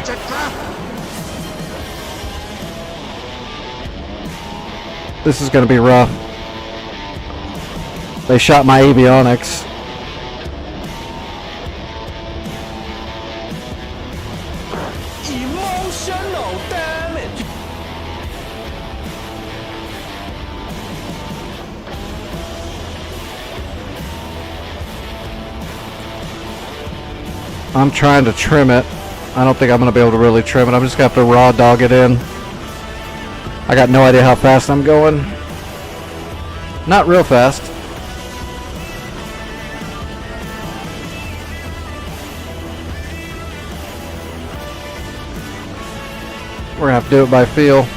This is gonna be rough. They shot my avionics. Emotional damage. I'm trying to trim it. I don't think I'm gonna be able to really trim it. I'm just gonna have to raw dog it in. I got no idea how fast I'm going. Not real fast. We're gonna have to do it by feel.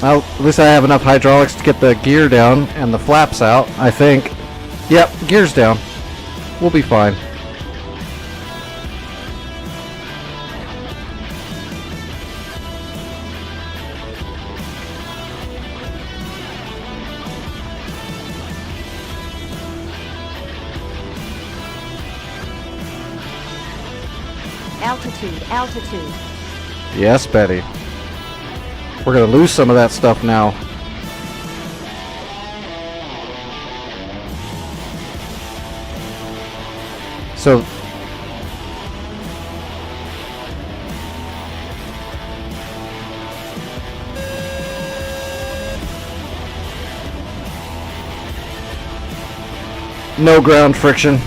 Well, at least I have enough hydraulics to get the gear down and the flaps out, I think. Yep, gear's down. We'll be fine. Altitude, altitude. Yes, Betty. We're gonna lose some of that stuff now. So no ground friction.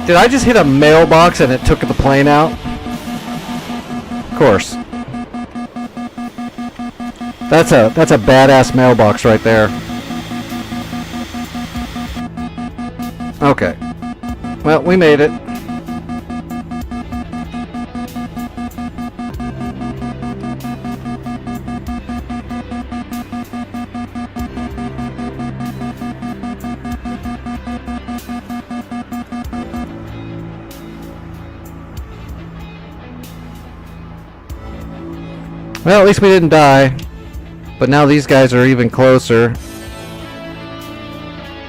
Did I just hit a mailbox and it took the plane out? Of course. That's a badass mailbox right there. Okay. Well, we made it. Well, at least we didn't die. But now these guys are even closer.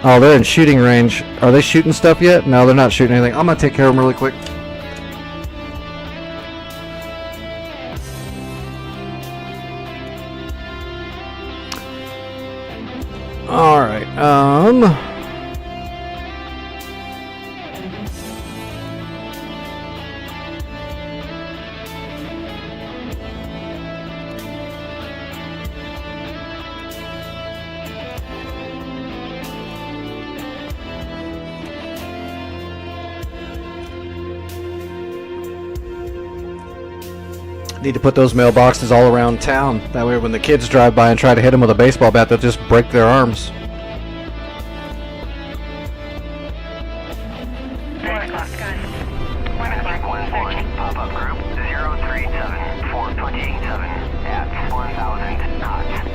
Oh, they're in shooting range. Are they shooting stuff yet? No, they're not shooting anything. I'm gonna take care of them really quick. Alright, need to put those mailboxes all around town. That way when the kids drive by and try to hit them with a baseball bat, they'll just break their arms. 4 o'clock, guys. 1 o'clock, Magic 1-1, pop-up group 037-427 at 1000 knots.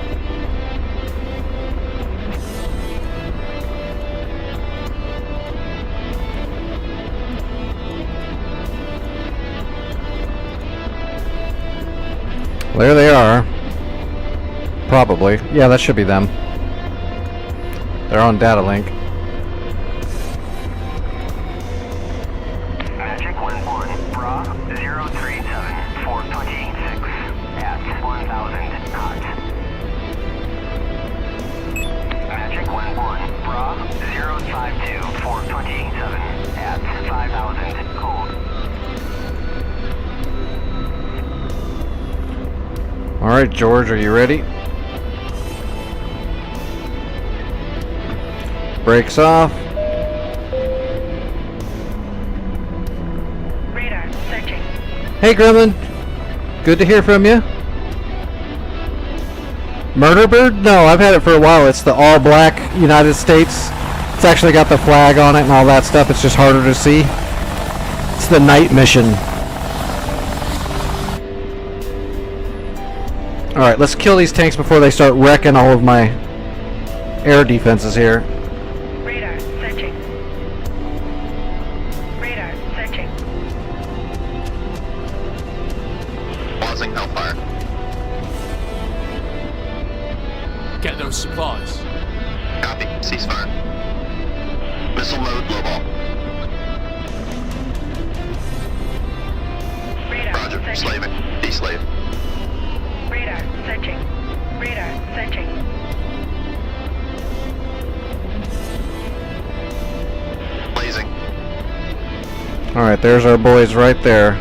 There they are. Probably. Yeah, that should be them. They're on data link. Magic 1-1, Bra 037-426 at 1000 knots. Magic 1-1, Bra 052-427 at 5000 cold. Alright, George, are you ready? Brakes off. radar, searching. Hey, Gremlin. Good to hear from you. Murder Bird? No, I've had it for a while. It's the all-black United States. It's actually got the flag on it and all that stuff. It's just harder to see. It's the night mission. Alright, let's kill these tanks before they start wrecking all of my air defenses here. Radar, searching. with supplies. Copy. Ceasefire. Missile mode, low ball. Radar Roger. searching. Slaving. Deslave. Radar searching. Radar searching. Blazing. Alright, there's our boys right there.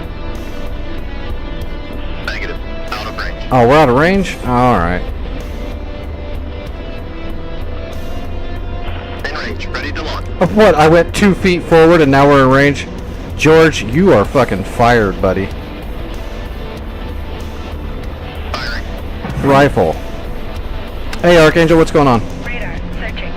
Negative. Out of range. Oh, we're out of range? Alright. In range. Ready to launch. What? I went 2 feet forward and now we're in range? George, you are fucking fired, buddy. Firing. Rifle. Hey, Archangel, what's going on? Radar searching.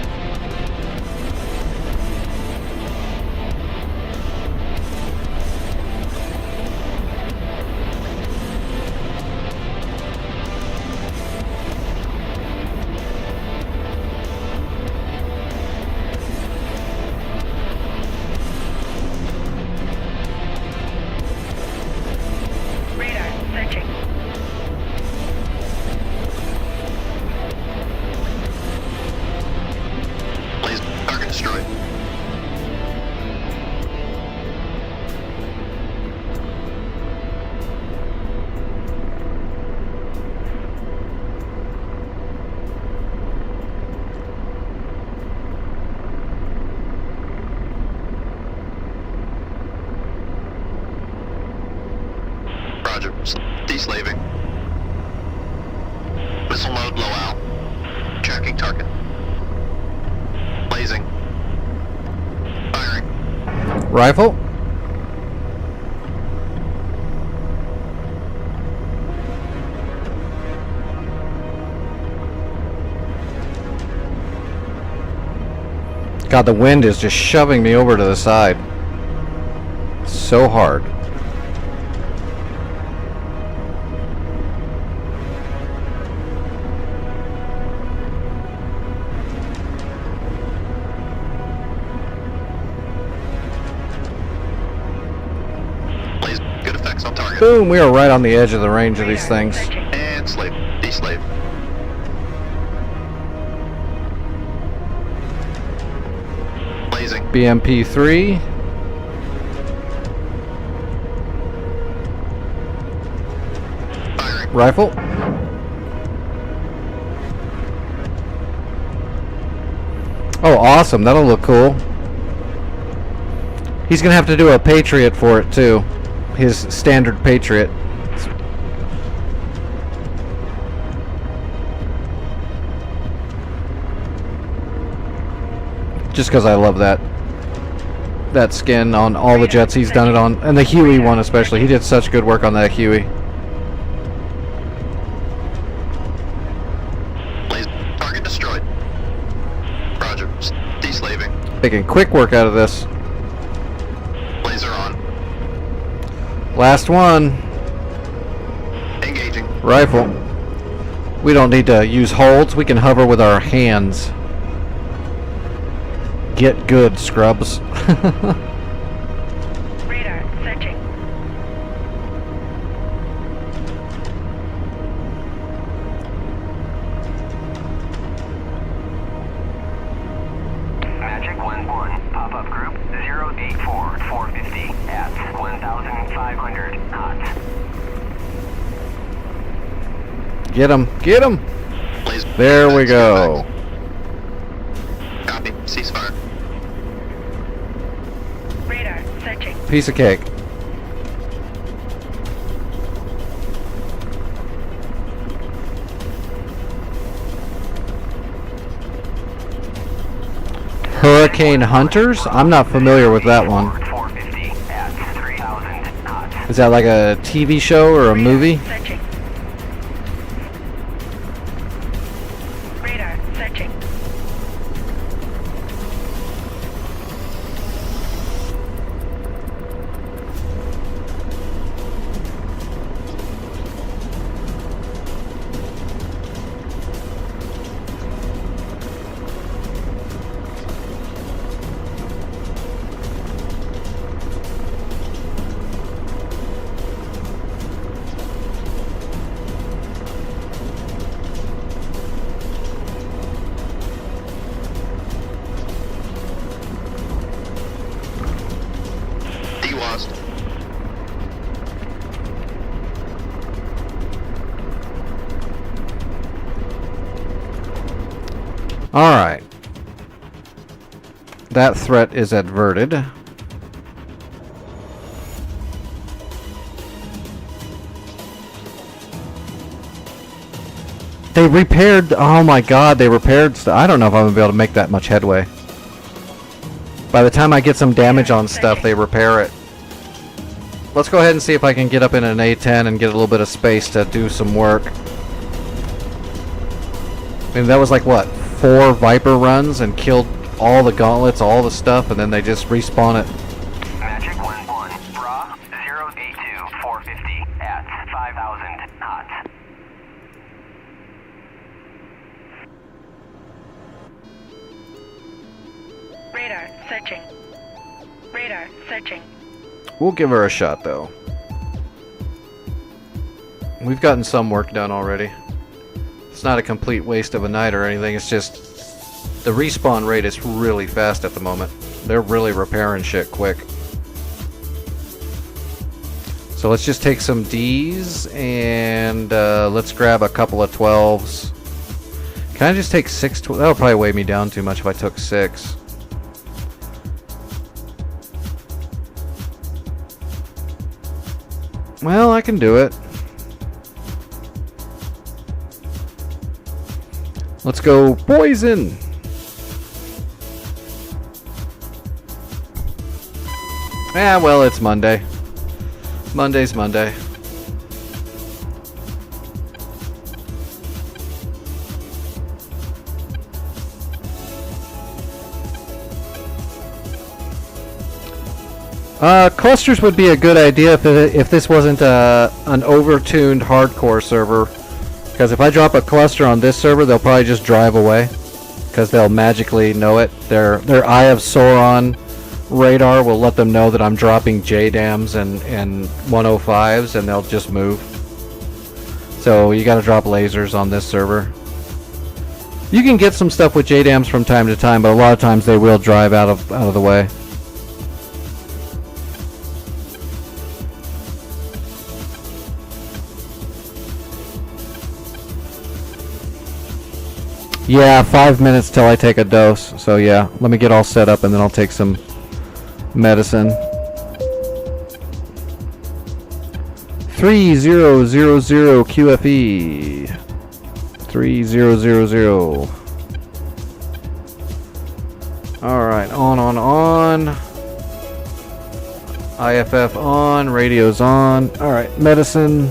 Radar searching. Blaze. Target destroyed. Roger. Deslaving. Missile mode, low al. Tracking target. Blazing. Firing. Rifle? God, the wind is just shoving me over to the side. So hard. Blaze. Good effects on target. Boom, we are right on the edge of the range of these things. Searching. And slave. Deslave. Blazing. BMP-3. Firing. Rifle. Oh, awesome. That'll look cool. He's gonna have to do a Patriot for it, too. His standard Patriot. Just because I love that skin on all the jets he's done it on. And the Huey one especially. He did such good work on that Huey. Blaze. Target destroyed. Roger. Deslaving. Making quick work out of this. Laser on. Last one. Engaging. Rifle. We don't need to use holds. We can hover with our hands. Get good, scrubs. Radar searching. Magic 1-1. Pop-up group 084-450 at 1,500 knots. Get him. Get him. Blaze. There we go. Copy. Ceasefire. Radar searching. Piece of cake. Hurricane Hunters? I'm not familiar with that one. 450 at 3,000 knots. Is that like a TV show or a movie? Searching. Radar searching. That threat is averted. They repaired... Oh my god, they repaired... I don't know if I'm going to be able to make that much headway. By the time I get some damage on stuff, they repair it. Let's go ahead and see if I can get up in an A10 and get a little bit of space to do some work. I mean, that was like, what, 4 Viper runs and killed all the gauntlets, all the stuff, and then they just respawn it. Magic 1-1. Bra 082 450 at 5,000 hot. Radar searching. Radar searching. We'll give her a shot, though. We've gotten some work done already. It's not a complete waste of a night or anything, it's just... The respawn rate is really fast at the moment. They're really repairing shit quick. So let's just take some Ds and let's grab a couple of 12s. Can I just take 6? That'll probably weigh me down too much if I took 6. Well, I can do it. Let's go poison. Yeah, well, it's Monday. Monday's Monday. Clusters would be a good idea if this wasn't an over-tuned hardcore server. Because if I drop a cluster on this server, they'll probably just drive away. Because they'll magically know it. Their Eye of Sauron radar will let them know that I'm dropping JDAMs and 105s, and they'll just move. So you gotta drop lasers on this server. You can get some stuff with JDAMs from time to time, but a lot of times they will drive out of the way. Yeah, 5 minutes till I take a dose. So yeah, let me get all set up and then I'll take some medicine. 3000 QFE. 3000. Alright, on. IFF on, radio's on. Alright, medicine.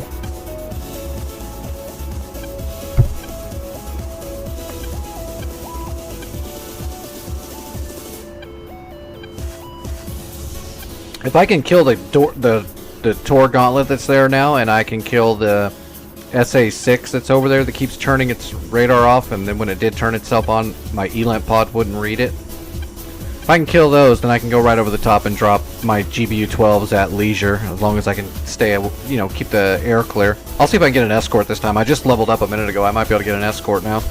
If I can kill the Tor Gauntlet that's there now, and I can kill the SA-6 that's over there that keeps turning its radar off, and then when it did turn itself on, my ELANT pod wouldn't read it. If I can kill those, then I can go right over the top and drop my GBU-12s at leisure, as long as I can stay, keep the air clear. I'll see if I can get an escort this time. I just leveled up a minute ago. I might be able to get an escort now.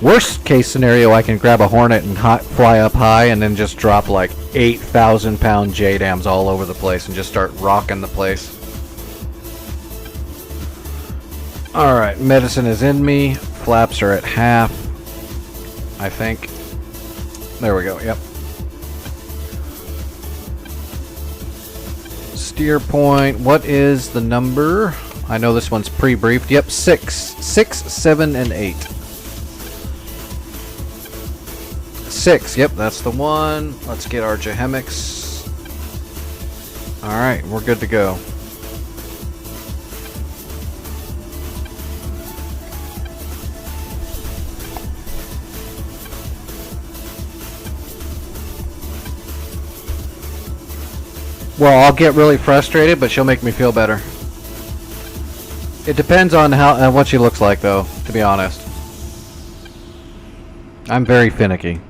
Worst case scenario, I can grab a Hornet and fly up high and then just drop like 8,000 pound JDAMs all over the place and just start rocking the place. Alright, medicine is in me. Flaps are at half, I think. There we go, yep. Steer point, what is the number? I know this one's pre-briefed. Yep, 6, 7, and 8. 6, yep, that's the one. Let's get our Jehemics. Alright, we're good to go. Well, I'll get really frustrated, but she'll make me feel better. It depends on what she looks like, though, to be honest. I'm very finicky.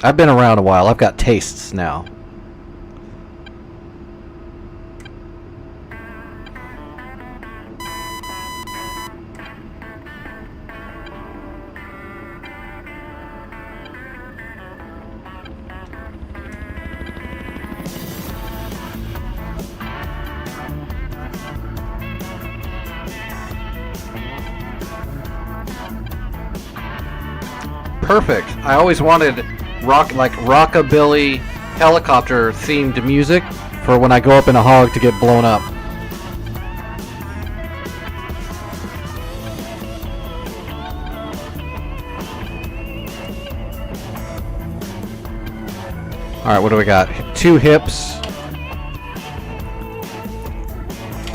I've been around a while. I've got tastes now. perfect. I always wanted rockabilly helicopter themed music for when I go up in a hog to get blown up. Alright, what do we got? 2 hips.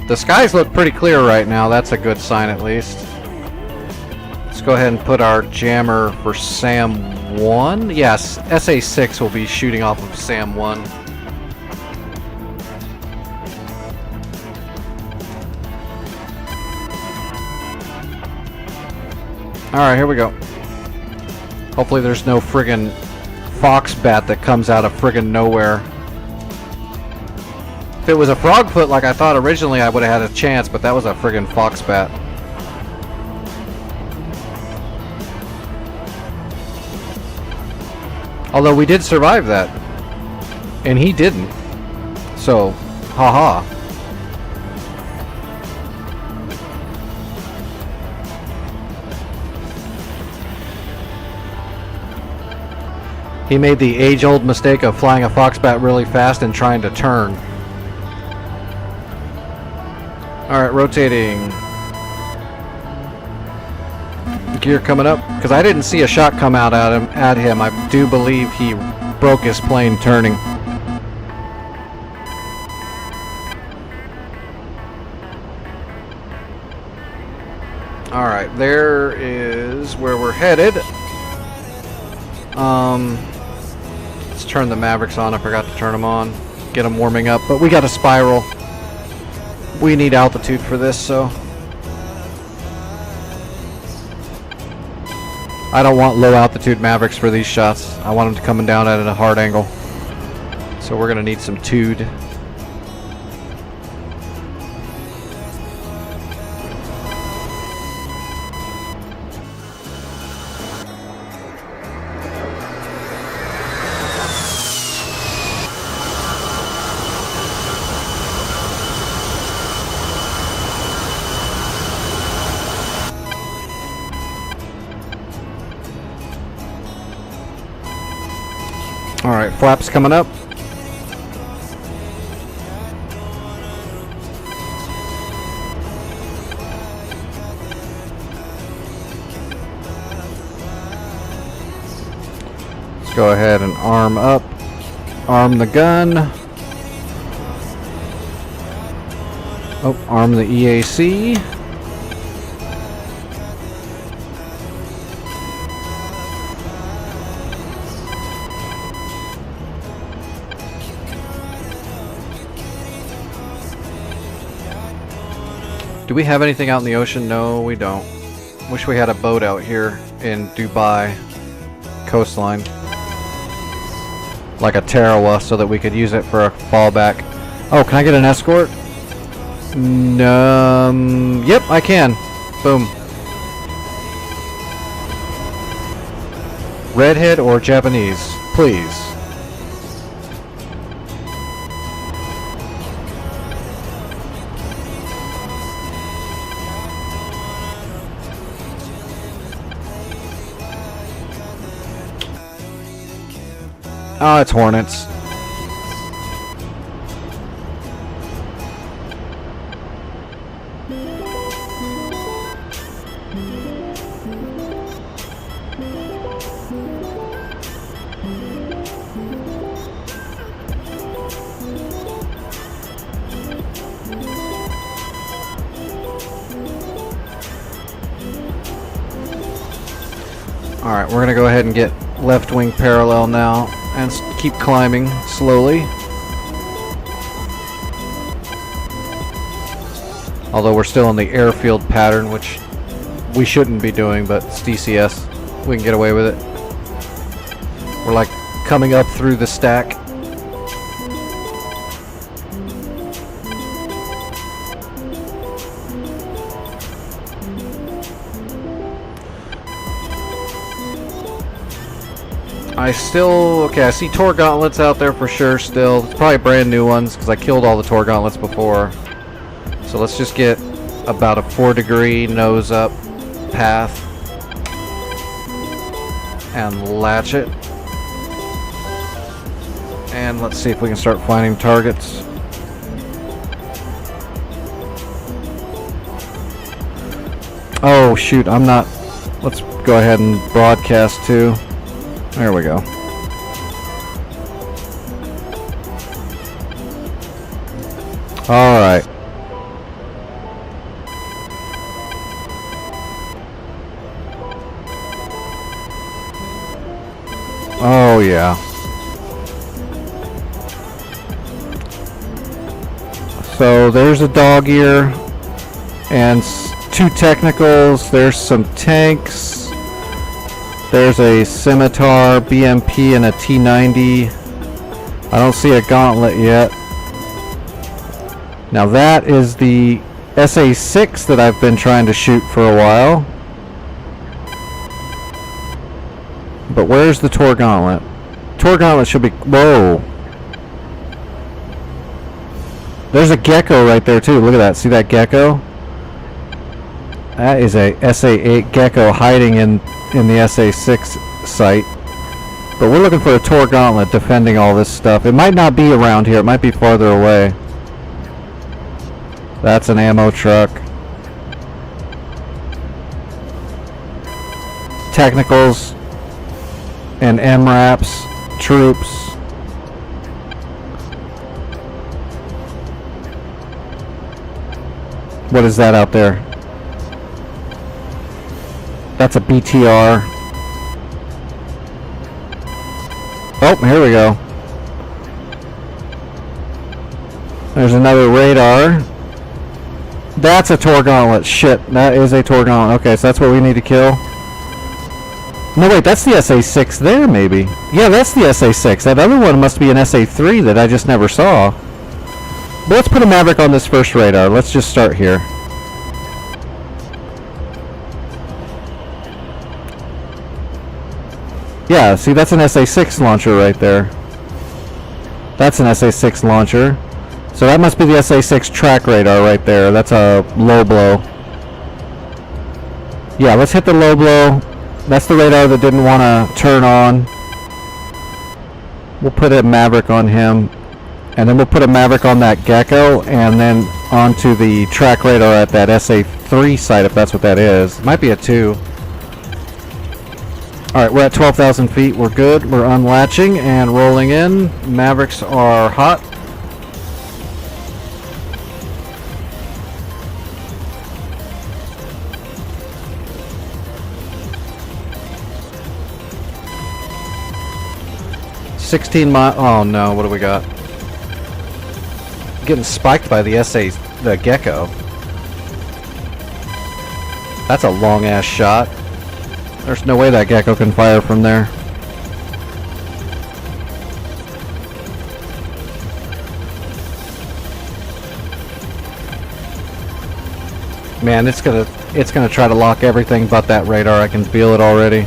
The skies look pretty clear right now. That's a good sign at least. Let's go ahead and put our jammer for SAM 1. Yes, SA-6 will be shooting off of SAM 1. Alright, here we go. Hopefully there's no friggin' fox bat that comes out of friggin' nowhere. If it was a frogfoot like I thought originally, I would have had a chance, but that was a friggin' fox bat. Although we did survive that. And he didn't. So, haha. He made the age-old mistake of flying a foxbat really fast and trying to turn. Alright, rotating. Gear coming up. Because I didn't see a shot come out at him. I do believe he broke his plane turning. Alright, there is where we're headed. Let's turn the Mavericks on. I forgot to turn them on. Get them warming up. But we got a spiral. We need altitude for this, so I don't want low altitude Mavericks for these shots. I want them to come down at a hard angle. So we're gonna need some tude. Alright, flaps coming up. Let's go ahead and arm up. Arm the gun. Oh, arm the EAC. Do we have anything out in the ocean? No, we don't. Wish we had a boat out here in Dubai coastline. Like a Tarawa, so that we could use it for a fallback. Oh, can I get an escort? Yep, I can. Boom. Redhead or Japanese, please. Oh, it's Hornets. Alright, we're gonna go ahead and get left wing parallel now and keep climbing slowly. Although we're still in the airfield pattern, which we shouldn't be doing, but it's DCS. We can get away with it. We're like coming up through the stack. I see Tor gauntlets out there for sure still. It's probably brand new ones because I killed all the Tor gauntlets before. So let's just get about a 4-degree nose up path. and latch it. And let's see if we can start finding targets. Oh shoot, I'm not. Let's go ahead and broadcast too. There we go. All right. Oh yeah. So there's a dog ear and 2 technicals. There's some tanks. There's a scimitar, BMP, and a T90. I don't see a gauntlet yet. Now that is the SA-6 that I've been trying to shoot for a while. But where's the Tor Gauntlet? Tor Gauntlet should be... Whoa! There's a gecko right there too. Look at that. See that gecko? That is a SA-8 gecko hiding in the SA-6 site. But we're looking for a Tor Gauntlet defending all this stuff. It might not be around here. It might be farther away. That's an ammo truck. Technicals and MRAPs troops. What is that out there? That's a BTR. Oh, here we go. There's another radar. That's a Tor Gauntlet. Shit, that is a Tor Gauntlet. Okay, so that's what we need to kill. No, wait, that's the SA-6 there, maybe. Yeah, that's the SA-6. That other one must be an SA-3 that I just never saw. But let's put a Maverick on this first radar. Let's just start here. Yeah, see, that's an SA-6 launcher right there. That's an SA-6 launcher. So that must be the SA-6 track radar right there. That's a low blow. Yeah, let's hit the low blow. That's the radar that didn't want to turn on. We'll put a Maverick on him. And then we'll put a Maverick on that gecko. And then onto the track radar at that SA-3 site, if that's what that is. It might be a 2. Alright, we're at 12,000 feet. We're good. We're unlatching and rolling in. Mavericks are hot. Oh no, what do we got? Getting spiked by the the gecko. That's a long ass shot. There's no way that gecko can fire from there. Man, it's gonna try to lock everything but that radar. I can feel it already.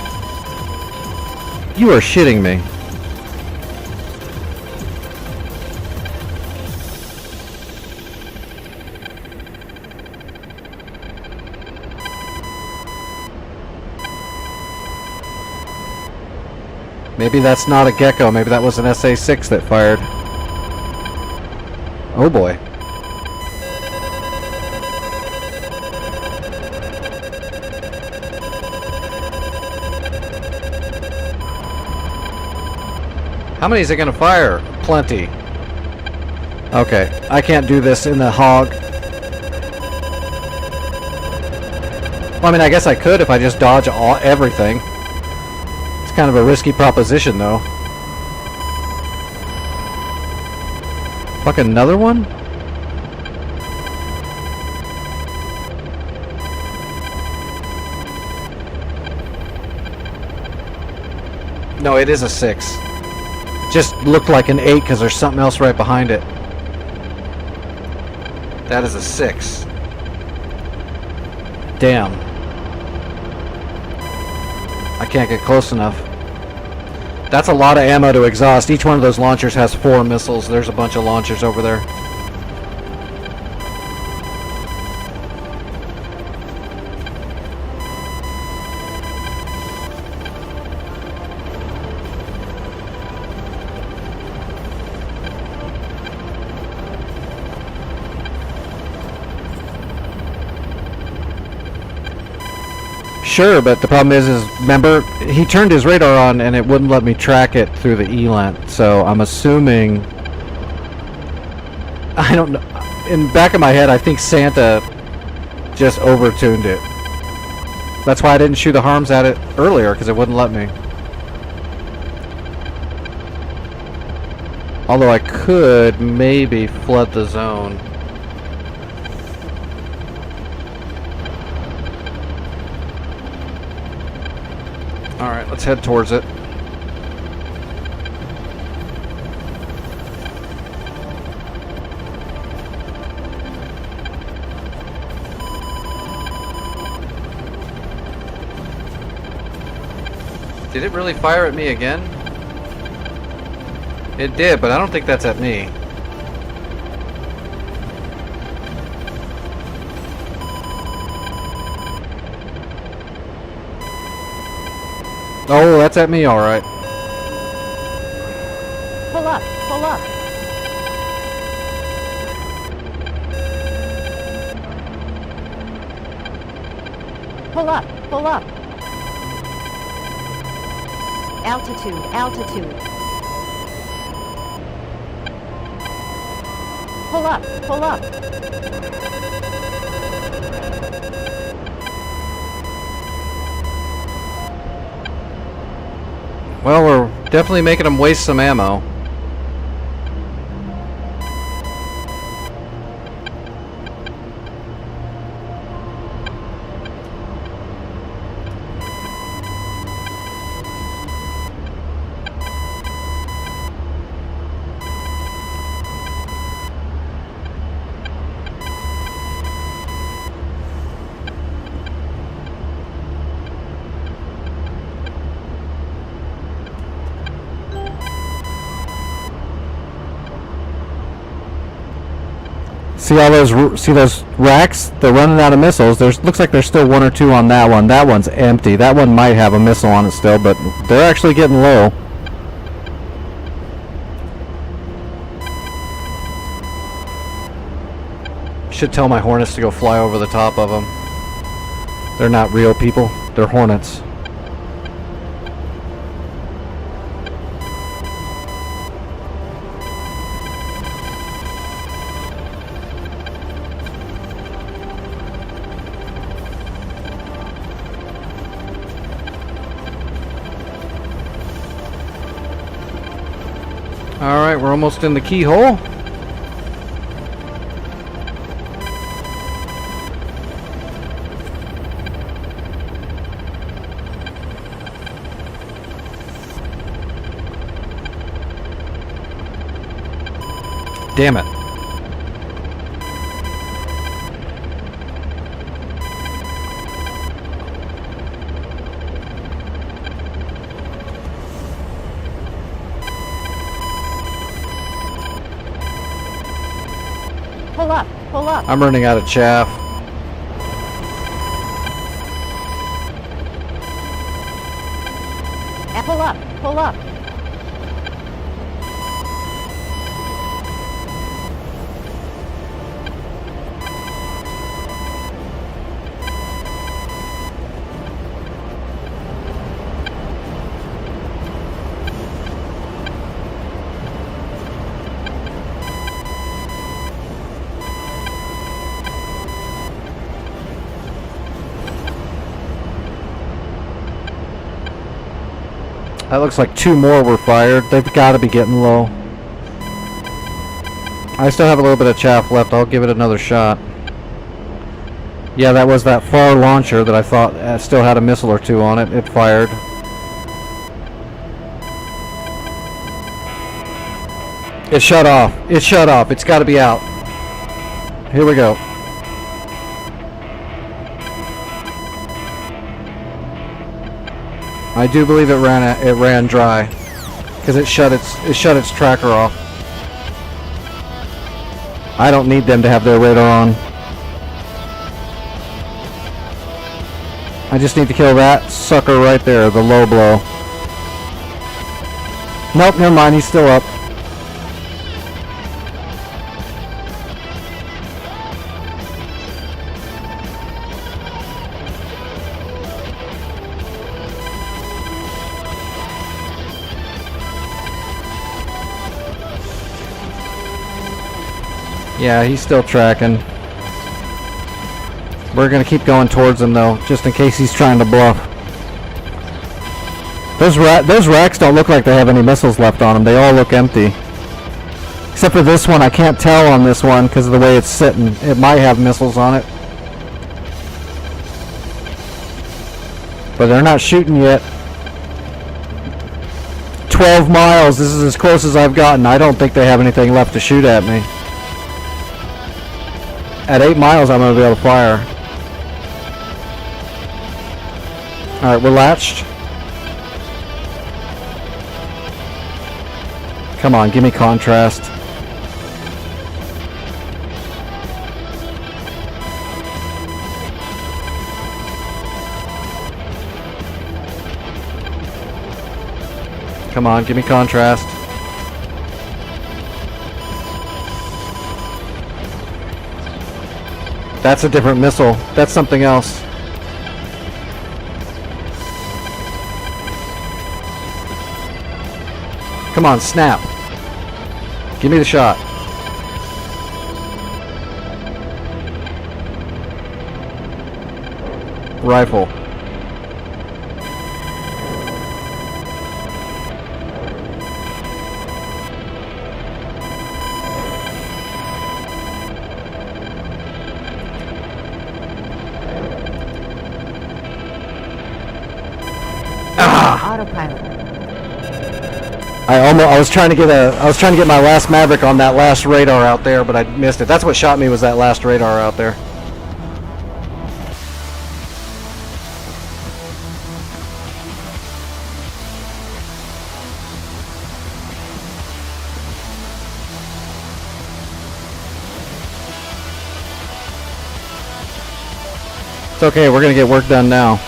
You are shitting me. Maybe that's not a gecko. Maybe that was an SA-6 that fired. Oh boy. How many is it going to fire? Plenty. Okay, I can't do this in the hog. Well, I mean, I guess I could if I just dodge everything. It's kind of a risky proposition, though. Fuck, another one? No, it is a 6. Just looked like an 8 because there's something else right behind it. That is a 6. Damn. I can't get close enough. That's a lot of ammo to exhaust. Each one of those launchers has 4 missiles. There's a bunch of launchers over there. Sure, but the problem is remember, he turned his radar on and it wouldn't let me track it through the ELANT, so I'm assuming... I don't know. In the back of my head, I think Santa just overtuned it. That's why I didn't shoot the harms at it earlier, because it wouldn't let me. Although I could maybe flood the zone. Alright, let's head towards it. Did it really fire at me again? It did, but I don't think that's at me. Oh, that's at me, alright. Pull up, pull up. Pull up, pull up. Altitude, altitude. Pull up, pull up. Well, we're definitely making them waste some ammo. See those racks? They're running out of missiles. Looks like there's still one or two on that one. That one's empty. That one might have a missile on it still, but they're actually getting low. Should tell my Hornets to go fly over the top of them. They're not real people. They're Hornets. Alright, we're almost in the keyhole. Damn it. Pull up, pull up. I'm running out of chaff. Pull up, pull up. That looks like two more were fired. They've got to be getting low. I still have a little bit of chaff left. I'll give it another shot. Yeah, that was that far launcher that I thought still had a missile or two on it. It fired. It shut off. It shut off. It's got to be out. Here we go. I do believe it ran dry because it shut its tracker off. I don't need them to have their radar on. I just need to kill that sucker right there, the low blow. Nope, never mind, he's still up. Yeah, he's still tracking. We're gonna keep going towards him though, just in case he's trying to bluff. Those racks don't look like they have any missiles left on them. They all look empty. Except for this one, I can't tell on this one because of the way it's sitting. It might have missiles on it. But they're not shooting yet. 12 miles, this is as close as I've gotten. I don't think they have anything left to shoot at me. At 8 miles, I'm going to be able to fire. Alright, we're latched. Come on, give me contrast. Come on, give me contrast. That's a different missile. That's something else. Come on, snap. Give me the shot. Rifle. Autopilot. I was trying to get my last Maverick on that last radar out there, but I missed it. That's what shot me, was that last radar out there. It's okay, we're gonna get work done now.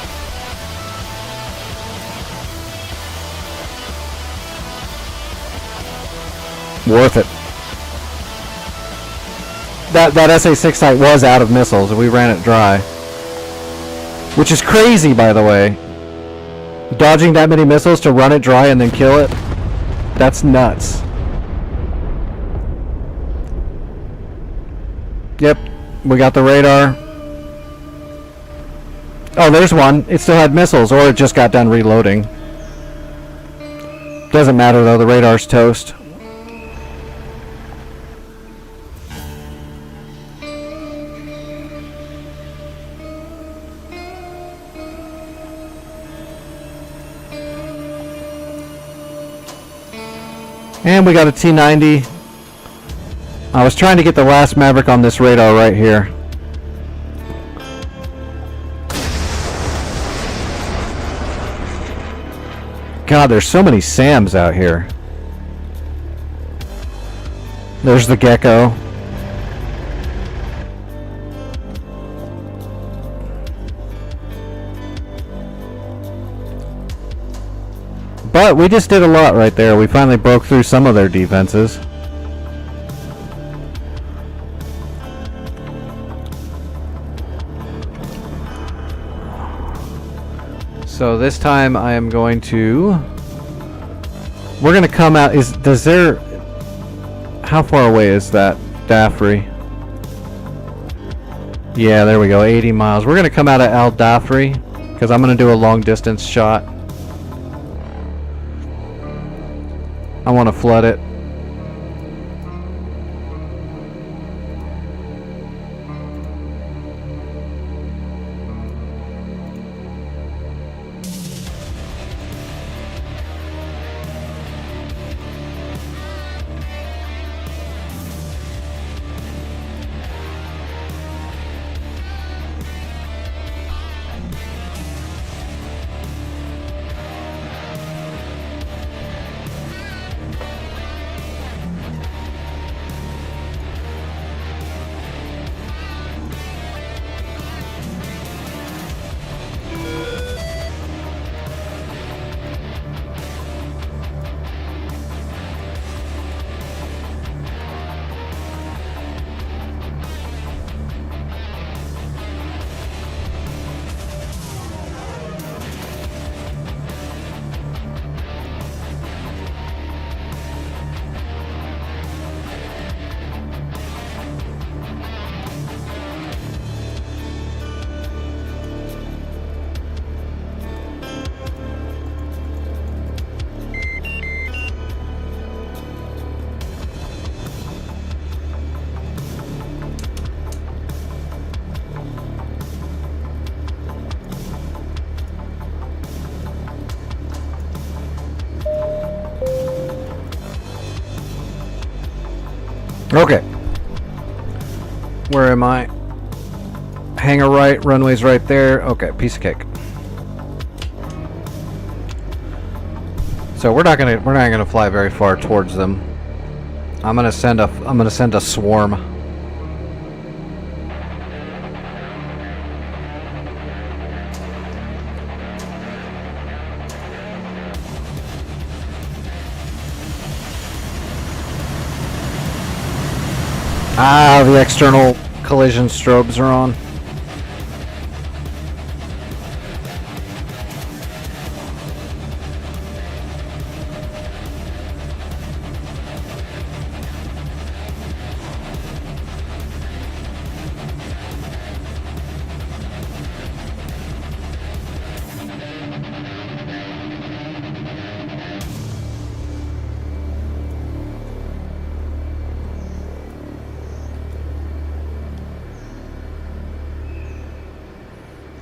Worth it. That SA-6 sight was out of missiles, and we ran it dry. Which is crazy, by the way. Dodging that many missiles to run it dry and then kill it? That's nuts. Yep, we got the radar. Oh, there's one. It still had missiles, or it just got done reloading. Doesn't matter though, the radar's toast. And we got a T-90. I was trying to get the last Maverick on this radar right here. God, there's so many SAMs out here. There's the Gecko. But we just did a lot right there. We finally broke through some of their defenses. So this time I am going to... We're going to come out... Does there... How far away is that Dafri? Yeah, there we go. 80 miles. We're going to come out of Al Dafri because I'm going to do a long distance shot. I want to flood it. Okay. Where am I? Hangar right, runway's right there. Okay, piece of cake. So we're not gonna fly very far towards them. I'm gonna send a swarm. Ah, the external collision strobes are on.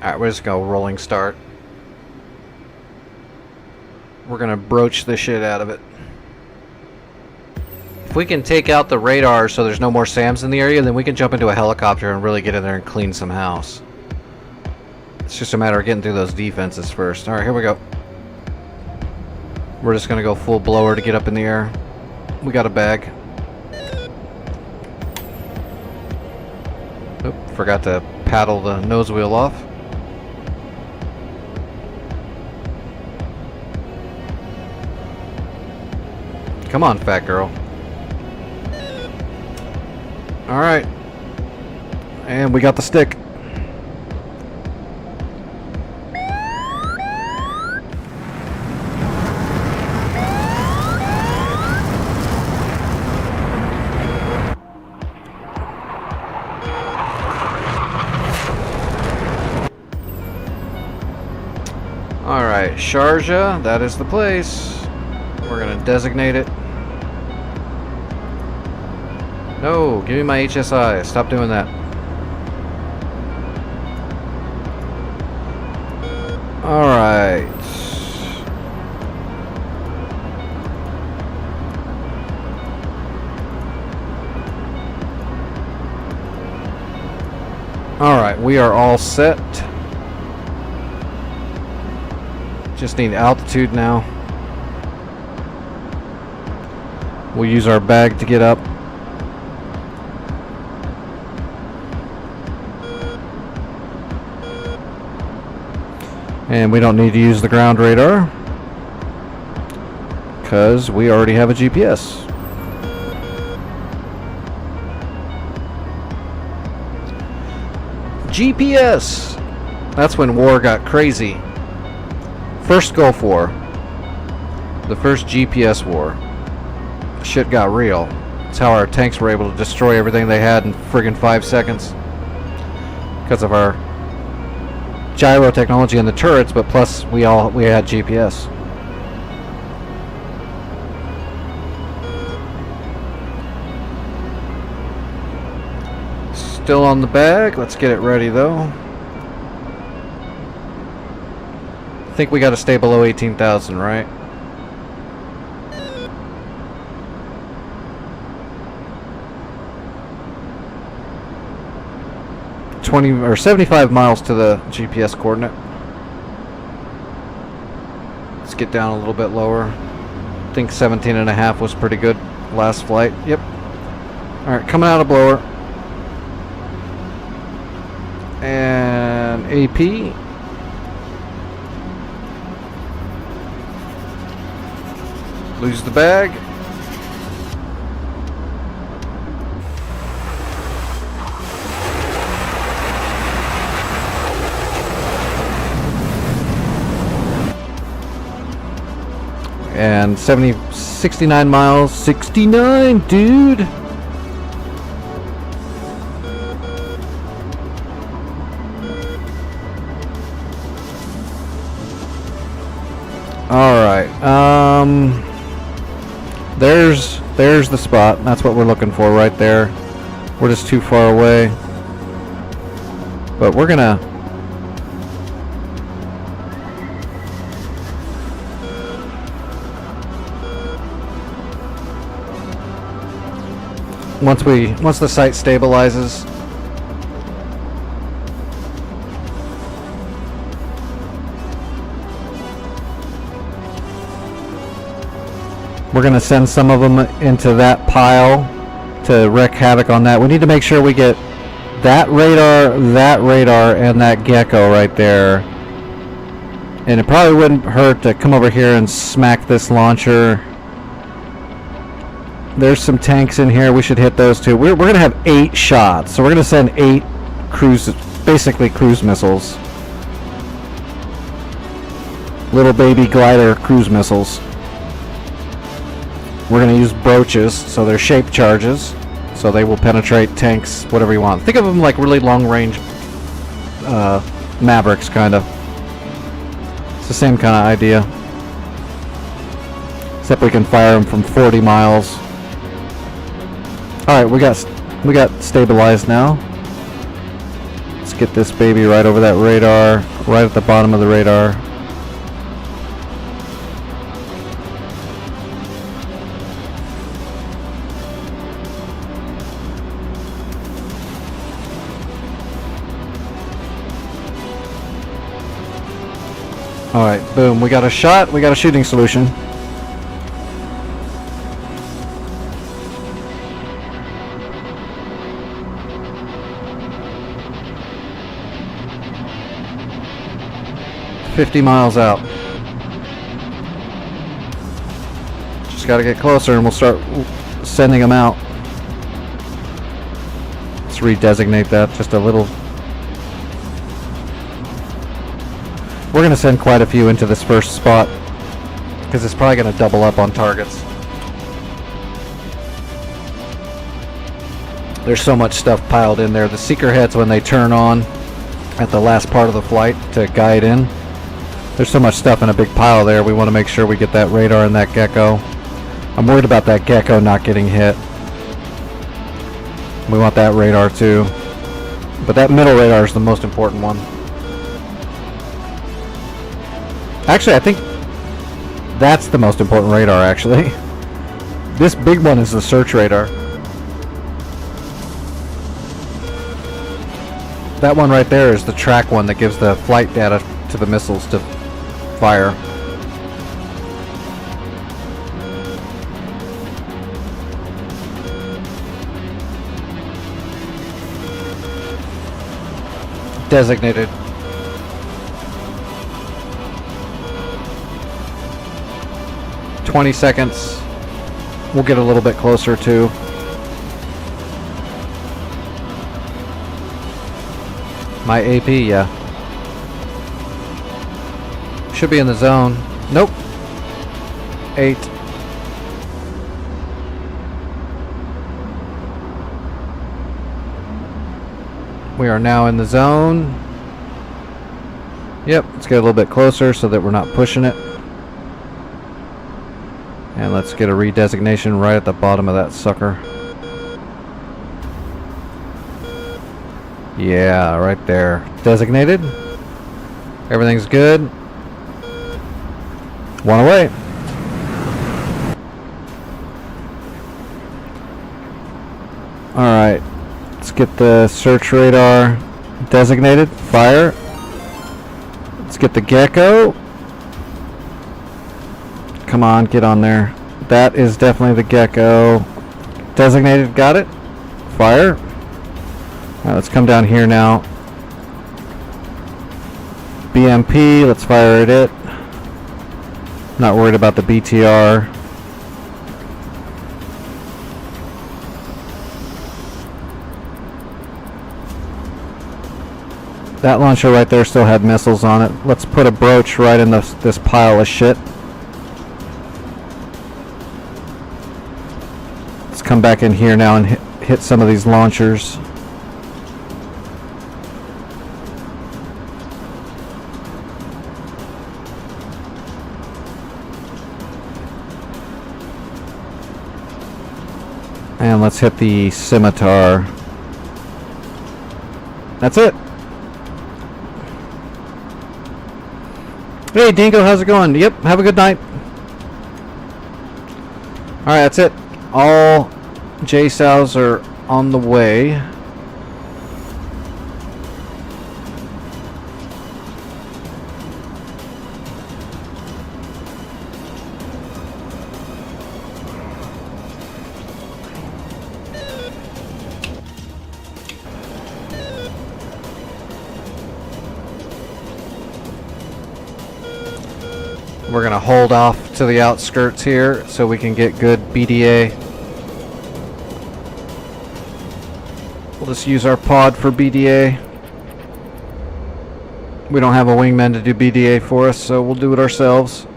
Alright, we're just gonna rolling start. We're gonna broach the shit out of it. If we can take out the radar so there's no more SAMs in the area, then we can jump into a helicopter and really get in there and clean some house. It's just a matter of getting through those defenses first. Alright, here we go. We're just gonna go full blower to get up in the air. We got a bag. Oop, forgot to paddle the nose wheel off. Come on, fat girl. Alright. And we got the stick. Alright, Sharjah, that is the place. We're gonna designate it. No, give me my HSI. Stop doing that. Alright. Alright, we are all set. Just need altitude now. We'll use our bag to get up. And we don't need to use the ground radar because we already have a GPS. GPS! That's when war got crazy. First Gulf War. The first GPS war. Shit got real. That's how our tanks were able to destroy everything they had in friggin' 5 seconds. Because of our gyro technology in the turrets, but plus we had GPS. Still on the bag. Let's get it ready though. I think we got to stay below 18,000, right? Or 75 miles to the GPS coordinate. Let's get down a little bit lower. I think 17.5 was pretty good last flight. Yep. Alright, coming out of blower. And AP. Lose the bag. And 69 miles. 69, dude! Alright, there's the spot. That's what we're looking for right there. We're just too far away. But we're gonna... once the site stabilizes. We're going to send some of them into that pile to wreak havoc on that. We need to make sure we get that radar, and that gecko right there. And it probably wouldn't hurt to come over here and smack this launcher. There's some tanks in here. We should hit those too. We're going to have 8 shots. So we're going to send 8 basically cruise missiles. Little baby glider cruise missiles. We're going to use broaches, so they're shaped charges, so they will penetrate tanks, whatever you want. Think of them like really long-range Mavericks, kind of. It's the same kind of idea, except we can fire them from 40 miles. All right, we got stabilized now. Let's get this baby right over that radar, right at the bottom of the radar. Alright, boom. We got a shot. We got a shooting solution. $50 miles out. Just got to get closer and we'll start sending them out. Let's redesignate that just a little. We're going to send quite a few into this first spot because it's probably going to double up on targets. There's so much stuff piled in there. The seeker heads, when they turn on at the last part of the flight to guide in, there's so much stuff in a big pile there. We want to make sure we get that radar and that gecko. I'm worried about that gecko not getting hit. We want that radar too. But that middle radar is the most important one. Actually, I think that's the most important radar, actually. This big one is the search radar. That one right there is the track one that gives the flight data to the missiles to fire. Designated. $20 seconds. We'll get a little bit closer too. My AP, yeah. Should be in the zone. Nope. 8. We are now in the zone. Yep, let's get a little bit closer so that we're not pushing it. And let's get a redesignation right at the bottom of that sucker. Yeah, right there. Designated. Everything's good. One away. Alright. Let's get the search radar designated. Fire. Let's get the gecko. Come on, get on there. That is definitely the gecko. Designated, got it. Fire. Alright, let's come down here now. BMP, let's fire at it. Not worried about the BTR. That launcher right there still had missiles on it. Let's put a broach right in this pile of shit. Let's come back in here now and hit some of these launchers. And let's hit the scimitar. That's it. Hey Dingo, how's it going? Yep, have a good night. Alright, that's it. All JSOWs are on the way. We're gonna hold off to the outskirts here so we can get good BDA. We'll just use our pod for BDA. We don't have a wingman to do BDA for us, so we'll do it ourselves.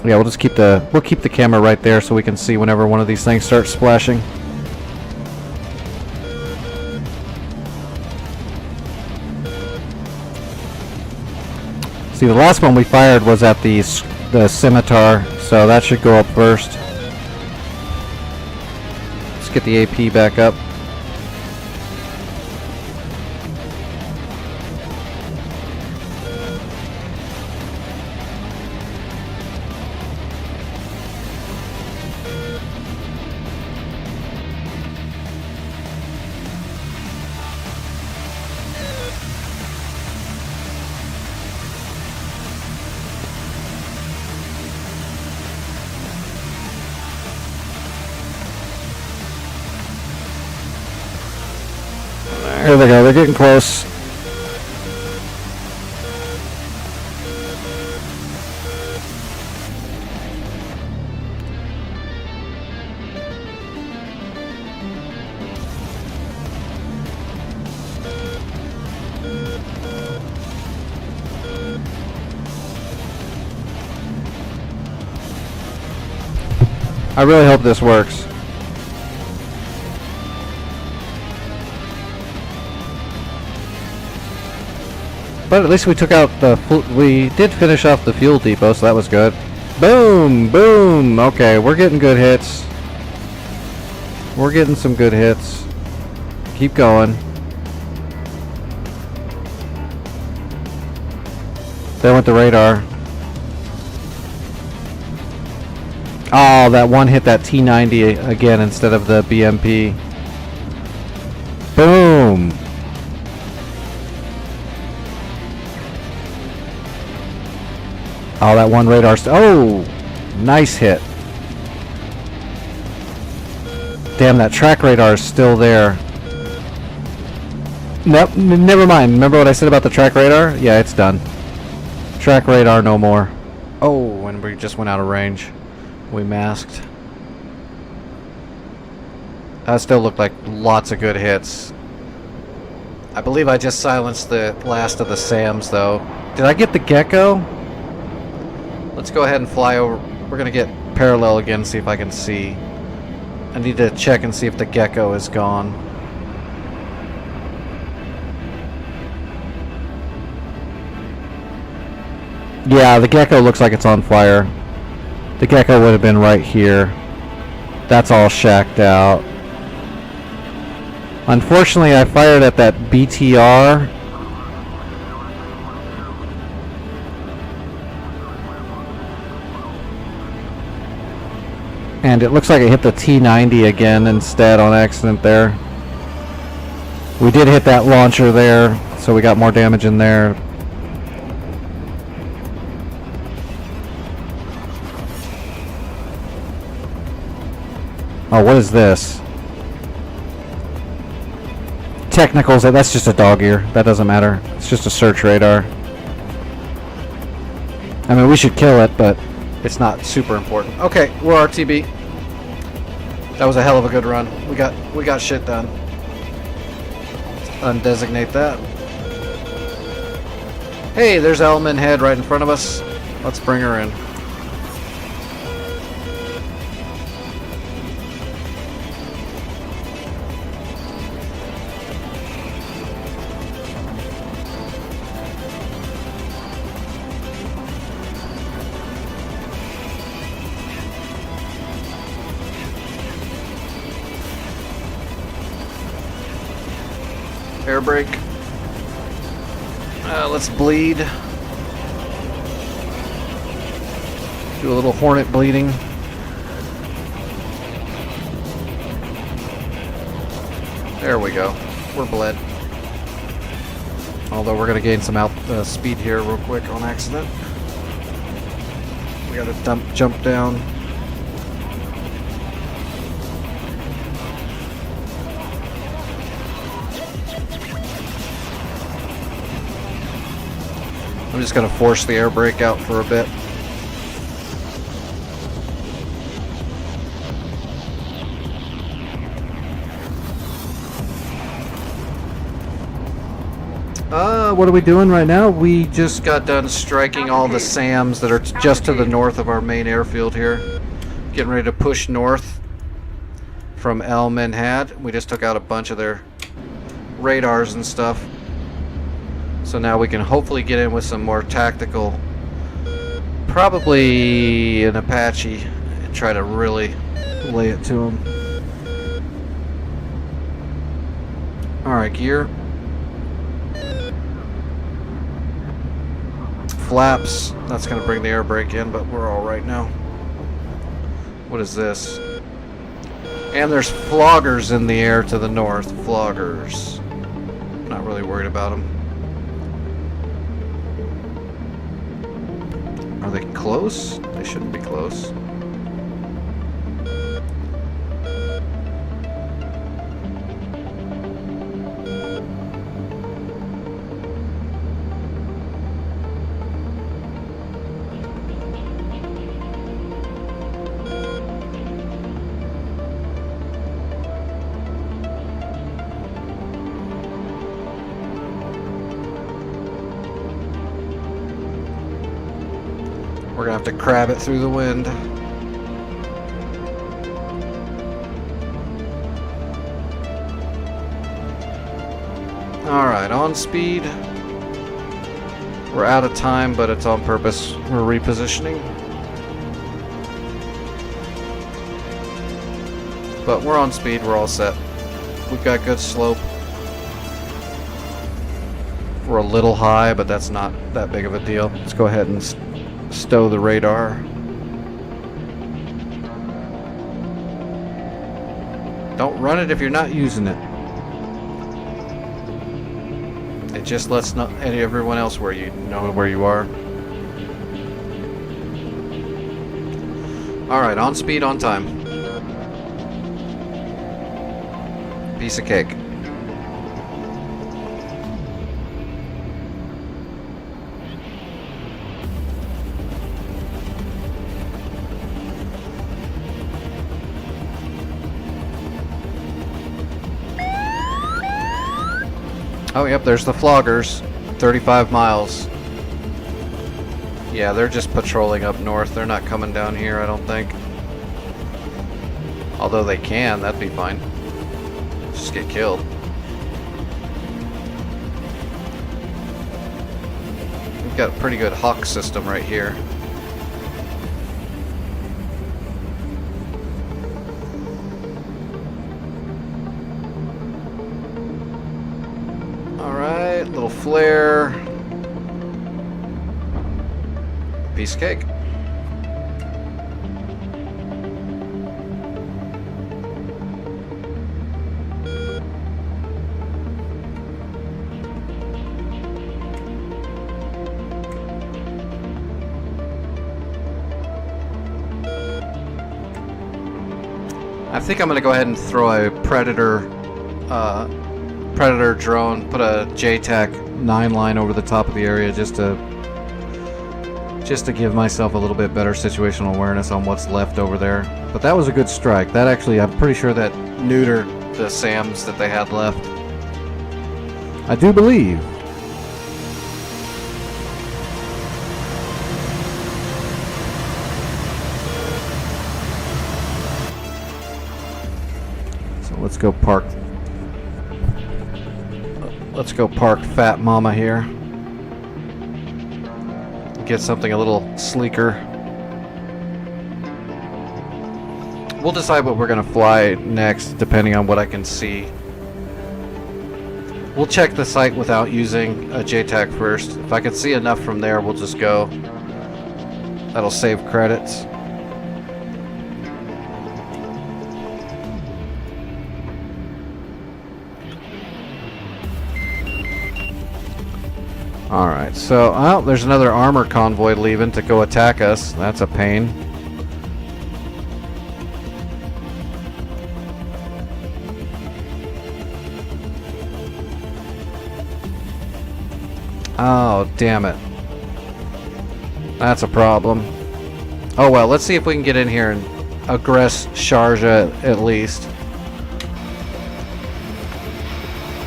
Yeah, we'll just keep the camera right there so we can see whenever one of these things starts splashing. See, the last one we fired was at the Scimitar, so that should go up first. Let's get the AP back up. Here they go, they're getting close. I really hope this works. But at least we took out we did finish off the fuel depot, so that was good. Boom! Boom! Okay, we're getting good hits. We're getting some good hits. Keep going. There went the radar. Oh, that one hit that T90 again instead of the BMP. Boom! Oh, that one radar. Oh! Nice hit. Damn, that track radar is still there. Nope, never mind. Remember what I said about the track radar? Yeah, it's done. Track radar no more. Oh, and we just went out of range. We masked. That still looked like lots of good hits. I believe I just silenced the last of the SAMs, though. Did I get the Gecko? Let's go ahead and fly over. We're going to get parallel again, see if I can see. I need to check and see if the Gecko is gone. Yeah, the Gecko looks like it's on fire. The Gecko would have been right here. That's all shacked out. Unfortunately, I fired at that BTR. And it looks like it hit the T90 again instead on accident there. We did hit that launcher there, so we got more damage in there. Oh, what is this? Technicals, that's just a dog ear. That doesn't matter. It's just a search radar. I mean, we should kill it, but it's not super important. Okay, we're RTB. That was a hell of a good run. We got shit done. Undesignate that. Hey, there's Elman Head right in front of us. Let's bring her in. Air brake. Let's bleed. Do a little hornet bleeding. There we go. We're bled. Although we're going to gain some speed here real quick on accident. We got to jump down. I'm just going to force the air brake out for a bit. What are we doing right now? We just got done striking all the SAMs that are just to the north of our main airfield here. Getting ready to push north from El Minhad. We just took out a bunch of their radars and stuff. So now we can hopefully get in with some more tactical, probably an Apache, and try to really lay it to them. Alright, gear. Flaps. That's going to bring the air brake in, but we're alright now. What is this? And there's floggers in the air to the north. Floggers. Not really worried about them. Are they close? They shouldn't be close. We're gonna have to crab it through the wind. Alright, on speed. We're out of time, but it's on purpose. We're repositioning. But we're on speed, we're all set. We've got good slope. We're a little high, but that's not that big of a deal. Let's go ahead and stow the radar. Don't run it if you're not using it. It just lets everyone else know where you are. Alright, on speed, on time. Piece of cake. Oh, yep, there's the floggers. 35 miles. Yeah, they're just patrolling up north. They're not coming down here, I don't think. Although they can, that'd be fine. Just get killed. We've got a pretty good Hawk system right here. Alright, little flare. Piece of cake. I think I'm going to go ahead and throw a Predator drone, put a JTAC 9 line over the top of the area just to give myself a little bit better situational awareness on what's left over there. But that was a good strike. That actually, I'm pretty sure that neutered the SAMs that they had left. I do believe. So let's go park. Let's go park Fat Mama here. Get something a little sleeker. We'll decide what we're going to fly next depending on what I can see. We'll check the site without using a JTAC first. If I can see enough from there, we'll just go. That'll save credits. Alright, so, oh, there's another armor convoy leaving to go attack us. That's a pain. Oh, damn it. That's a problem. Oh well, let's see if we can get in here and aggress Sharjah at least.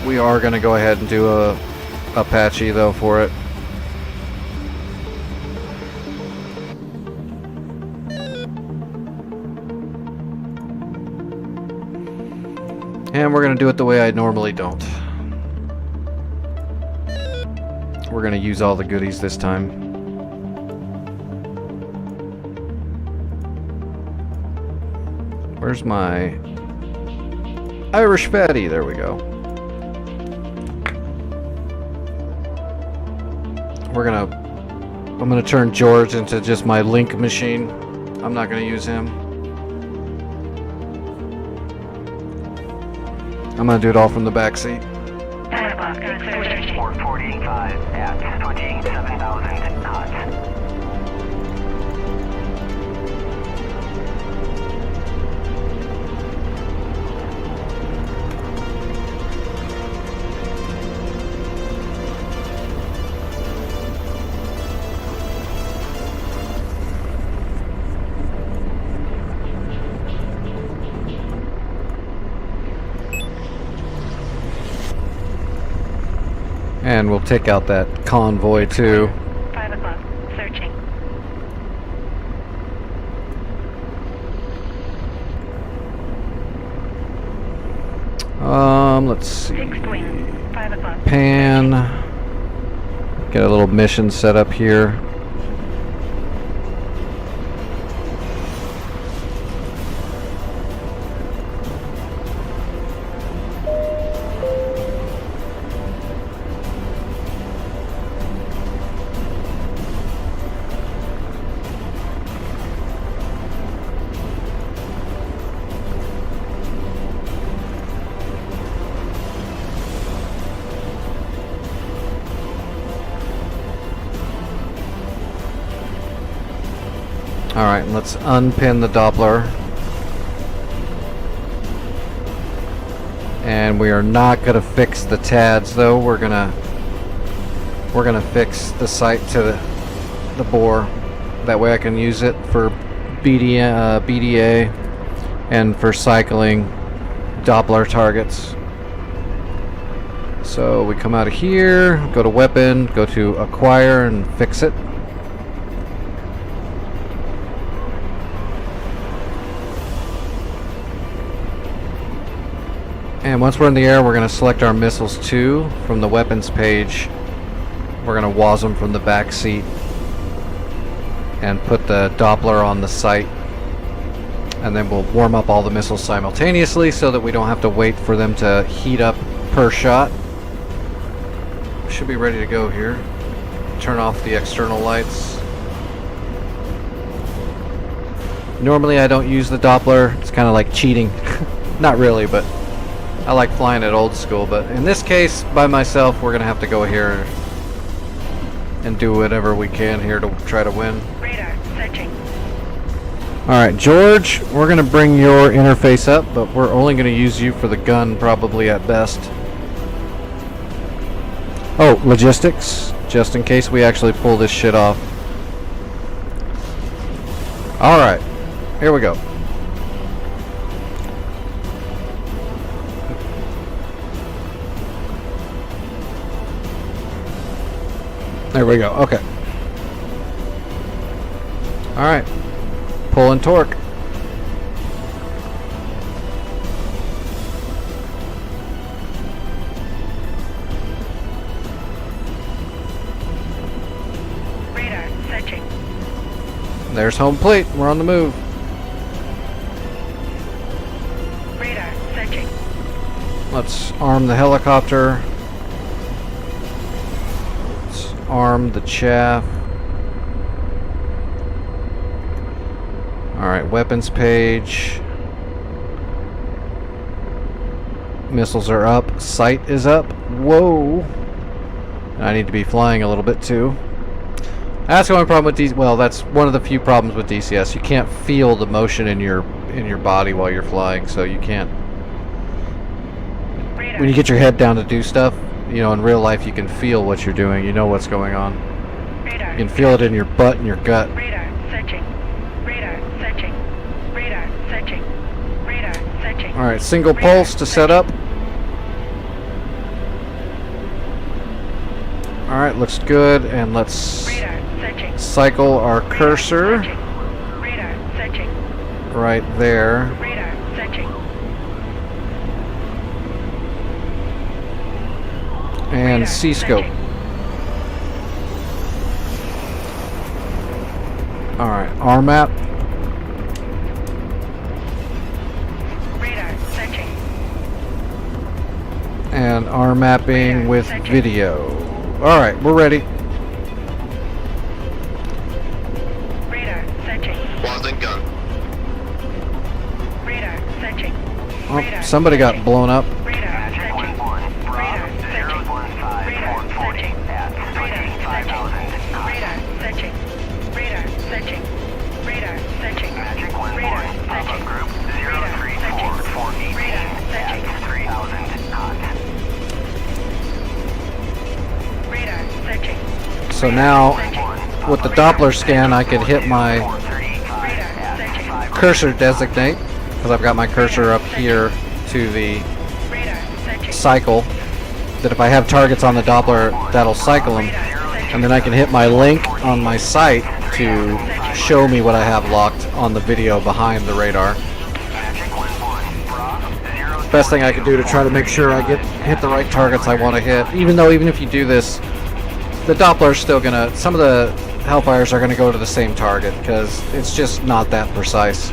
We are going to go ahead and do a Apache though for it. And we're going to do it the way I normally don't. We're going to use all the goodies this time. Where's my Irish fatty? There we go. I'm gonna turn George into just my link machine. I'm not gonna use him. I'm gonna do it all from the back seat. 445 at 27,000 knots. And we'll take out that convoy too. 5 o'clock. Searching. Let's see. Fixed wing. 5 o'clock. Pan. Get a little mission set up here. Alright, let's unpin the Doppler. And we are not going to fix the TADs though. We're gonna fix the sight to the bore. That way I can use it for BDA and for cycling Doppler targets. So we come out of here, go to weapon, go to acquire and fix it. And once we're in the air, we're going to select our missiles too from the weapons page. We're going to WAS them from the back seat and put the Doppler on the sight. And then we'll warm up all the missiles simultaneously so that we don't have to wait for them to heat up per shot. Should be ready to go here. Turn off the external lights. Normally I don't use the Doppler. It's kind of like cheating. Not really, but I like flying it old school, but in this case, by myself, we're going to have to go here and do whatever we can here to try to win. Radar. Searching. Alright, George, we're going to bring your interface up, but we're only going to use you for the gun probably at best. Oh, logistics, just in case we actually pull this shit off. Alright, here we go. There we go. Okay. All right. Pull and torque. Radar. Searching. There's home plate. We're on the move. Radar. Searching. Let's arm the helicopter. Arm the chaff. Alright, weapons page. Missiles are up. Sight is up. Whoa. I need to be flying a little bit too. That's the only problem with DCS. Well, that's one of the few problems with DCS. You can't feel the motion in your body while you're flying, so you can't. Radar. When you get your head down to do stuff, you know, in real life you can feel what you're doing. You know what's going on. Radar. You can feel it in your butt and your gut. Radar searching. Radar searching. Radar searching. Radar searching. Alright, single Radar pulse to set up. Alright, looks good. And let's Radar searching. cycle our Radar cursor searching. Radar searching. right there. Radar searching. And Radar C-scope. searching. Alright, RMAP. Radar searching. And RMApping Radar with searching. video. Alright, we're ready. Radar searching. Wasn't gun. Radar searching. Oh, Radar somebody got searching. blown up. Radar Magic searching. 1-1. Bravo Radar searching. 015 Radar 440 searching. at 25,000 Radar searching. Radar searching. Magic Radar 1-1. searching. Pop-up group Radar 034 searching. 418 Radar at searching. 3,000 knots. Radar searching. So now, with the Doppler scan, I can hit my cursor designate, because I've got my cursor up here to the Radar searching. cycle, that if I have targets on the Doppler, that'll cycle them. And then I can hit my link on my sight to show me what I have locked on the video behind the radar. Best thing I can do to try to make sure I hit the right targets I want to hit. Even if you do this, the Doppler's still gonna, some of the Hellfires are gonna go to the same target because it's just not that precise.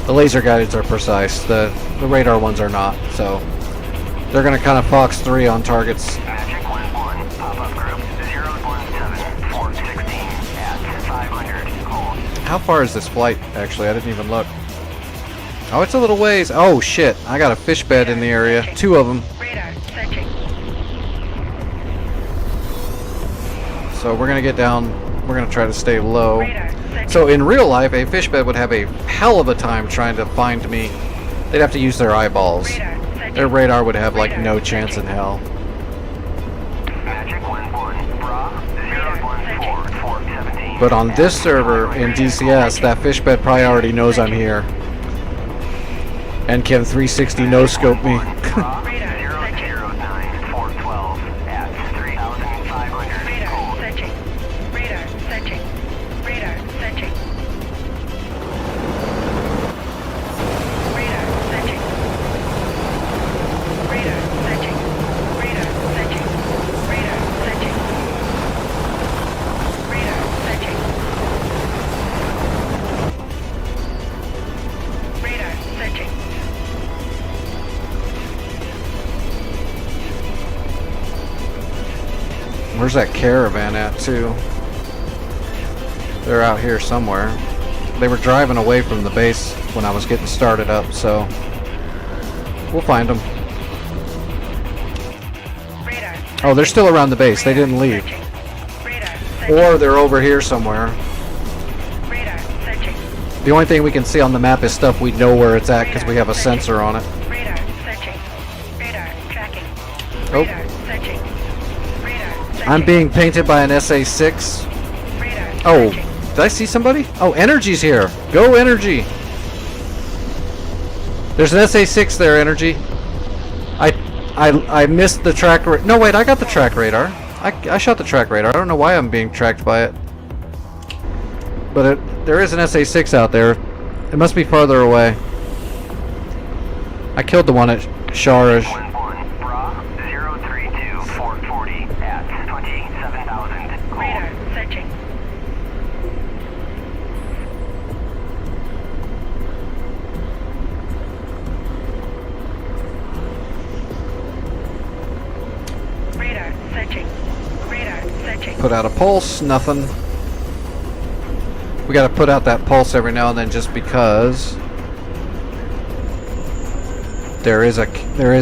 The laser guideds are precise, the radar ones are not, so they're gonna kind of Fox 3 on targets. Magic 1-1. Pop-up group 017 416 at 500. Hold. How far is this flight, actually? I didn't even look. Oh, it's a little ways. Oh, shit. I got a fish bed in the area. 2 of them. Radar searching. So we're going to get down. We're going to try to stay low. Radar searching. So in real life, a fish bed would have a hell of a time trying to find me. They'd have to use their eyeballs. Radar searching. Their radar would have, like, no chance in hell. Magic 1-1. Bra 014 417. But on this server in DCS, that fish bed probably already knows I'm here. And can 360 no-scope me. Bra Radar 009 412 at 3,500. Radar Hold. searching. Radar searching. Radar searching. Radar searching. Radar searching. Radar searching. Radar searching. Radar searching. Radar searching. Where's that caravan at, too? They're out here somewhere. They were driving away from the base when I was getting started up, so we'll find them. Radar. Oh, they're still around the base. They didn't leave. Searching. Radar searching. Or they're over here somewhere. Radar searching. The only thing we can see on the map is stuff we know where it's at because we have a sensor on it. Radar searching. Radar tracking. Oh. Radar searching. Radar searching. I'm being painted by an SA-6. Radar Oh, searching. did I see somebody? Oh, Energy's here. Go, Energy. There's an SA-6 there, Energy. I missed the track. No, wait, I got the track radar. I shot the track radar. I don't know why I'm being tracked by it. But there is an SA-6 out there. It must be farther away. I killed the one at Sharaj. 1-1. Bra 032 440 at 27,000. Hold. Radar searching. Radar searching. Radar searching. Put out a pulse. Nothing. We gotta put out that pulse every now and then just because there is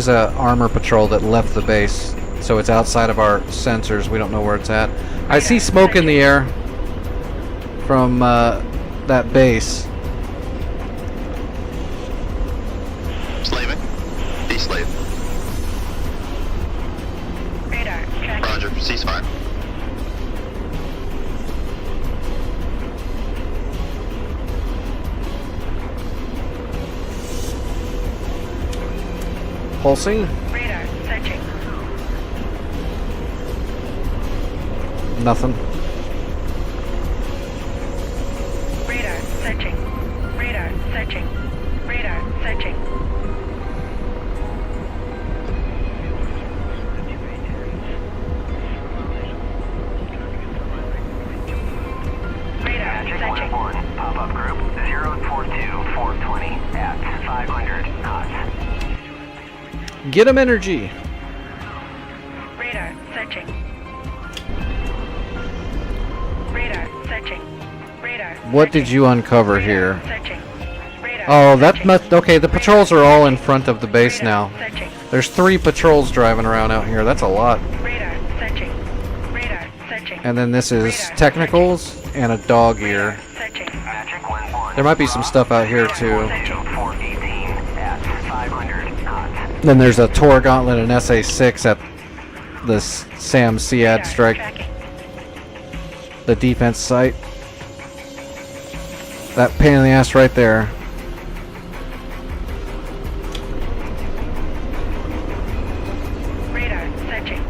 a armor patrol that left the base, so it's outside of our sensors. We don't know where it's at. I see smoke in the air from that base. Slaving. Deslave. Radar, check. Roger. Ceasefire. Pulsing. Radar, searching. Nothing. Radar, searching. Radar, searching. Radar, searching. Radar, Magic searching. 1-1, pop-up group 042-420 at 500 knots. Get him energy. Radar, searching. Radar, searching. Radar. What did you uncover here? Searching. Radar, Oh, that searching. must. Okay, the patrols are all in front of the base Radar, now. Searching. There's 3 patrols driving around out here. That's a lot. Radar, searching. Radar, searching. And then this is technicals and a dog Radar, ear. searching. Magic 1-1. There might be some stuff out here too. 418 at 500 knots. Then there's a Tor Gauntlet and SA-6 at the Sam Sead Radar, strike, tracking. the defense site. That pain in the ass right there. Radar, searching.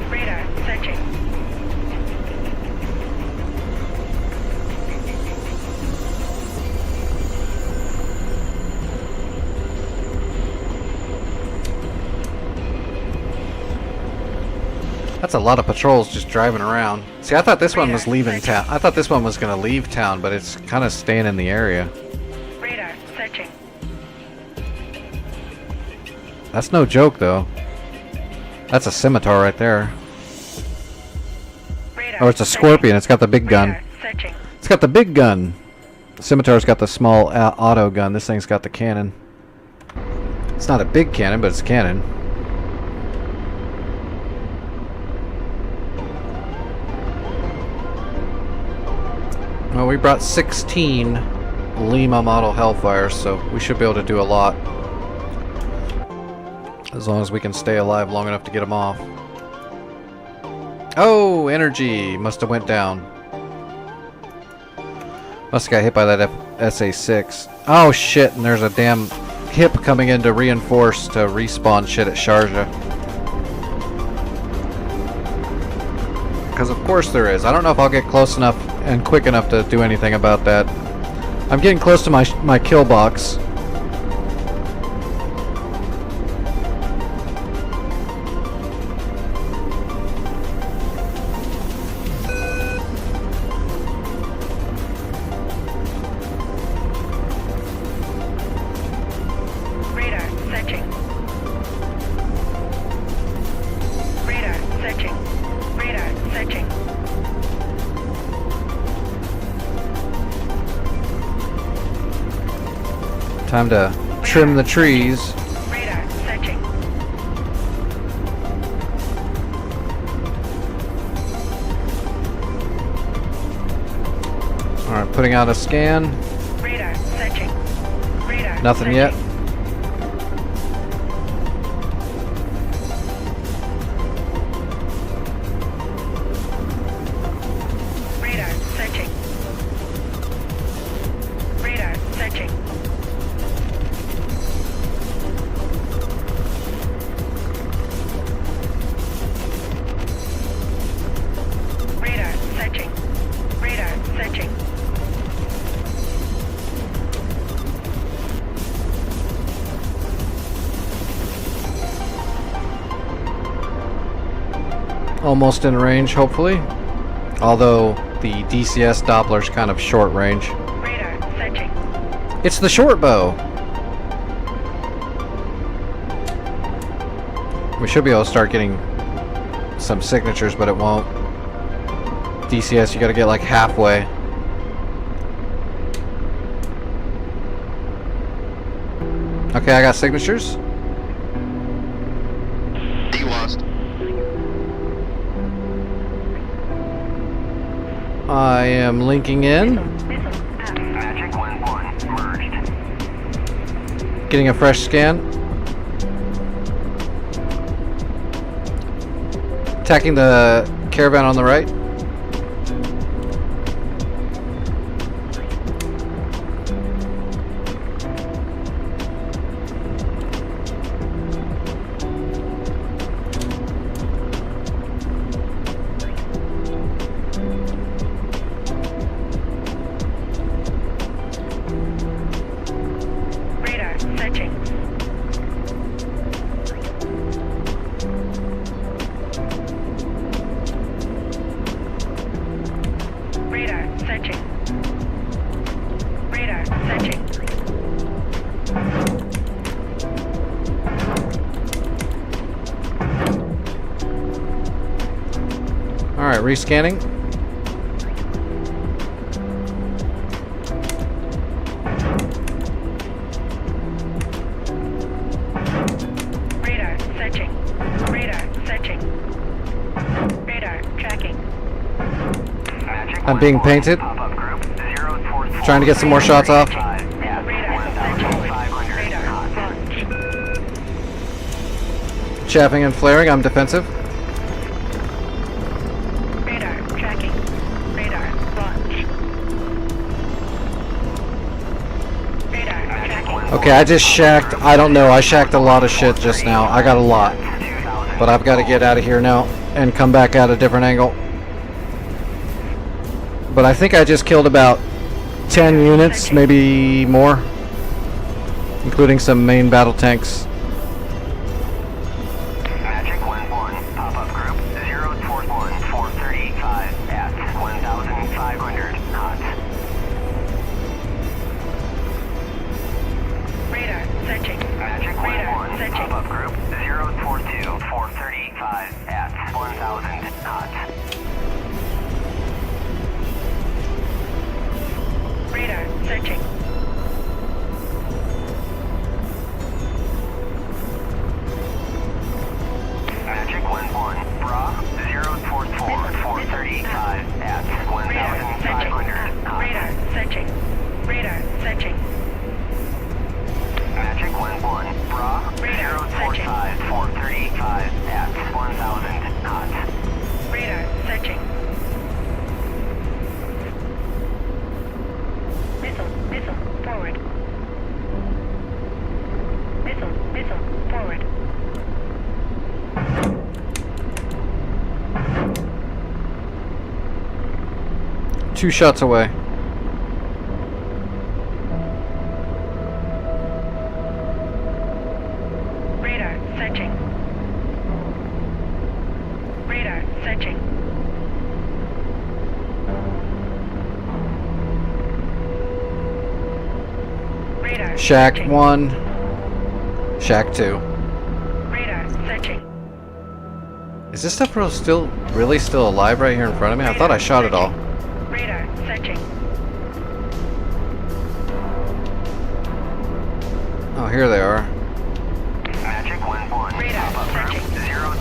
Radar, searching. That's a lot of patrols just driving around. See, I thought this one was leaving town. I thought this one was going to leave town, but it's kind of staying in the area. Radar, searching. That's no joke, though. That's a scimitar right there. Radar, Oh, it's a searching. scorpion. It's got the big gun. Radar, searching. It's got the big gun. The scimitar's got the small auto gun. This thing's got the cannon. It's not a big cannon, but it's a cannon. Well, we brought 16 Lima model Hellfires, so we should be able to do a lot. As long as we can stay alive long enough to get them off. Oh, energy! Must have went down. Must have got hit by that SA-6. Oh shit, and there's a damn hip coming in to reinforce to respawn shit at Sharjah. Because of course there is. I don't know if I'll get close enough and quick enough to do anything about that. I'm getting close to my kill box. Radar, searching. Radar, searching. Radar, searching. Time to trim the trees. Radar, searching. Alright, putting out a scan. Radar, searching. Radar, Nothing searching. yet. Radar, searching. Radar, searching. Radar, searching. Radar, searching. Almost in range, hopefully. Although the DCS Doppler's kind of short range. Radar, searching. It's the short bow. We should be able to start getting some signatures, but it won't. DCS, you gotta get like halfway. Okay, I got signatures. D lost. I am linking in. Magic 1-1 merged. Getting a fresh scan. Attacking the caravan on the right. Radar searching. Radar searching. Radar searching. All right, rescanning. Radar searching. Radar searching. Radar tracking. Magic I'm being 1-1 painted. pop-up group 044. Trying to get some more shots off. Radar searching. 1,500 Radar knots. launch. Chaffing and flaring. I'm defensive. Radar tracking. Radar launch. Radar tracking. Okay, I just shacked. I don't know. I shacked a lot of shit just now. I got a lot. But I've got to get out of here now and come back at a different angle. But I think I just killed about 10 units, maybe more, including some main battle tanks. Magic 1-1 pop-up group 041 435 at 1,500 knots. Radar searching. Magic Radar 1-1 searching. pop-up group 042 435 at 1,000 knots. Radar searching. Magic 1-1 Bra 044 435 at Radar searching. 1,500 knots. Radar searching. Radar searching. Magic 1-1 Bra Radar 045 435 at 1,000 knots. Radar searching. Missile forward. Missile forward. 2 shots away. Radar searching. Radar searching. Radar Shack searching. 1. Shack 2. Radar searching. Is this stuff really still alive right here in front of me? I thought I shot it all. Radar searching. Oh, here they are. Magic 1-1 Radar pop-up group searching.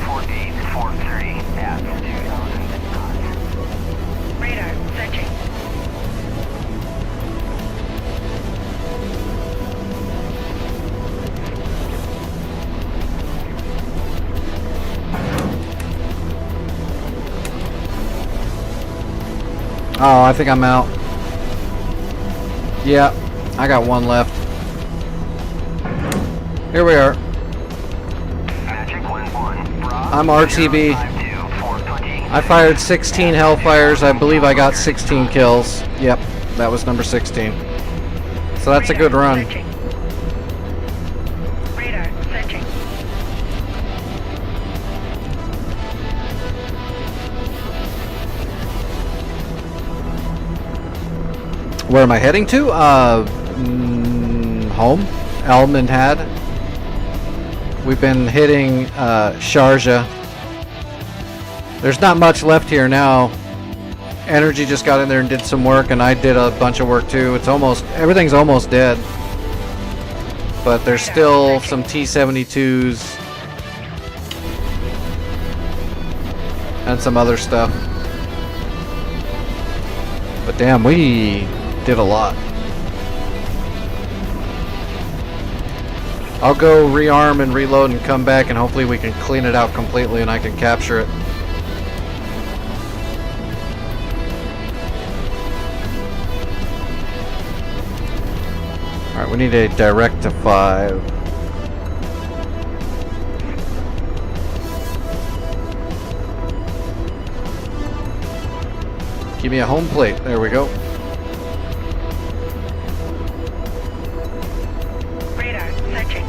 048 430 at 2,000 knots. Radar searching. Oh, I think I'm out. Yeah, I got 1 left. Here we are. Magic 1-1 Bra I'm RTB. 052 420 I fired 16 Hellfires. I believe I got 16 kills. Yep, that was number 16. So that's a good run. Searching. Radar searching. Where am I heading to? Home. Almond Had. We've been hitting Sharjah. There's not much left here now. Energy just got in there and did some work, and I did a bunch of work too. It's almost, everything's almost dead. But there's still some T-72s and some other stuff. But damn, we did a lot. I'll go rearm and reload and come back, and hopefully we can clean it out completely and I can capture it. Alright, we need a direct to 5. Give me a home plate. There we go. Radar searching.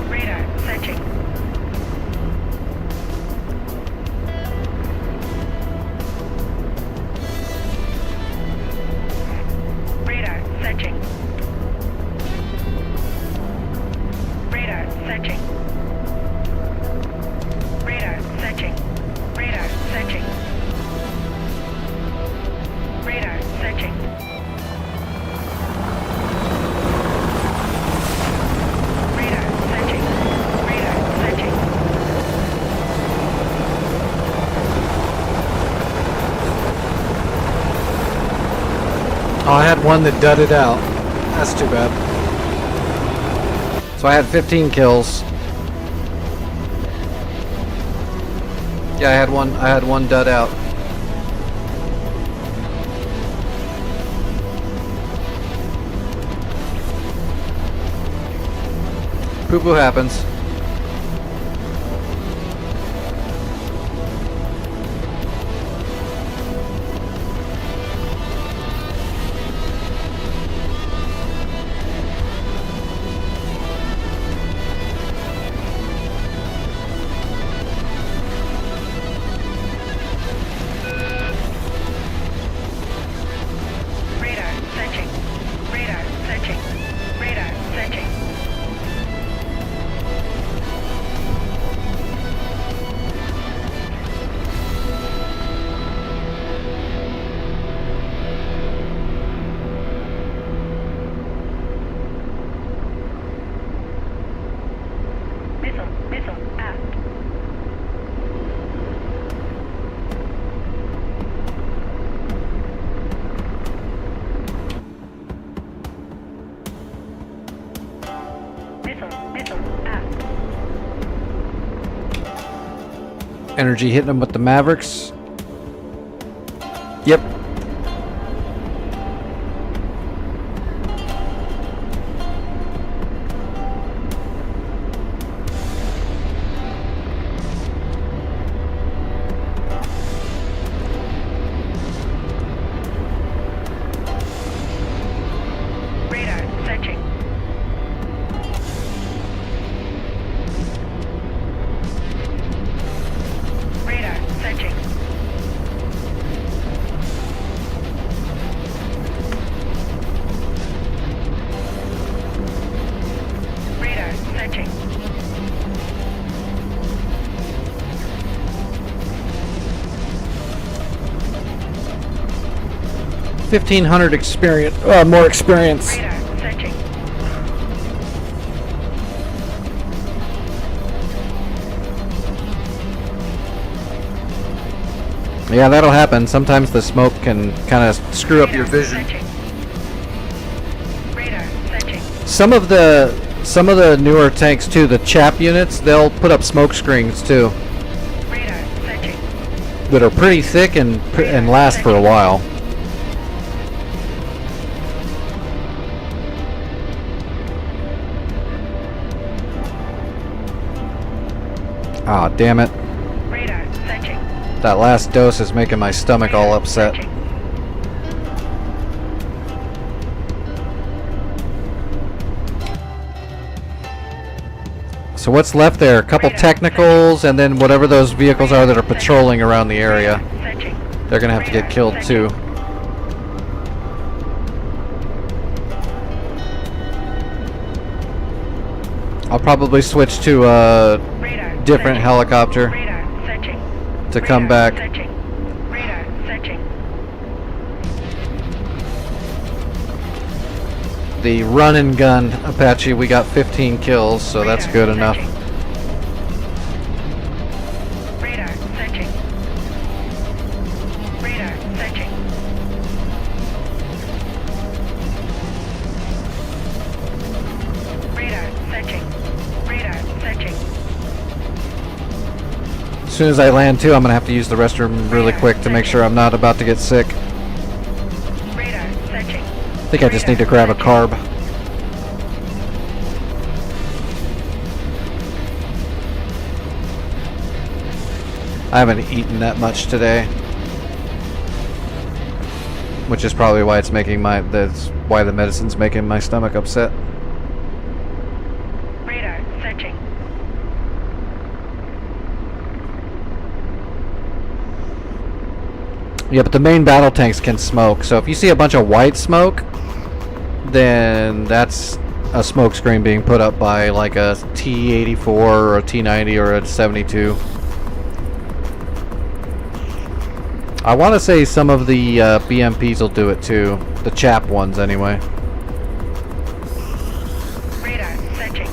Radar searching. Radar searching. Radar searching. Radar searching. Radar searching. Radar searching. Radar searching. Radar searching. Oh, I had one that dudded out. That's too bad. So I had 15 kills. Yeah, I had one dud out. Poo-poo happens. Radar searching. Radar searching. Radar searching. Missile aft. Missile aft. Energy hitting them with the Mavericks. Yep. Radar searching. Radar searching. Radar searching. 1,500 experience, more experience. Radar searching. Yeah, that'll happen. Sometimes the smoke can kind of screw up your vision. Searching. Radar searching. Some of the newer tanks too, the chap units, they'll put up smoke screens too Radar searching. that are pretty thick and last for a while. Ah, damn it. Radar searching. That last dose is making my stomach all upset. Searching. So what's left there? A couple technicals, and then whatever those vehicles are that are patrolling around the area. Searching. They're gonna have to get killed too. I'll probably switch to a Radar. different Searching. helicopter Radar. Searching. to come Radar. back. Searching. Radar. Searching. The run and gun Apache, we got 15 kills, so that's Radar. good enough. Searching. Radar. Searching. Radar. Searching. Radar. Searching. Radar. Searching. As soon as I land too, I'm gonna have to use the restroom really quick to make sure I'm not about to get sick. Radar. Searching. I think I just need to grab a carb. I haven't eaten that much today, which is probably why it's making that's why the medicine's making my stomach upset. Radar. Searching. Yeah, but the main battle tanks can smoke, so if you see a bunch of white smoke, then that's a smoke screen being put up by like a T-84 or a T-90 or a 72. I want to say some of the BMPs will do it too. The chap ones, anyway. Radar. Searching.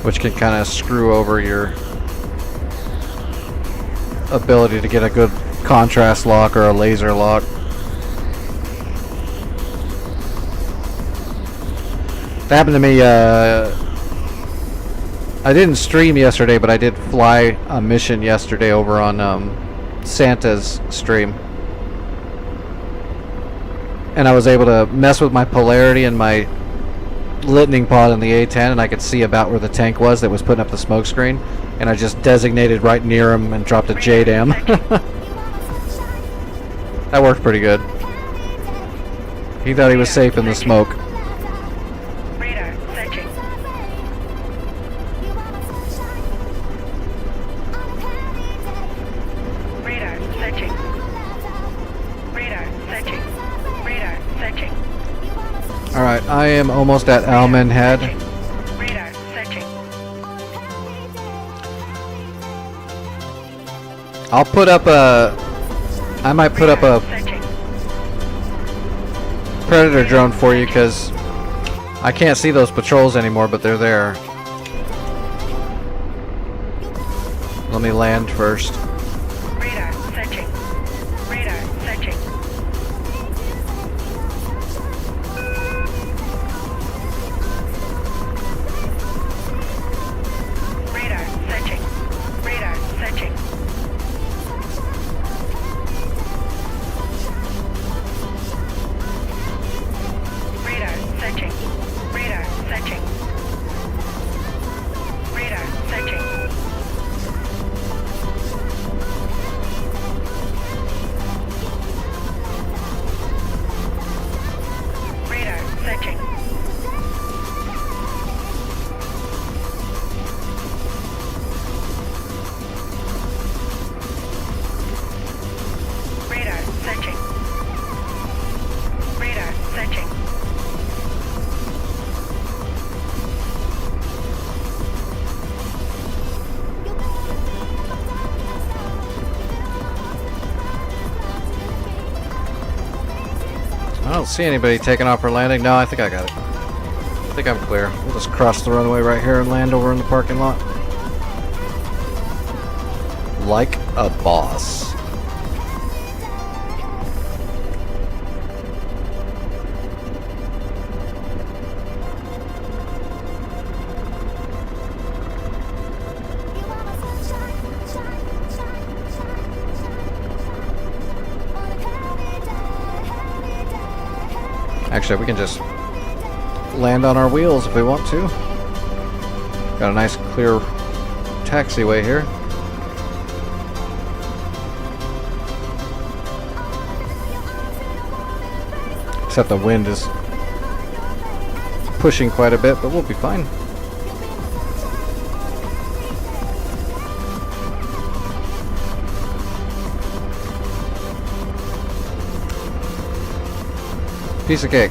Which can kind of screw over your ability to get a good contrast lock or a laser lock. That happened to me, I didn't stream yesterday, but I did fly a mission yesterday over on Santa's stream. And I was able to mess with my polarity and my lightning pod in the A-10, and I could see about where the tank was that was putting up the smoke screen. And I just designated right near him and dropped a JDAM. That worked pretty good. He thought he was safe in the smoke. Radar. Searching. Radar. Searching. Radar. Searching. Radar. Searching. Alright, I am almost at Alman Head. Radar. Searching. I'll put up a... I might put up a Searching. Predator drone for you, because I can't see those patrols anymore, but they're there. Let me land first. Radar. Searching. Radar. Searching. Radar. Searching. Radar. Searching. Radar. Searching. Radar. Searching. Radar. Searching. Radar. Searching. Radar. Searching. Radar. Searching. I don't see anybody taking off or landing. No, I think I got it. I think I'm clear. We'll just cross the runway right here and land over in the parking lot. Like a boss. Actually, we can just land on our wheels if we want to. Got a nice clear taxiway here. Except the wind is pushing quite a bit, but we'll be fine. Piece of cake.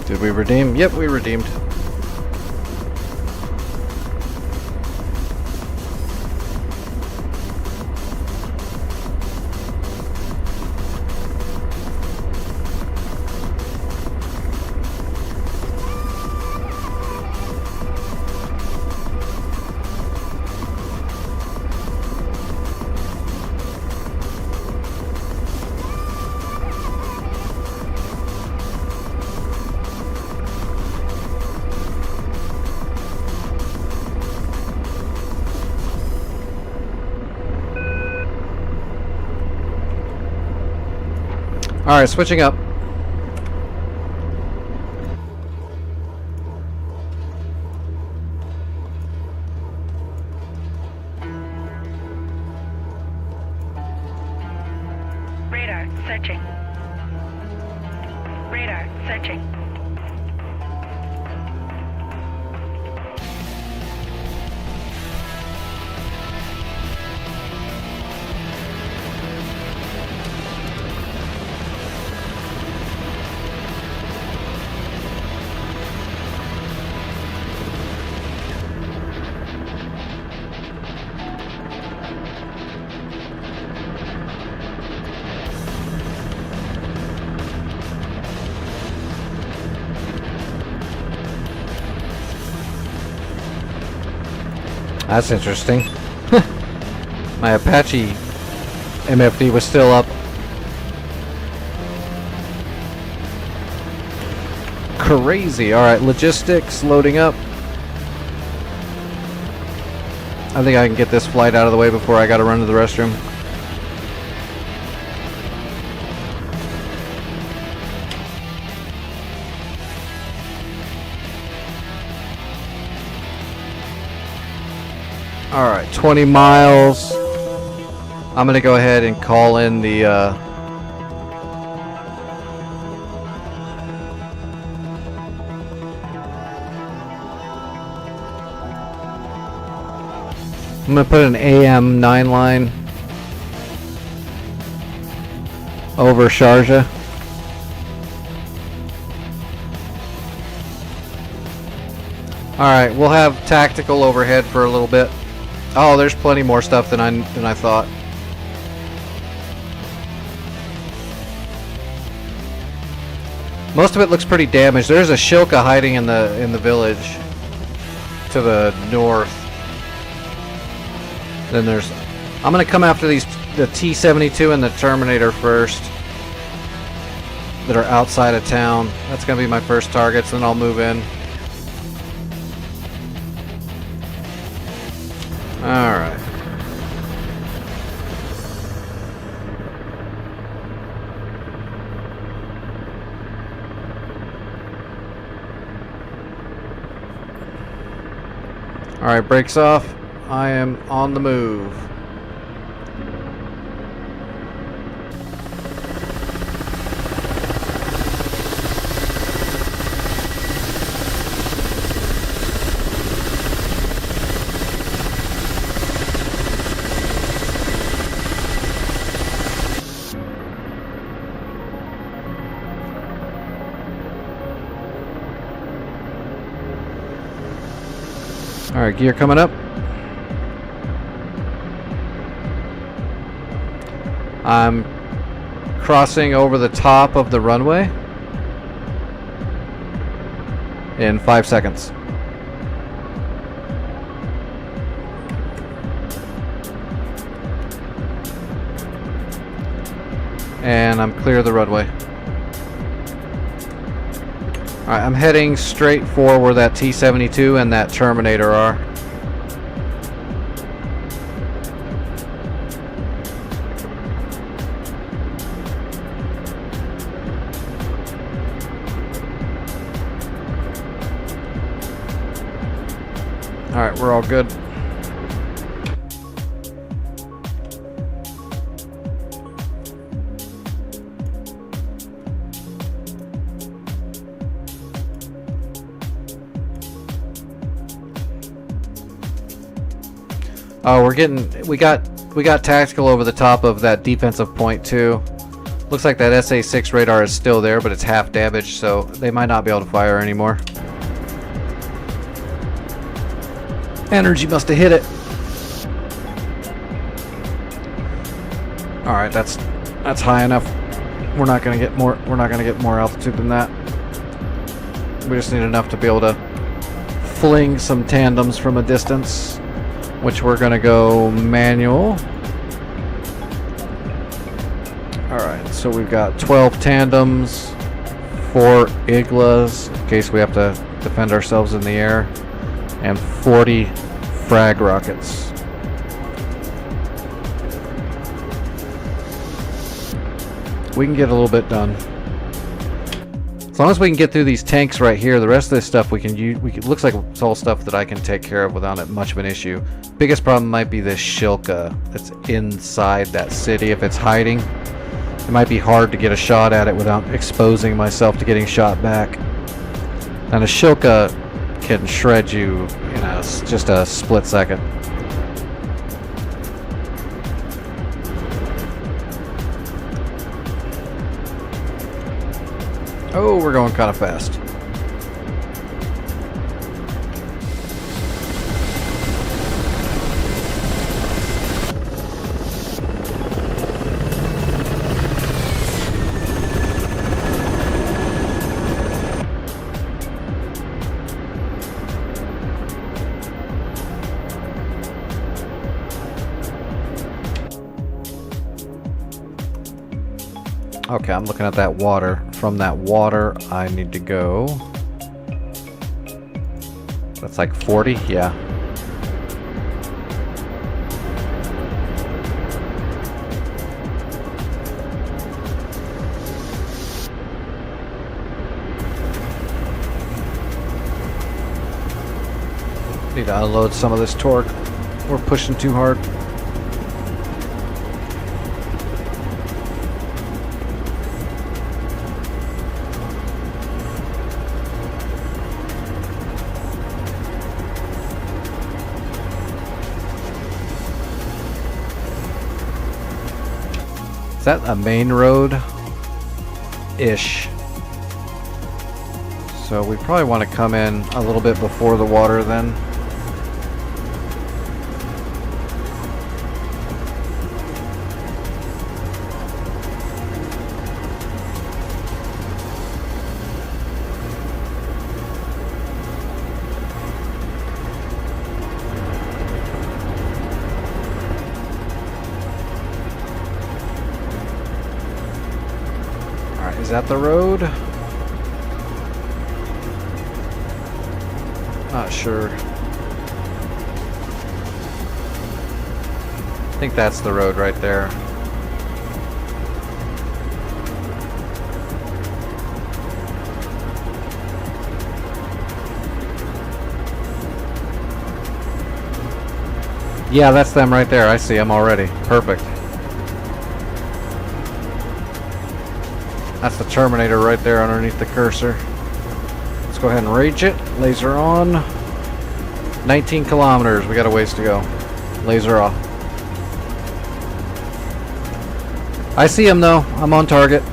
Did we redeem? Yep, we redeemed. Alright, switching up. Radar searching. Radar searching. That's interesting. My Apache MFD was still up. Crazy. Alright, logistics loading up. I think I can get this flight out of the way before I gotta run to the restroom. Alright, 20 miles. I'm gonna go ahead and call in the I'm gonna put an AM 9 line over Sharjah. Alright, we'll have tactical overhead for a little bit. Oh, there's plenty more stuff than I thought. Most of it looks pretty damaged. There's a Shilka hiding in the village to the north. Then there's I'm gonna come after the T-72 and the Terminator first that are outside of town. That's gonna be my first targets, then I'll move in. Alright. Alright, brakes off. I am on the move. Alright, gear coming up. I'm crossing over the top of the runway in 5 seconds. And I'm clear of the runway. Alright, I'm heading straight for where that T-72 and that Terminator are. Alright, we're all good. Oh, we got tactical over the top of that defensive point too. Looks like that SA-6 radar is still there, but it's half damaged, so they might not be able to fire anymore. Energy must have hit it. All right, that's high enough. We're not gonna get more altitude than that. We just need enough to be able to fling some tandems from a distance, which we're gonna go manual. All right, so we've got 12 tandems, 4 Iglas in case we have to defend ourselves in the air, and 40 frag rockets. We can get a little bit done. As long as we can get through these tanks right here, the rest of this stuff we can use. Looks like it's all stuff that I can take care of without it much of an issue. Biggest problem might be this Shilka that's inside that city. If it's hiding, it might be hard to get a shot at it without exposing myself to getting shot back. And a Shilka can shred you in just a split second. Oh, we're going kind of fast. Okay, I'm looking at that water. From that water, I need to go. That's like 40? Yeah. Need to unload some of this torque. We're pushing too hard. Is that a main road? Ish. So we probably want to come in a little bit before the water then. Is that the road? Not sure. I think that's the road right there. Yeah, that's them right there. I see them already. Perfect. That's the Terminator right there underneath the cursor. Let's go ahead and rage it. Laser on. 19 kilometers. We got a ways to go. Laser off. I see him though. I'm on target.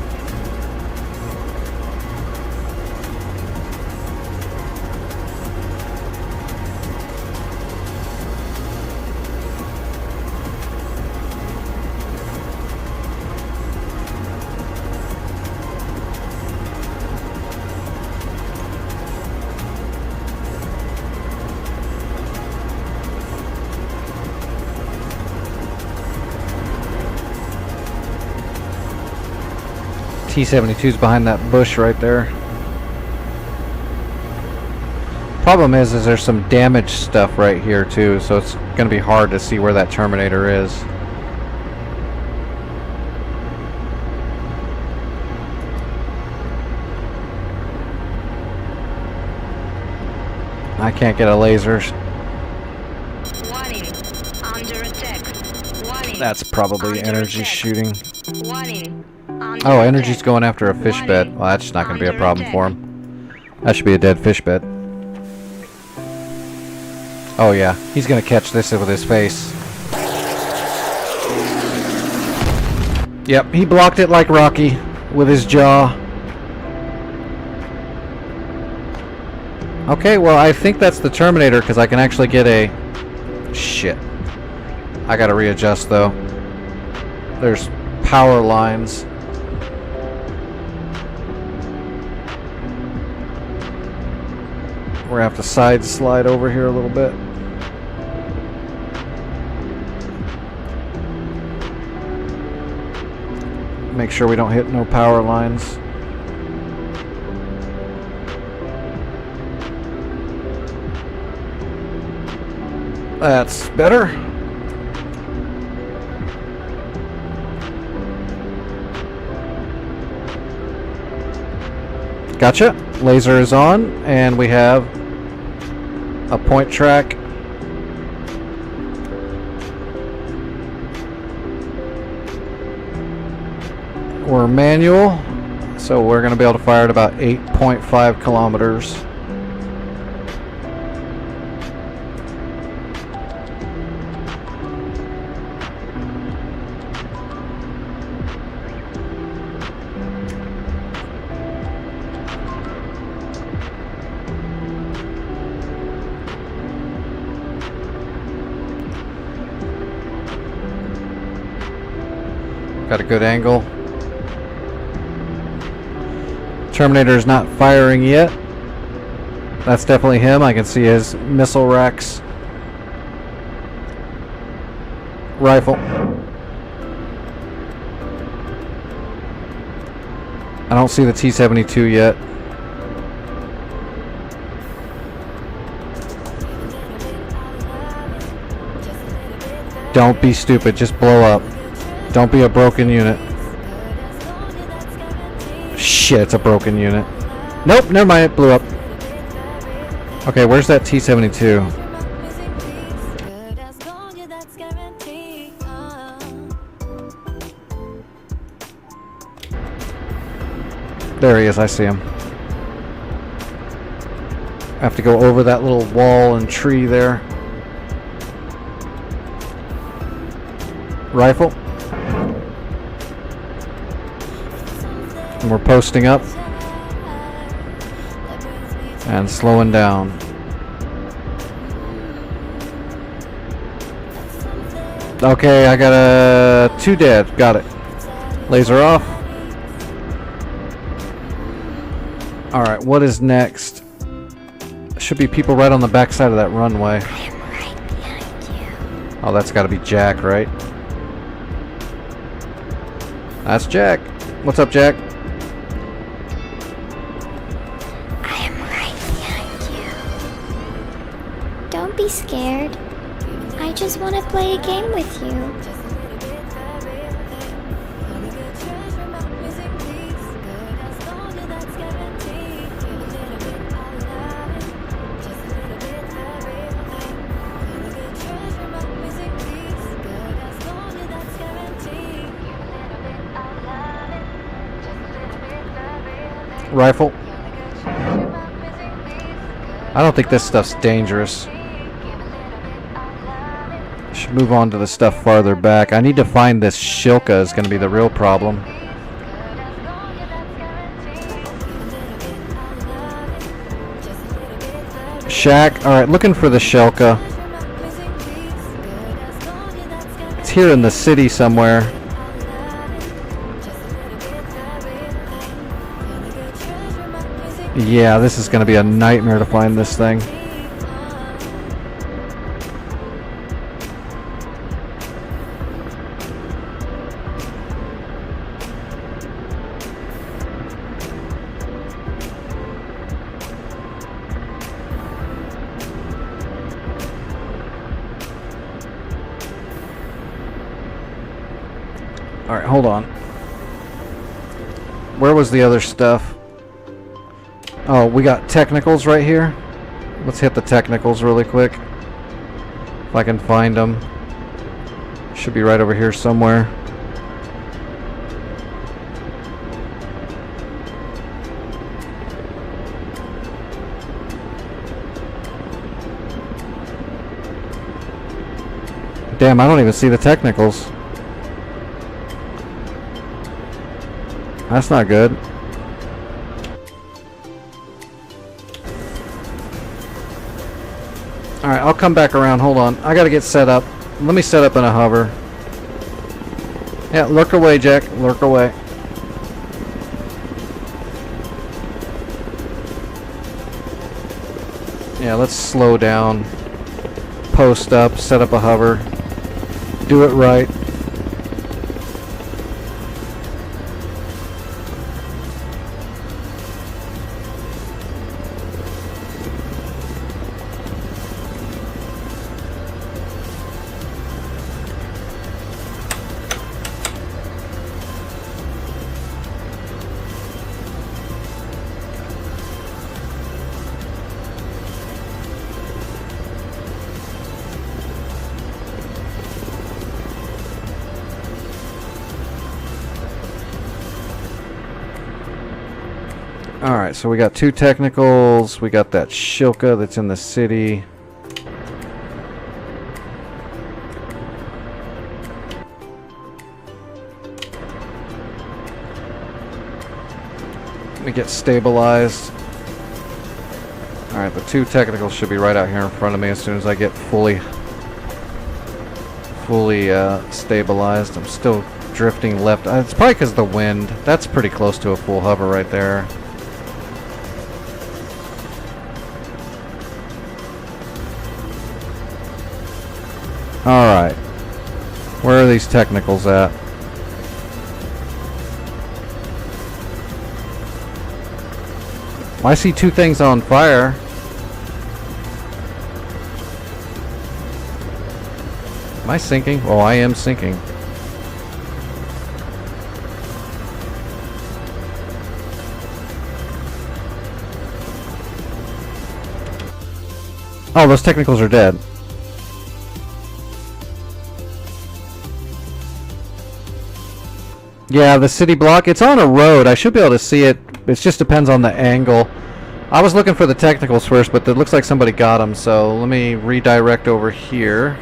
T-72's behind that bush right there. Problem is there's some damaged stuff right here too, so it's gonna be hard to see where that Terminator is. I can't get a laser. That's probably Under energy attack. shooting. Warning. Under Oh, energy's attack. going after a fish bed. Well, that's not going to be a Under problem attack. for him. That should be a dead fish bed. Oh yeah, he's going to catch this with his face. Yep, he blocked it like Rocky with his jaw. Okay, well, I think that's the Terminator because I can actually get a... Shit. I gotta readjust though. There's power lines. We're gonna have to side slide over here a little bit. Make sure we don't hit no power lines. That's better. Gotcha. Laser is on, and we have a point track. We're manual, so we're going to be able to fire at about 8.5 kilometers. Got a good angle. Terminator is not firing yet. That's definitely him. I can see his missile racks. Rifle. I don't see the T-72 yet. Don't be stupid. Just blow up. Don't be a broken unit. Shit, it's a broken unit. Nope, never mind, it blew up. Okay, where's that T-72? There he is, I see him. I have to go over that little wall and tree there. Rifle. And we're posting up and slowing down. Okay, I got a 2 dead. Got it. Laser off. Alright, what is next? Should be people right on the backside of that runway. Oh, that's got to be Jack, right? That's Jack. What's up, Jack? I am right behind you. Don't be scared. I just want to play a game with you. Rifle. I don't think this stuff's dangerous. Should move on to the stuff farther back. I need to find this Shilka is going to be the real problem. Shack. Alright, looking for the Shilka. It's here in the city somewhere. Yeah, this is going to be a nightmare to find this thing. Alright, hold on. Where was the other stuff? Oh, we got technicals right here. Let's hit the technicals really quick. If I can find them. Should be right over here somewhere. Damn, I don't even see the technicals. That's not good. Alright, I'll come back around. Hold on. I gotta get set up. Let me set up in a hover. Yeah, lurk away, Jack. Lurk away. Yeah, let's slow down. Post up, set up a hover. Do it right. Alright, so we got 2 technicals, we got that Shilka that's in the city. Let me get stabilized. Alright, the 2 technicals should be right out here in front of me as soon as I get fully stabilized. I'm still drifting left. It's probably because of the wind. That's pretty close to a full hover right there. Alright. Where are these technicals at? I see 2 things on fire. Am I sinking? Oh, I am sinking. Oh, those technicals are dead. Yeah, the city block. It's on a road. I should be able to see it. It just depends on the angle. I was looking for the technicals first, but it looks like somebody got them. So let me redirect over here.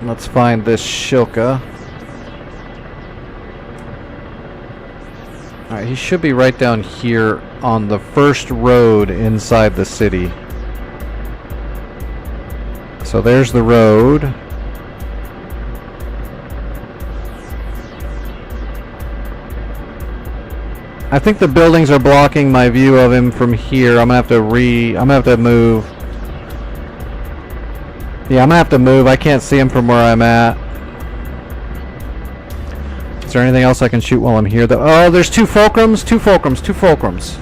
Let's find this Shilka. Alright, he should be right down here on the first road inside the city. So there's the road. I think the buildings are blocking my view of him from here. I'm gonna have to move. Yeah, I'm gonna have to move. I can't see him from where I'm at. Is there anything else I can shoot while I'm here? Oh, there's 2 fulcrums. 2 fulcrums. 2 fulcrums.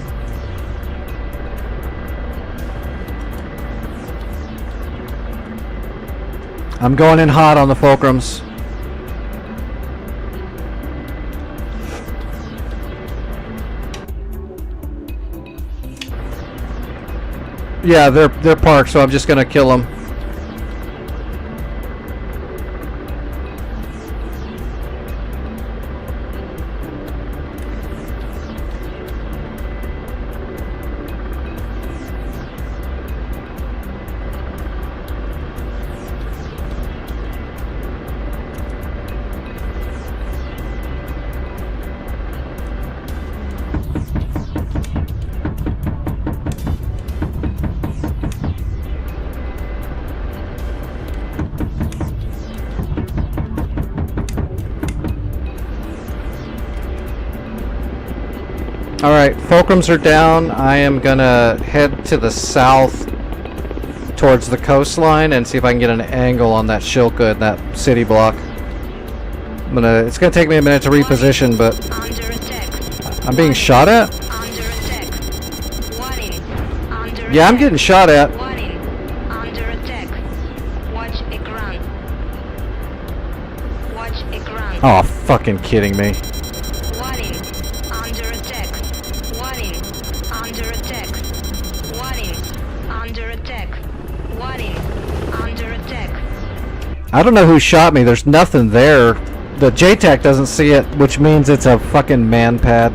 I'm going in hot on the fulcrums. Yeah, they're parked, so I'm just gonna kill them. Alright, fulcrums are down. I am gonna head to the south towards the coastline and see if I can get an angle on that Shilka and that city block. It's gonna take me a minute to reposition, but Under attack. I'm being shot at? Under attack. Warning. Under Yeah, I'm attack. getting shot at. Warning. Under attack. Watch ekran. Watch ekran. Oh, fucking kidding me. Warning. Under attack. Warning. Under attack. Warning. Under attack. I don't know who shot me. There's nothing there. The JTAC doesn't see it, which means it's a fucking man pad.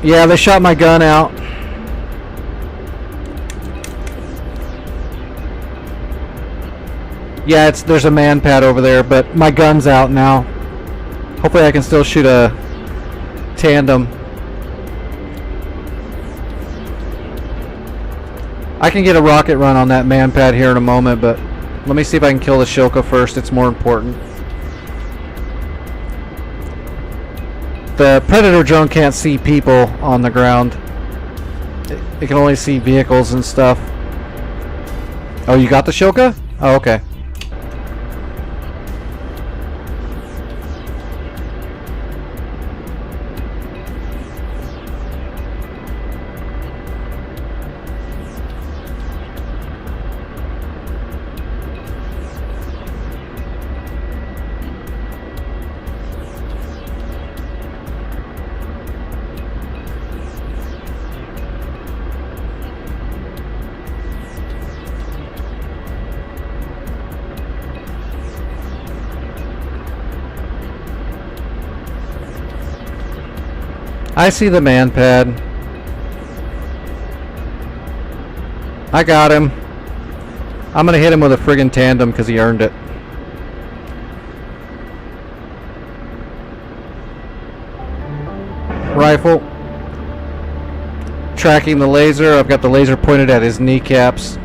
Yeah, they shot my gun out. Yeah, there's a man pad over there, but my gun's out now. Hopefully I can still shoot a tandem. I can get a rocket run on that man pad here in a moment, but let me see if I can kill the Shilka first. It's more important. The Predator drone can't see people on the ground. It can only see vehicles and stuff. Oh, you got the Shilka? Oh, okay. I see the man pad. I got him. I'm gonna hit him with a friggin' tandem because he earned it. Rifle. Tracking the laser. I've got the laser pointed at his kneecaps.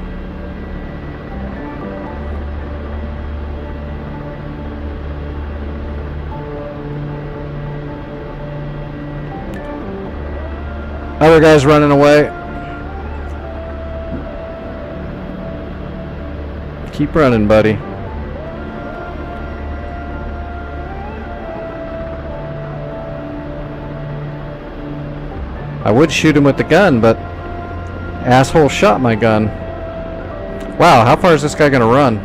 Other guy's running away. Keep running, buddy. I would shoot him with the gun, but asshole shot my gun. Wow, how far is this guy gonna run?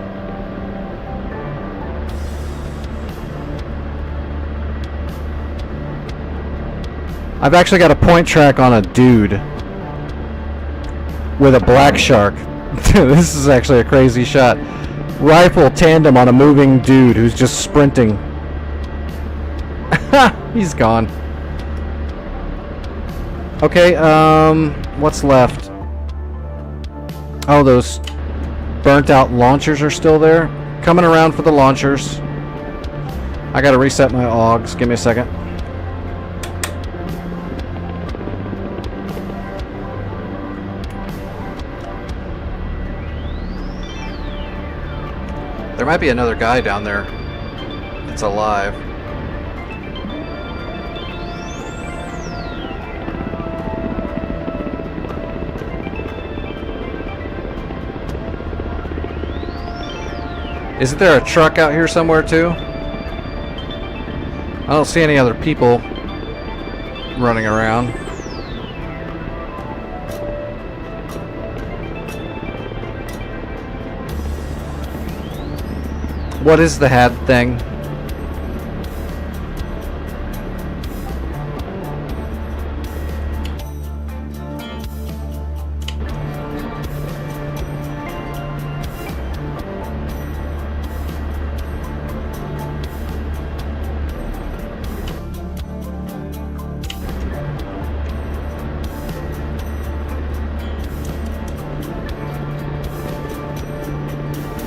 I've actually got a point track on a dude with a black shark. This is actually a crazy shot. Rifle tandem on a moving dude who's just sprinting. He's gone. Okay, what's left? Oh, those burnt out launchers are still there. Coming around for the launchers. I gotta reset my AUGs. Give me a second. There might be another guy down there that's alive. Isn't there a truck out here somewhere too? I don't see any other people running around. What is the HAD thing?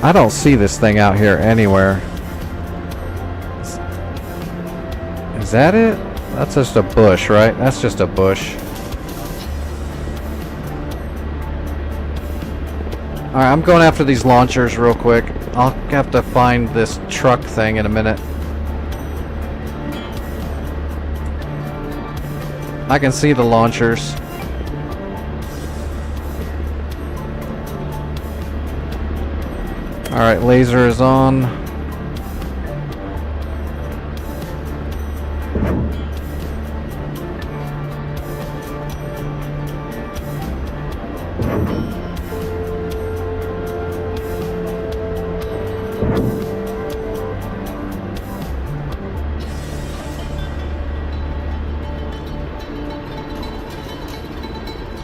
I don't see this thing out here anywhere. Is that it? That's just a bush, right? That's just a bush. Alright, I'm going after these launchers real quick. I'll have to find this truck thing in a minute. I can see the launchers. Alright, laser is on.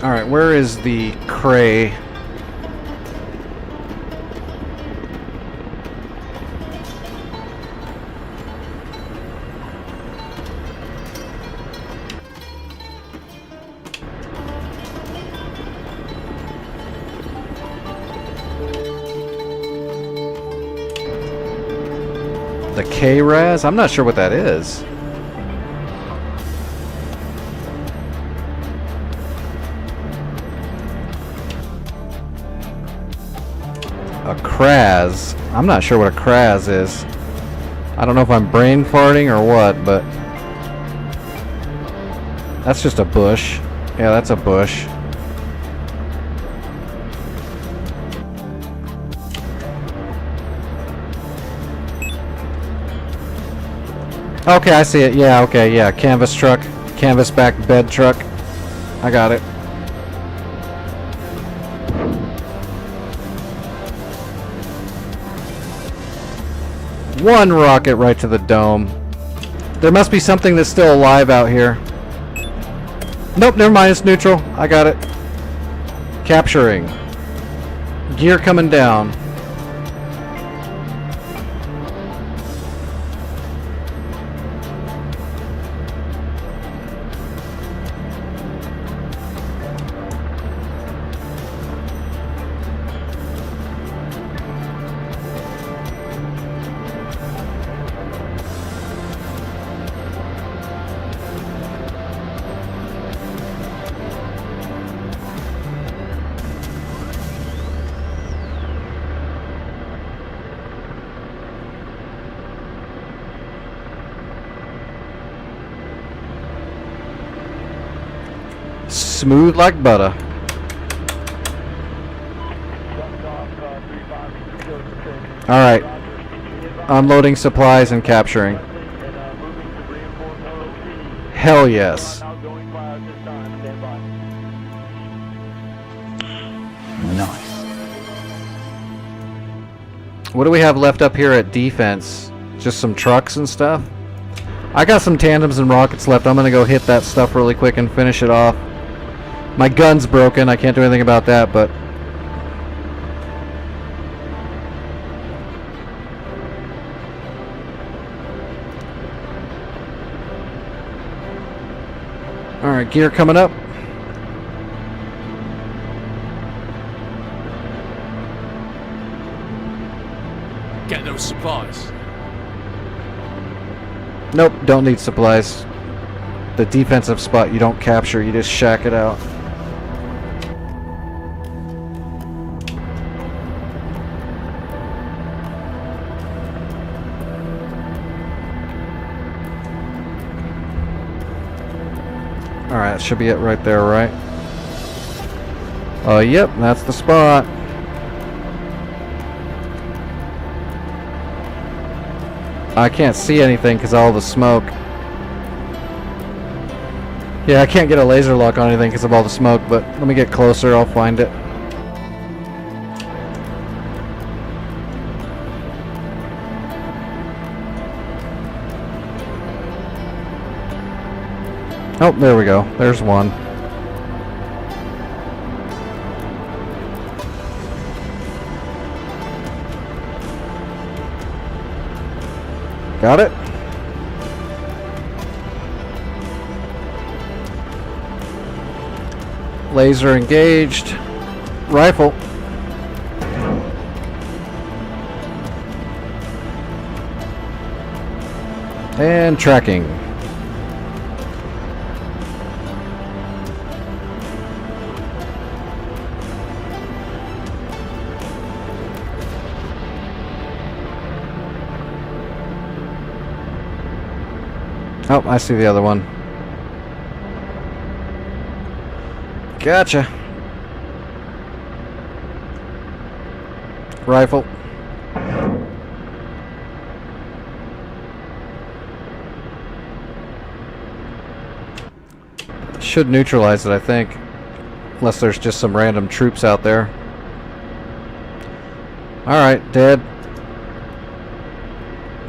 Alright, where is the Cray? The K-Raz? I'm not sure what that is. A Kraz. I'm not sure what a Kraz is. I don't know if I'm brain farting or what, but that's just a bush. Yeah, that's a bush. Okay, I see it. Yeah, okay, yeah. Canvas truck. Canvas back bed truck. I got it. One rocket right to the dome. There must be something that's still alive out here. Nope, never mind. It's neutral. I got it. Capturing. Gear coming down. Smooth like butter. Alright. Unloading supplies and capturing. Hell yes. Nice. What do we have left up here at defense? Just some trucks and stuff? I got some tandems and rockets left. I'm gonna go hit that stuff really quick and finish it off. My gun's broken. I can't do anything about that, but alright, gear coming up. Get those supplies. Nope, don't need supplies. The defensive spot you don't capture, you just shack it out. Alright, that should be it right there, right? Yep, that's the spot. I can't see anything because of all the smoke. Yeah, I can't get a laser lock on anything because of all the smoke, but let me get closer, I'll find it. Oh, there we go. There's one. Got it? Laser engaged. Rifle. And tracking. Oh, I see the other one. Gotcha. Rifle. Should neutralize it, I think. Unless there's just some random troops out there. Alright, dead.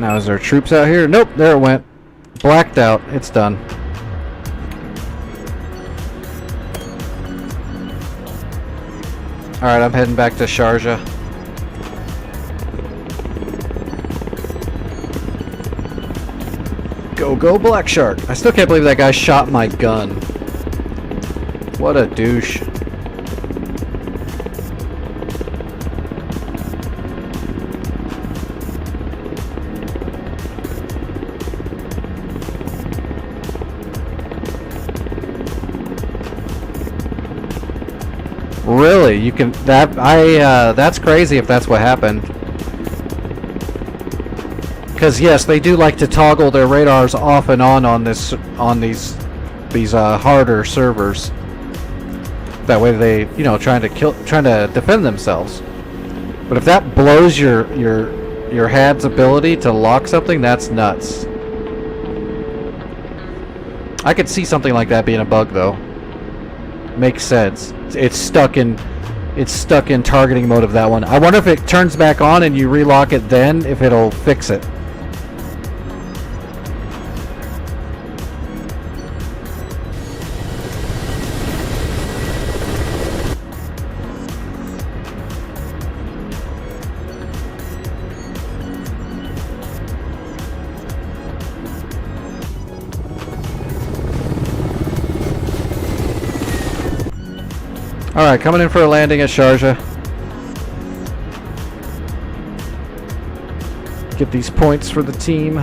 Now, is there troops out here? Nope, there it went. Blacked out. It's done. Alright, I'm heading back to Sharjah. Go, go, Black Shark. I still can't believe that guy shot my gun. What a douche. Really, you can that's crazy if that's what happened. Because yes, they do like to toggle their radars off and on these harder servers. That way they, you know, trying to defend themselves. But if that blows your HAD's ability to lock something, that's nuts. I could see something like that being a bug though. Makes sense. It's stuck in targeting mode of that one. I wonder if it turns back on and you relock it then, if it'll fix it. Alright, coming in for a landing at Sharjah. Get these points for the team.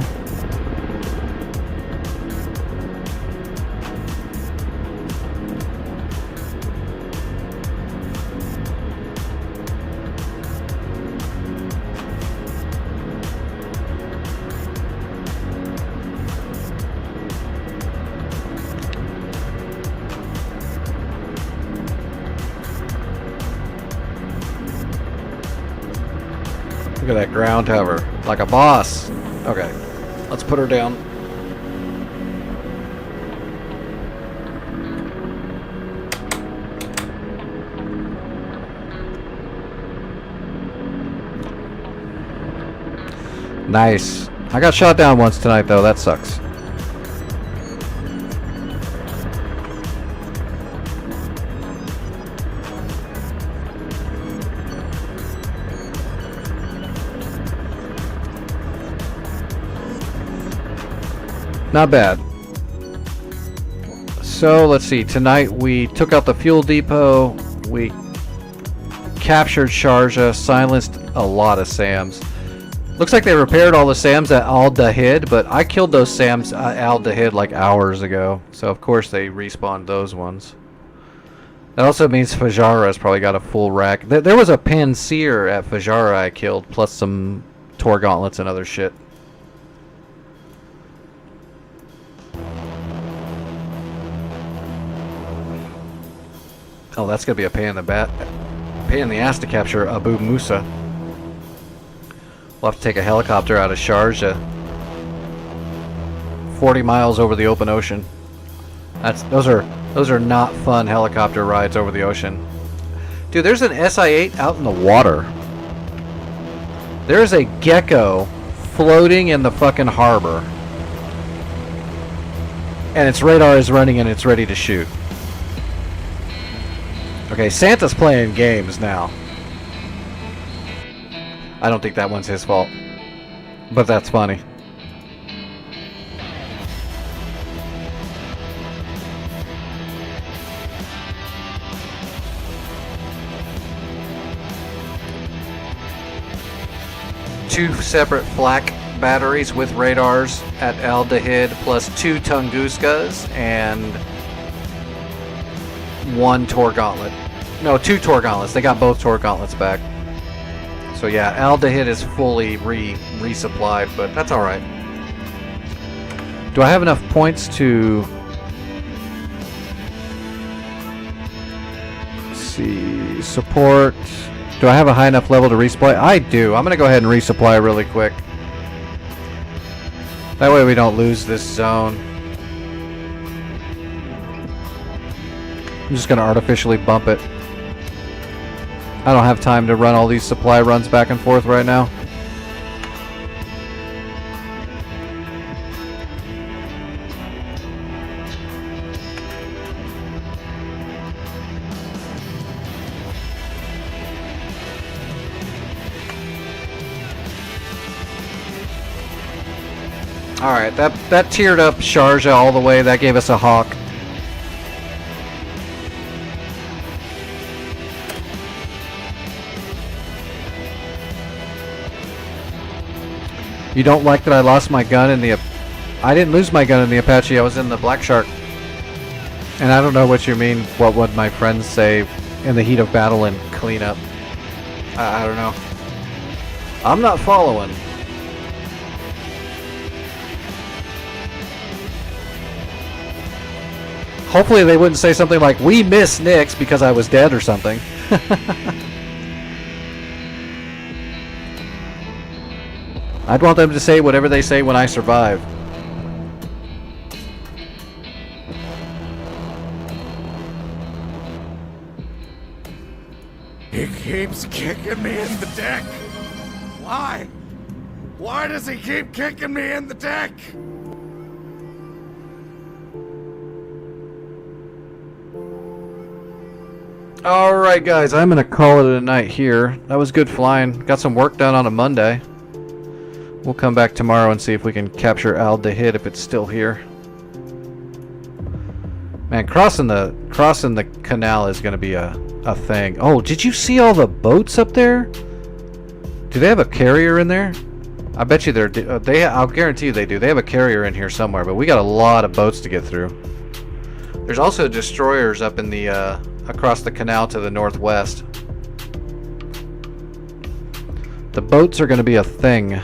Look at that ground hover, like a boss. Okay, let's put her down. Nice. I got shot down once tonight though, that sucks. Not bad. So let's see, tonight we took out the fuel depot, we captured Sharjah, silenced a lot of SAMs. Looks like they repaired all the SAMs at Al Dahid, but I killed those SAMs at Al Dahid like hours ago, so of course they respawned those ones. That also means Fajara's probably got a full rack. There was a Panseer at Fajara I killed, plus some Tor gauntlets and other shit. Oh, that's gonna be a pain in the ass to capture Abu Musa. We'll have to take a helicopter out of Sharjah. 40 miles over the open ocean. Those are not fun helicopter rides over the ocean. Dude, there's an SI-8 out in the water. There's a Gecko floating in the fucking harbor. And its radar is running and it's ready to shoot. Okay, Santa's playing games now. I don't think that one's his fault. But that's funny. Two separate flak batteries with radars at Al Dahid, plus 2 Tunguskas and 1 Tor gauntlet. No, 2 Tor gauntlets. They got both Tor gauntlets back. So yeah, Al Dahid is fully resupplied, but that's alright. Do I have enough points to... Let's see... Support... Do I have a high enough level to resupply? I do. I'm going to go ahead and resupply really quick. That way we don't lose this zone. I'm just going to artificially bump it. I don't have time to run all these supply runs back and forth right now. Alright, that tiered up Sharjah all the way. That gave us a Hawk. You don't like that I lost my gun in the... I didn't lose my gun in the Apache. I was in the Black Shark. And I don't know what you mean. What would my friends say in the heat of battle and clean up. I don't know. I'm not following. Hopefully they wouldn't say something like, "We miss Nix" because I was dead or something. I'd want them to say whatever they say when I survive. He keeps kicking me in the deck. Why? Why does he keep kicking me in the deck? Alright guys, I'm gonna call it a night here. That was good flying. Got some work done on a Monday. We'll come back tomorrow and see if we can capture Al-Dahid if it's still here. Man, crossing the canal is gonna be a thing. Oh, did you see all the boats up there? Do they have a carrier in there? I bet you I'll guarantee you they do. They have a carrier in here somewhere, but we got a lot of boats to get through. There's also destroyers up in the across the canal to the northwest. The boats are going to be a thing.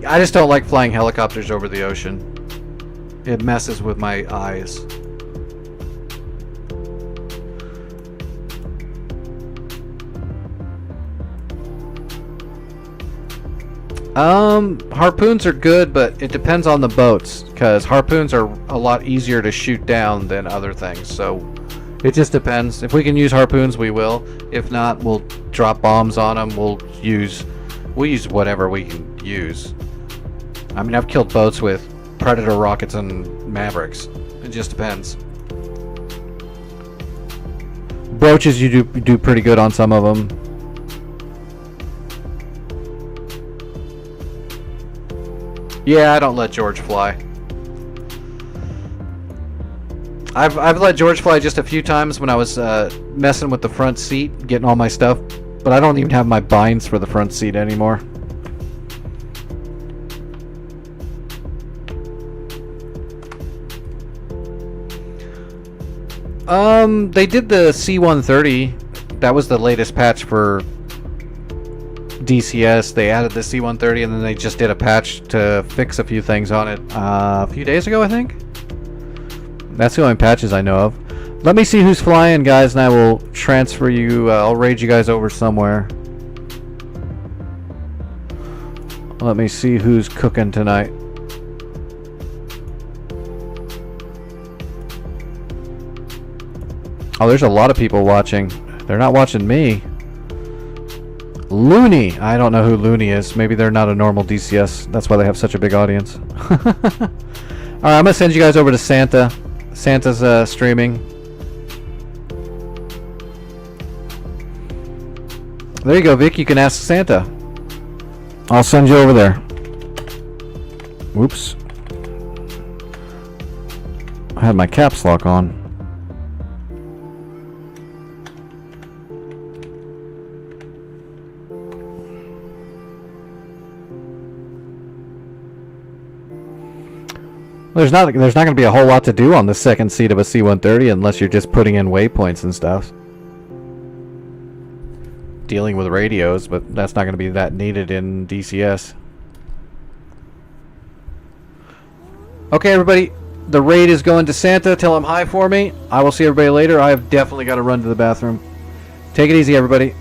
I just don't like flying helicopters over the ocean. It messes with my eyes. Harpoons are good, but it depends on the boats, because harpoons are a lot easier to shoot down than other things, so it just depends. If we can use harpoons, we will. If not, we'll drop bombs on them. We'll use whatever we can use. I mean, I've killed boats with Predator rockets and Mavericks. It just depends. Broaches, you do pretty good on some of them. Yeah, I don't let George fly. I've let George fly just a few times when I was messing with the front seat, getting all my stuff, but I don't even have my binds for the front seat anymore. They did the C-130. That was the latest patch for DCS. They added the C-130 and then they just did a patch to fix a few things on it a few days ago, I think. That's the only patches I know of. Let me see who's flying, guys, and I will transfer you. I'll raid you guys over somewhere. Let me see who's cooking tonight. Oh, there's a lot of people watching. They're not watching me. Looney. I don't know who Looney is. Maybe they're not a normal DCS. That's why they have such a big audience. Alright, I'm going to send you guys over to Santa. Santa's streaming. There you go, Vic. You can ask Santa. I'll send you over there. Whoops. I had my caps lock on. There's not going to be a whole lot to do on the second seat of a C-130 unless you're just putting in waypoints and stuff. Dealing with radios, but that's not going to be that needed in DCS. Okay, everybody. The raid is going to Santa. Tell him hi for me. I will see everybody later. I have definitely got to run to the bathroom. Take it easy, everybody.